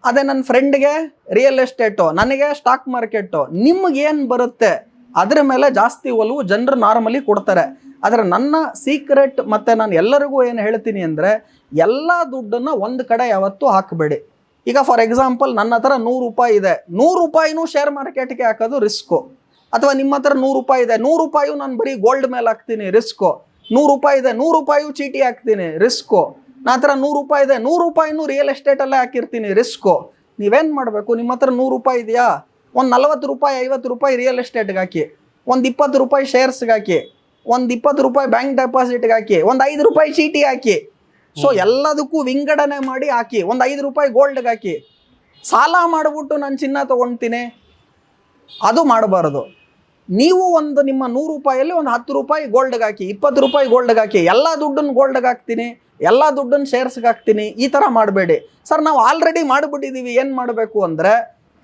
ಅದೇ ನನ್ನ ಫ್ರೆಂಡ್ಗೆ ರಿಯಲ್ ಎಸ್ಟೇಟು, ನನಗೆ ಸ್ಟಾಕ್ ಮಾರ್ಕೆಟು. ನಿಮ್ಗೇನು ಬರುತ್ತೆ ಅದ್ರ ಮೇಲೆ ಜಾಸ್ತಿ ಒಲವು ಜನರು ನಾರ್ಮಲಿ ಕೊಡ್ತಾರೆ. ಆದರೆ ನನ್ನ ಸೀಕ್ರೆಟ್ ಮತ್ತೆ ನಾನು ಎಲ್ಲರಿಗೂ ಏನು ಹೇಳ್ತೀನಿ ಅಂದರೆ, ಎಲ್ಲ ದುಡ್ಡನ್ನು ಒಂದು ಕಡೆ ಯಾವತ್ತೂ ಹಾಕಬೇಡಿ. ಈಗ ಫಾರ್ ಎಕ್ಸಾಂಪಲ್ ನನ್ನ ಹತ್ರ 100 ರೂಪಾಯಿ ಇದೆ, 100 ರೂಪಾಯಿನೂ ಶೇರ್ ಮಾರ್ಕೆಟ್ಗೆ ಹಾಕೋದು ರಿಸ್ಕು. ಅಥವಾ ನಿಮ್ಮ ಹತ್ರ 100 ರೂಪಾಯಿ ಇದೆ, 100 ರೂಪಾಯಿ ನಾನು ಬರೀ ಗೋಲ್ಡ್ ಮೇಲೆ ಹಾಕ್ತೀನಿ, ರಿಸ್ಕು. 100 ರೂಪಾಯಿ ಇದೆ, 100 ರೂಪಾಯಿ ಚೀಟಿ ಹಾಕ್ತೀನಿ, ರಿಸ್ಕು. ನನ್ನ ಹತ್ರ 100 ರೂಪಾಯಿ ಇದೆ, 100 ರೂಪಾಯಿನೂ ರಿಯಲ್ ಎಸ್ಟೇಟಲ್ಲೇ ಹಾಕಿರ್ತೀನಿ, ರಿಸ್ಕು. ನೀವೇನು ಮಾಡಬೇಕು, ನಿಮ್ಮ ಹತ್ರ 100 ರೂಪಾಯಿ ಇದೆಯಾ, ಒಂದು 40 ರೂಪಾಯಿ 50 ರೂಪಾಯಿ ರಿಯಲ್ ಎಸ್ಟೇಟ್ಗೆ ಹಾಕಿ, ಒಂದು 20 ರೂಪಾಯಿ ಶೇರ್ಸ್ಗೆ ಹಾಕಿ, ಒಂದು 20 ರೂಪಾಯಿ ಬ್ಯಾಂಕ್ ಡೆಪಾಸಿಟ್ಗೆ ಹಾಕಿ, ಒಂದು 5 ರೂಪಾಯಿ ಚೀಟಿ ಹಾಕಿ. ಸೊ ಎಲ್ಲದಕ್ಕೂ ವಿಂಗಡಣೆ ಮಾಡಿ ಹಾಕಿ. ಒಂದು 5 ರೂಪಾಯಿ ಗೋಲ್ಡ್ಗೆ ಹಾಕಿ. ಸಾಲ ಮಾಡಿಬಿಟ್ಟು ನಾನು ಚಿನ್ನ ತೊಗೊಳ್ತೀನಿ, ಅದು ಮಾಡಬಾರ್ದು. ನೀವು ಒಂದು ನಿಮ್ಮ 100 ರೂಪಾಯಲ್ಲಿ ಒಂದು 10 ರೂಪಾಯಿ ಗೋಲ್ಡ್ಗೆ ಹಾಕಿ, 20 ರೂಪಾಯಿ ಗೋಲ್ಡ್ಗೆ ಹಾಕಿ. ಎಲ್ಲ ದುಡ್ಡನ್ನು ಗೋಲ್ಡ್ಗೆ ಹಾಕ್ತೀನಿ, ಎಲ್ಲ ದುಡ್ಡನ್ನು ಶೇರ್ಸ್ಗೆ ಹಾಕ್ತೀನಿ, ಈ ಥರ ಮಾಡಬೇಡಿ. ಸರ್ ನಾವು ಆಲ್ರೆಡಿ ಮಾಡಿಬಿಟ್ಟಿದ್ದೀವಿ, ಏನು ಮಾಡಬೇಕು ಅಂದರೆ,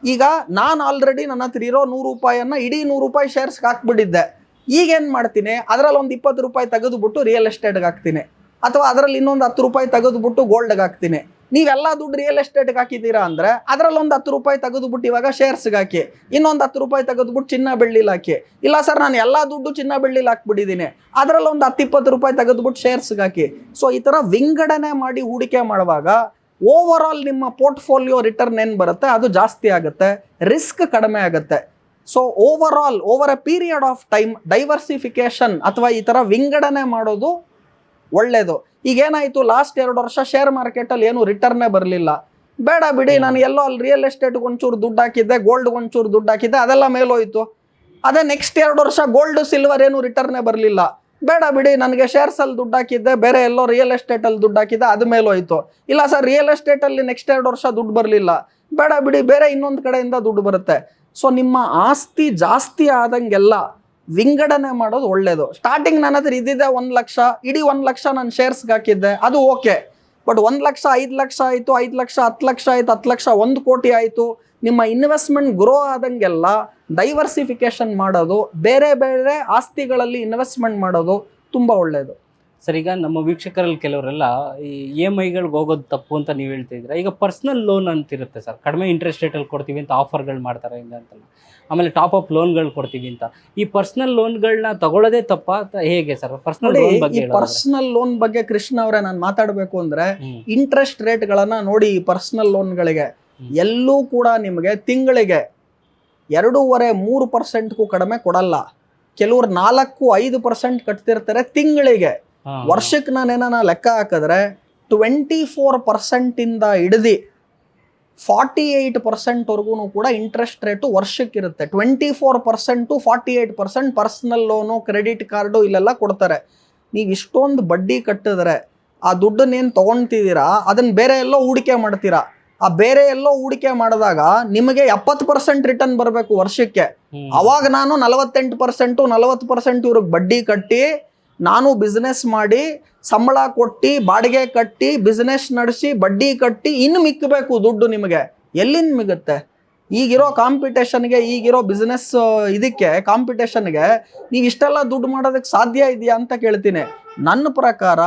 ಈಗ ನಾನು ಆಲ್ರೆಡಿ ನನ್ನ ಹತ್ರ ಇರೋ 100 ರೂಪಾಯಿಯನ್ನು ಇಡೀ 100 ರೂಪಾಯಿ ಶೇರ್ಸ್ಗೆ ಹಾಕ್ಬಿಟ್ಟಿದ್ದೆ. ಈಗೇನು ಮಾಡ್ತೀನಿ, ಅದರಲ್ಲಿ ಒಂದು 20 ರೂಪಾಯಿ ತೆಗೆದುಬಿಟ್ಟು ರಿಯಲ್ ಎಸ್ಟೇಟ್ಗೆ ಹಾಕ್ತೀನಿ, ಅಥವಾ ಅದರಲ್ಲಿ ಇನ್ನೊಂದು 10 ರೂಪಾಯಿ ತೆಗೆದುಬಿಟ್ಟು ಗೋಲ್ಡ್ಗೆ ಹಾಕ್ತೀನಿ. ನೀವೆಲ್ಲ ದುಡ್ಡು ರಿಯಲ್ ಎಸ್ಟೇಟ್ಗೆ ಹಾಕಿದ್ದೀರಾ ಅಂದರೆ ಅದರಲ್ಲಿ ಒಂದು 10 ರೂಪಾಯಿ ತೆಗೆದುಬಿಟ್ಟು ಇವಾಗ ಶೇರ್ಸ್ಗೆ ಹಾಕಿ, ಇನ್ನೊಂದು 10 ರೂಪಾಯಿ ತೆಗೆದುಬಿಟ್ಟು ಚಿನ್ನ ಬೆಳ್ಳಿಲಿ ಹಾಕಿ. ಇಲ್ಲ ಸರ್ ನಾನು ಎಲ್ಲ ದುಡ್ಡು ಚಿನ್ನ ಬೆಳ್ಳಿಲಿ ಹಾಕ್ಬಿಟ್ಟಿದ್ದೀನಿ, ಅದರಲ್ಲಿ ಒಂದು 10-20 ರೂಪಾಯಿ ತೆಗೆದುಬಿಟ್ಟು ಶೇರ್ಸ್ಗೆ ಹಾಕಿ. ಸೊ ಈ ಥರ ವಿಂಗಡಣೆ ಮಾಡಿ ಹೂಡಿಕೆ ಮಾಡುವಾಗ ಓವರ್ ಆಲ್ ನಿಮ್ಮ ಪೋರ್ಟ್ಫೋಲಿಯೋ ರಿಟರ್ನ್ ಏನು ಬರುತ್ತೆ ಅದು ಜಾಸ್ತಿ ಆಗುತ್ತೆ, ರಿಸ್ಕ್ ಕಡಿಮೆ ಆಗುತ್ತೆ. So over A period of time diversification ಅಥವಾ ಈ ಥರ ವಿಂಗಡಣೆ ಮಾಡೋದು ಒಳ್ಳೆಯದು. ಈಗೇನಾಯಿತು, ಲಾಸ್ಟ್ 2 ವರ್ಷ ಶೇರ್ ಮಾರ್ಕೆಟಲ್ಲಿ ಏನು ರಿಟರ್ನೇ ಬರಲಿಲ್ಲ. ಬೇಡ ಬಿಡಿ, ನಾನು ಎಲ್ಲೋ ಅಲ್ಲಿ ರಿಯಲ್ ಎಸ್ಟೇಟ್ಗೆ ಒಂಚೂರು ದುಡ್ಡು ಹಾಕಿದ್ದೆ, ಗೋಲ್ಡ್ಗೆ ಒಂಚೂರು ದುಡ್ಡು ಹಾಕಿದ್ದೆ, ಅದೆಲ್ಲ ಮೇಲೋಯ್ತು. ಅದೇ ನೆಕ್ಸ್ಟ್ 2 ವರ್ಷ ಗೋಲ್ಡ್ ಸಿಲ್ವರ್ ಏನು ರಿಟರ್ನೇ ಬರಲಿಲ್ಲ. ಬೇಡ ಬಿಡಿ, ನನಗೆ ಶೇರ್ಸಲ್ಲಿ ದುಡ್ಡು ಹಾಕಿದ್ದೆ, ಬೇರೆ ಎಲ್ಲೋ ರಿಯಲ್ ಎಸ್ಟೇಟಲ್ಲಿ ದುಡ್ಡು ಹಾಕಿದ್ದೆ, ಅದು ಮೇಲೋಯ್ತು. ಇಲ್ಲ ಸರ್ ರಿಯಲ್ ಎಸ್ಟೇಟಲ್ಲಿ ನೆಕ್ಸ್ಟ್ 2 ವರ್ಷ ದುಡ್ಡು ಬರಲಿಲ್ಲ. ಬೇಡ ಬಿಡಿ, ಬೇರೆ ಇನ್ನೊಂದು ಕಡೆಯಿಂದ ದುಡ್ಡು ಬರುತ್ತೆ. ಸೊ ನಿಮ್ಮ ಆಸ್ತಿ ಜಾಸ್ತಿ ಆದಂಗೆಲ್ಲ ವಿಂಗಡಣೆ ಮಾಡೋದು ಒಳ್ಳೆಯದು. ಸ್ಟಾರ್ಟಿಂಗ್ ನನ್ನ ಹತ್ರ ಇದ್ದಿದ್ದೆ 1 ಲಕ್ಷ, ಇಡೀ 1 ಲಕ್ಷ ನಾನು ಶೇರ್ಸ್ಗೆ ಹಾಕಿದ್ದೆ, ಅದು ಓಕೆ. ಬಟ್ 1 ಲಕ್ಷ 5 ಲಕ್ಷ ಆಯಿತು, 5 ಲಕ್ಷ 10 ಲಕ್ಷ ಆಯಿತು, 10 ಲಕ್ಷ 1 ಕೋಟಿ ಆಯಿತು. ನಿಮ್ಮ ಇನ್ವೆಸ್ಟ್ಮೆಂಟ್ ಗ್ರೋ ಆದಂಗೆಲ್ಲ ಡೈವರ್ಸಿಫಿಕೇಶನ್ ಮಾಡೋದು, ಬೇರೆ ಬೇರೆ ಆಸ್ತಿಗಳಲ್ಲಿ ಇನ್ವೆಸ್ಟ್ಮೆಂಟ್ ಮಾಡೋದು ತುಂಬ ಒಳ್ಳೆಯದು. ಸರ್, ಈಗ ನಮ್ಮ ವೀಕ್ಷಕರಲ್ಲಿ ಕೆಲವರೆಲ್ಲ ಈ EMIಗಳಿಗೆ ಹೋಗೋದು ತಪ್ಪು ಅಂತ ನೀವು ಹೇಳ್ತಾ ಇದ್ದೀರಾ. ಈಗ ಪರ್ಸ್ನಲ್ ಲೋನ್ ಅಂತಿರುತ್ತೆ ಸರ್, ಕಡಿಮೆ ಇಂಟ್ರೆಸ್ಟ್ ರೇಟಲ್ಲಿ ಕೊಡ್ತೀವಿ ಅಂತ ಆಫರ್ಗಳು ಮಾಡ್ತಾರೆ ಹಿಂಗೆ ಅಂತ. ಆಮೇಲೆ ಟಾಪ್ ಅಪ್ ಲೋನ್ಗಳು ಕೊಡ್ತೀವಿ ಅಂತ. ಈ ಪರ್ಸ್ನಲ್ ಲೋನ್ಗಳನ್ನ ತಗೊಳ್ಳೋದೇ ತಪ್ಪಾ ಹೇಗೆ ಸರ್? ಪರ್ಸ್ನಲ್ ಲೋನ್ ಬಗ್ಗೆ ಪರ್ಸ್ನಲ್ ಲೋನ್ ಬಗ್ಗೆ ಕೃಷ್ಣ ಅವರೇ ನಾನು ಮಾತಾಡಬೇಕು ಅಂದರೆ, ಇಂಟ್ರೆಸ್ಟ್ ರೇಟ್ಗಳನ್ನು ನೋಡಿ. ಈ ಪರ್ಸ್ನಲ್ ಲೋನ್ಗಳಿಗೆ ಎಲ್ಲೂ ಕೂಡ ನಿಮಗೆ ತಿಂಗಳಿಗೆ 2.5-3%ಕ್ಕೂ ಕಡಿಮೆ ಕೊಡಲ್ಲ. ಕೆಲವರು 4-5% ಕಟ್ತಿರ್ತಾರೆ ತಿಂಗಳಿಗೆ. ವರ್ಷಕ್ಕೆ ನಾನೇನ ಲೆಕ್ಕ ಹಾಕಿದ್ರೆ 24% ಹಿಡಿದು 48%ವರೆಗೂ ಕೂಡ ಇಂಟ್ರೆಸ್ಟ್ ರೇಟು ವರ್ಷಕ್ಕಿರುತ್ತೆ. 24% 48% ಪರ್ಸ್ನಲ್ ಲೋನು, ಕ್ರೆಡಿಟ್ ಕಾರ್ಡು ಇಲ್ಲೆಲ್ಲ ಕೊಡ್ತಾರೆ. ನೀವು ಇಷ್ಟೊಂದು ಬಡ್ಡಿ ಕಟ್ಟಿದ್ರೆ ಆ ದುಡ್ಡನ್ನೇನು ತೊಗೊಳ್ತಿದ್ದೀರಾ ಅದನ್ನು ಬೇರೆ ಎಲ್ಲೋ ಹೂಡಿಕೆ ಮಾಡ್ತೀರಾ. ಆ ಬೇರೆ ಎಲ್ಲೋ ಹೂಡಿಕೆ ಮಾಡಿದಾಗ ನಿಮಗೆ 70% ರಿಟರ್ನ್ ಬರಬೇಕು ವರ್ಷಕ್ಕೆ. ಅವಾಗ ನಾನು 48% 40% ಇವ್ರಿಗೆ ಬಡ್ಡಿ ಕಟ್ಟಿ, ನಾನು ಬಿಸ್ನೆಸ್ ಮಾಡಿ, ಸಂಬಳ ಕೊಟ್ಟು, ಬಾಡಿಗೆ ಕಟ್ಟಿ, ಬಿಸ್ನೆಸ್ ನಡೆಸಿ, ಬಡ್ಡಿ ಕಟ್ಟಿ, ಇನ್ನು ಮಿಕ್ಕಬೇಕು ದುಡ್ಡು. ನಿಮಗೆ ಎಲ್ಲಿಂದ ಮಿಗುತ್ತೆ? ಈಗಿರೋ ಕಾಂಪಿಟೇಷನ್ಗೆ, ಈಗಿರೋ ಬಿಸ್ನೆಸ್ ಇದಕ್ಕೆ ಕಾಂಪಿಟೇಷನ್ಗೆ ನೀವು ಇಷ್ಟೆಲ್ಲ ದುಡ್ಡು ಮಾಡೋದಕ್ಕೆ ಸಾಧ್ಯ ಇದೆಯಾ ಅಂತ ಕೇಳ್ತೀನಿ. ನನ್ನ ಪ್ರಕಾರ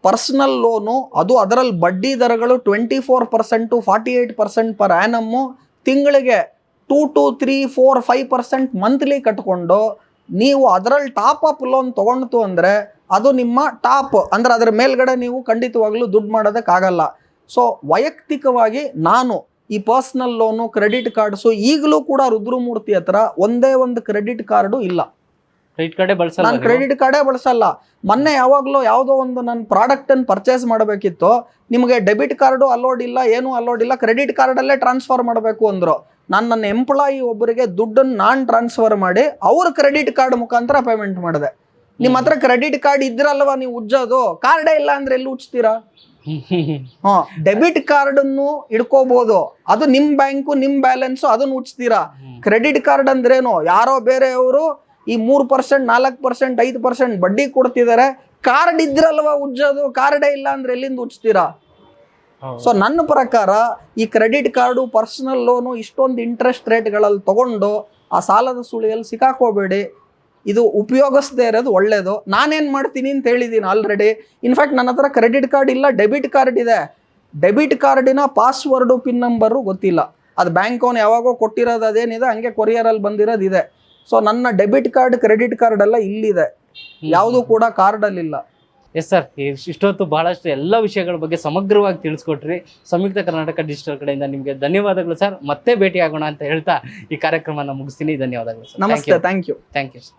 ಪರ್ಸ್ನಲ್ ಲೋನು, ಅದು ಅದರಲ್ಲಿ ಬಡ್ಡಿ ದರಗಳು 24% 48% ಪರ್ ಆ್ಯನಮ್ಮು, ತಿಂಗಳಿಗೆ 2 to 3 4 5% ಮಂತ್ಲಿ ಕಟ್ಕೊಂಡು ನೀವು ಅದರಲ್ಲಿ ಟಾಪ್ ಅಪ್ ಲೋನ್ ತೊಗೊಂಡು ಅಂದರೆ ಅದು ನಿಮ್ಮ ಟಾಪ್. ಅಂದರೆ ಅದರ ಮೇಲ್ಗಡೆ ನೀವು ಖಂಡಿತವಾಗ್ಲೂ ದುಡ್ಡು ಮಾಡೋದಕ್ಕಾಗಲ್ಲ. ಸೊ ವೈಯಕ್ತಿಕವಾಗಿ ನಾನು ಈ ಪರ್ಸ್ನಲ್ ಲೋನು, ಕ್ರೆಡಿಟ್ ಕಾರ್ಡ್ಸು, ಈಗಲೂ ಕೂಡ ರುದ್ರಮೂರ್ತಿ ಹತ್ರ ಒಂದೇ ಒಂದು ಕ್ರೆಡಿಟ್ ಕಾರ್ಡು ಇಲ್ಲ. ಕ್ರೆಡಿಟ್ ಕಾರ್ಡೇ ಬಳಸಲ್ಲ. ನಾನು ಕ್ರೆಡಿಟ್ ಕಾರ್ಡೇ ಬಳಸಲ್ಲ. ಮೊನ್ನೆ ಯಾವಾಗಲೂ ಯಾವುದೋ ಒಂದು ನನ್ನ ಪ್ರಾಡಕ್ಟನ್ನು ಪರ್ಚೇಸ್ ಮಾಡಬೇಕಿತ್ತು, ನಿಮಗೆ ಡೆಬಿಟ್ ಕಾರ್ಡು ಅಲೋಡ್ ಇಲ್ಲ, ಏನೂ ಅಲೋಡ್ ಇಲ್ಲ, ಕ್ರೆಡಿಟ್ ಕಾರ್ಡಲ್ಲೇ ಟ್ರಾನ್ಸ್ಫರ್ ಮಾಡಬೇಕು ಅಂದರು. ನಾನು ನನ್ನ ಎಂಪ್ಲಾಯಿ ಒಬ್ಬರಿಗೆ ದುಡ್ಡನ್ನು ನಾನು ಟ್ರಾನ್ಸ್ಫರ್ ಮಾಡಿ ಅವ್ರ ಕ್ರೆಡಿಟ್ ಕಾರ್ಡ್ ಮುಖಾಂತರ ಪೇಮೆಂಟ್ ಮಾಡಿದೆ. ನಿಮ್ಮ ಹತ್ರ ಕ್ರೆಡಿಟ್ ಕಾರ್ಡ್ ಇದ್ರಲ್ವ ನೀವು ಉಜ್ಜೋದು, ಕಾರ್ಡೇ ಇಲ್ಲ ಅಂದರೆ ಎಲ್ಲಿ ಉಜ್ತೀರಾ? ಡೆಬಿಟ್ ಕಾರ್ಡನ್ನು ಇಡ್ಕೋಬಹುದು, ಅದು ನಿಮ್ಮ ಬ್ಯಾಂಕು, ನಿಮ್ಮ ಬ್ಯಾಲೆನ್ಸು, ಅದನ್ನು ಉಜ್ತೀರಾ. ಕ್ರೆಡಿಟ್ ಕಾರ್ಡ್ ಅಂದ್ರೇನು, ಯಾರೋ ಬೇರೆಯವರು ಈ 3% 4% 5% ಬಡ್ಡಿ ಕೊಡ್ತಿದ್ದಾರೆ, ಕಾರ್ಡ್ ಇದ್ರಲ್ವ ಉಜ್ಜೋದು, ಕಾರ್ಡೇ ಇಲ್ಲ ಅಂದ್ರೆ ಎಲ್ಲಿಂದ ಉಜ್ತೀರಾ? ಸೊ ನನ್ನ ಪ್ರಕಾರ ಈ ಕ್ರೆಡಿಟ್ ಕಾರ್ಡು, ಪರ್ಸನಲ್ ಲೋನು ಇಷ್ಟೊಂದು ಇಂಟ್ರೆಸ್ಟ್ ರೇಟ್ಗಳಲ್ಲಿ ತಗೊಂಡು ಆ ಸಾಲದ ಸುಳಿಯಲ್ಲಿ ಸಿಕ್ಕಾಕೋಬೇಡಿ. ಇದು ಉಪಯೋಗಿಸದೇ ಇರೋದು ಒಳ್ಳೇದು. ನಾನೇನು ಮಾಡ್ತೀನಿ ಅಂತ ಹೇಳಿದ್ದೀನಿ ಆಲ್ರೆಡಿ. ಇನ್ಫ್ಯಾಕ್ಟ್ ನನ್ನ ಹತ್ರ ಕ್ರೆಡಿಟ್ ಕಾರ್ಡ್ ಇಲ್ಲ, ಡೆಬಿಟ್ ಕಾರ್ಡ್ ಇದೆ. ಡೆಬಿಟ್ ಕಾರ್ಡಿನ ಪಾಸ್ವರ್ಡು, ಪಿನ್ ನಂಬರು ಗೊತ್ತಿಲ್ಲ. ಅದು ಬ್ಯಾಂಕ್ ಅವನು ಯಾವಾಗೋ ಕೊಟ್ಟಿರೋದು ಅದೇನಿದೆ, ಹಂಗೆ ಕೊರಿಯರಲ್ಲಿ ಬಂದಿರೋದು ಇದೆ. ಸೊ ನನ್ನ ಡೆಬಿಟ್ ಕಾರ್ಡ್ ಕ್ರೆಡಿಟ್ ಕಾರ್ಡ್ ಎಲ್ಲ ಇಲ್ಲಿದೆ, ಯಾವುದು ಕೂಡ ಕಾರ್ಡ್ ಅಲ್ಲಿ ಇಲ್ಲ. ಎಸ್ ಸರ್, ಇಷ್ಟೊತ್ತು ಬಹಳಷ್ಟು ಎಲ್ಲ ವಿಷಯಗಳ ಬಗ್ಗೆ ಸಮಗ್ರವಾಗಿ ತಿಳಿಸ್ಕೊಟ್ರಿ. ಸಂಯುಕ್ತ ಕರ್ನಾಟಕ ಡಿಜಿಟಲ್ ಕಡೆಯಿಂದ ನಿಮಗೆ ಧನ್ಯವಾದಗಳು ಸರ್. ಮತ್ತೆ ಭೇಟಿ ಆಗೋಣ ಅಂತ ಹೇಳ್ತಾ ಈ ಕಾರ್ಯಕ್ರಮನ ಮುಗಿಸ್ತೀನಿ. ಧನ್ಯವಾದಗಳು ಸರ್. ನಮಸ್ತೆ, thank you. Thank you sir.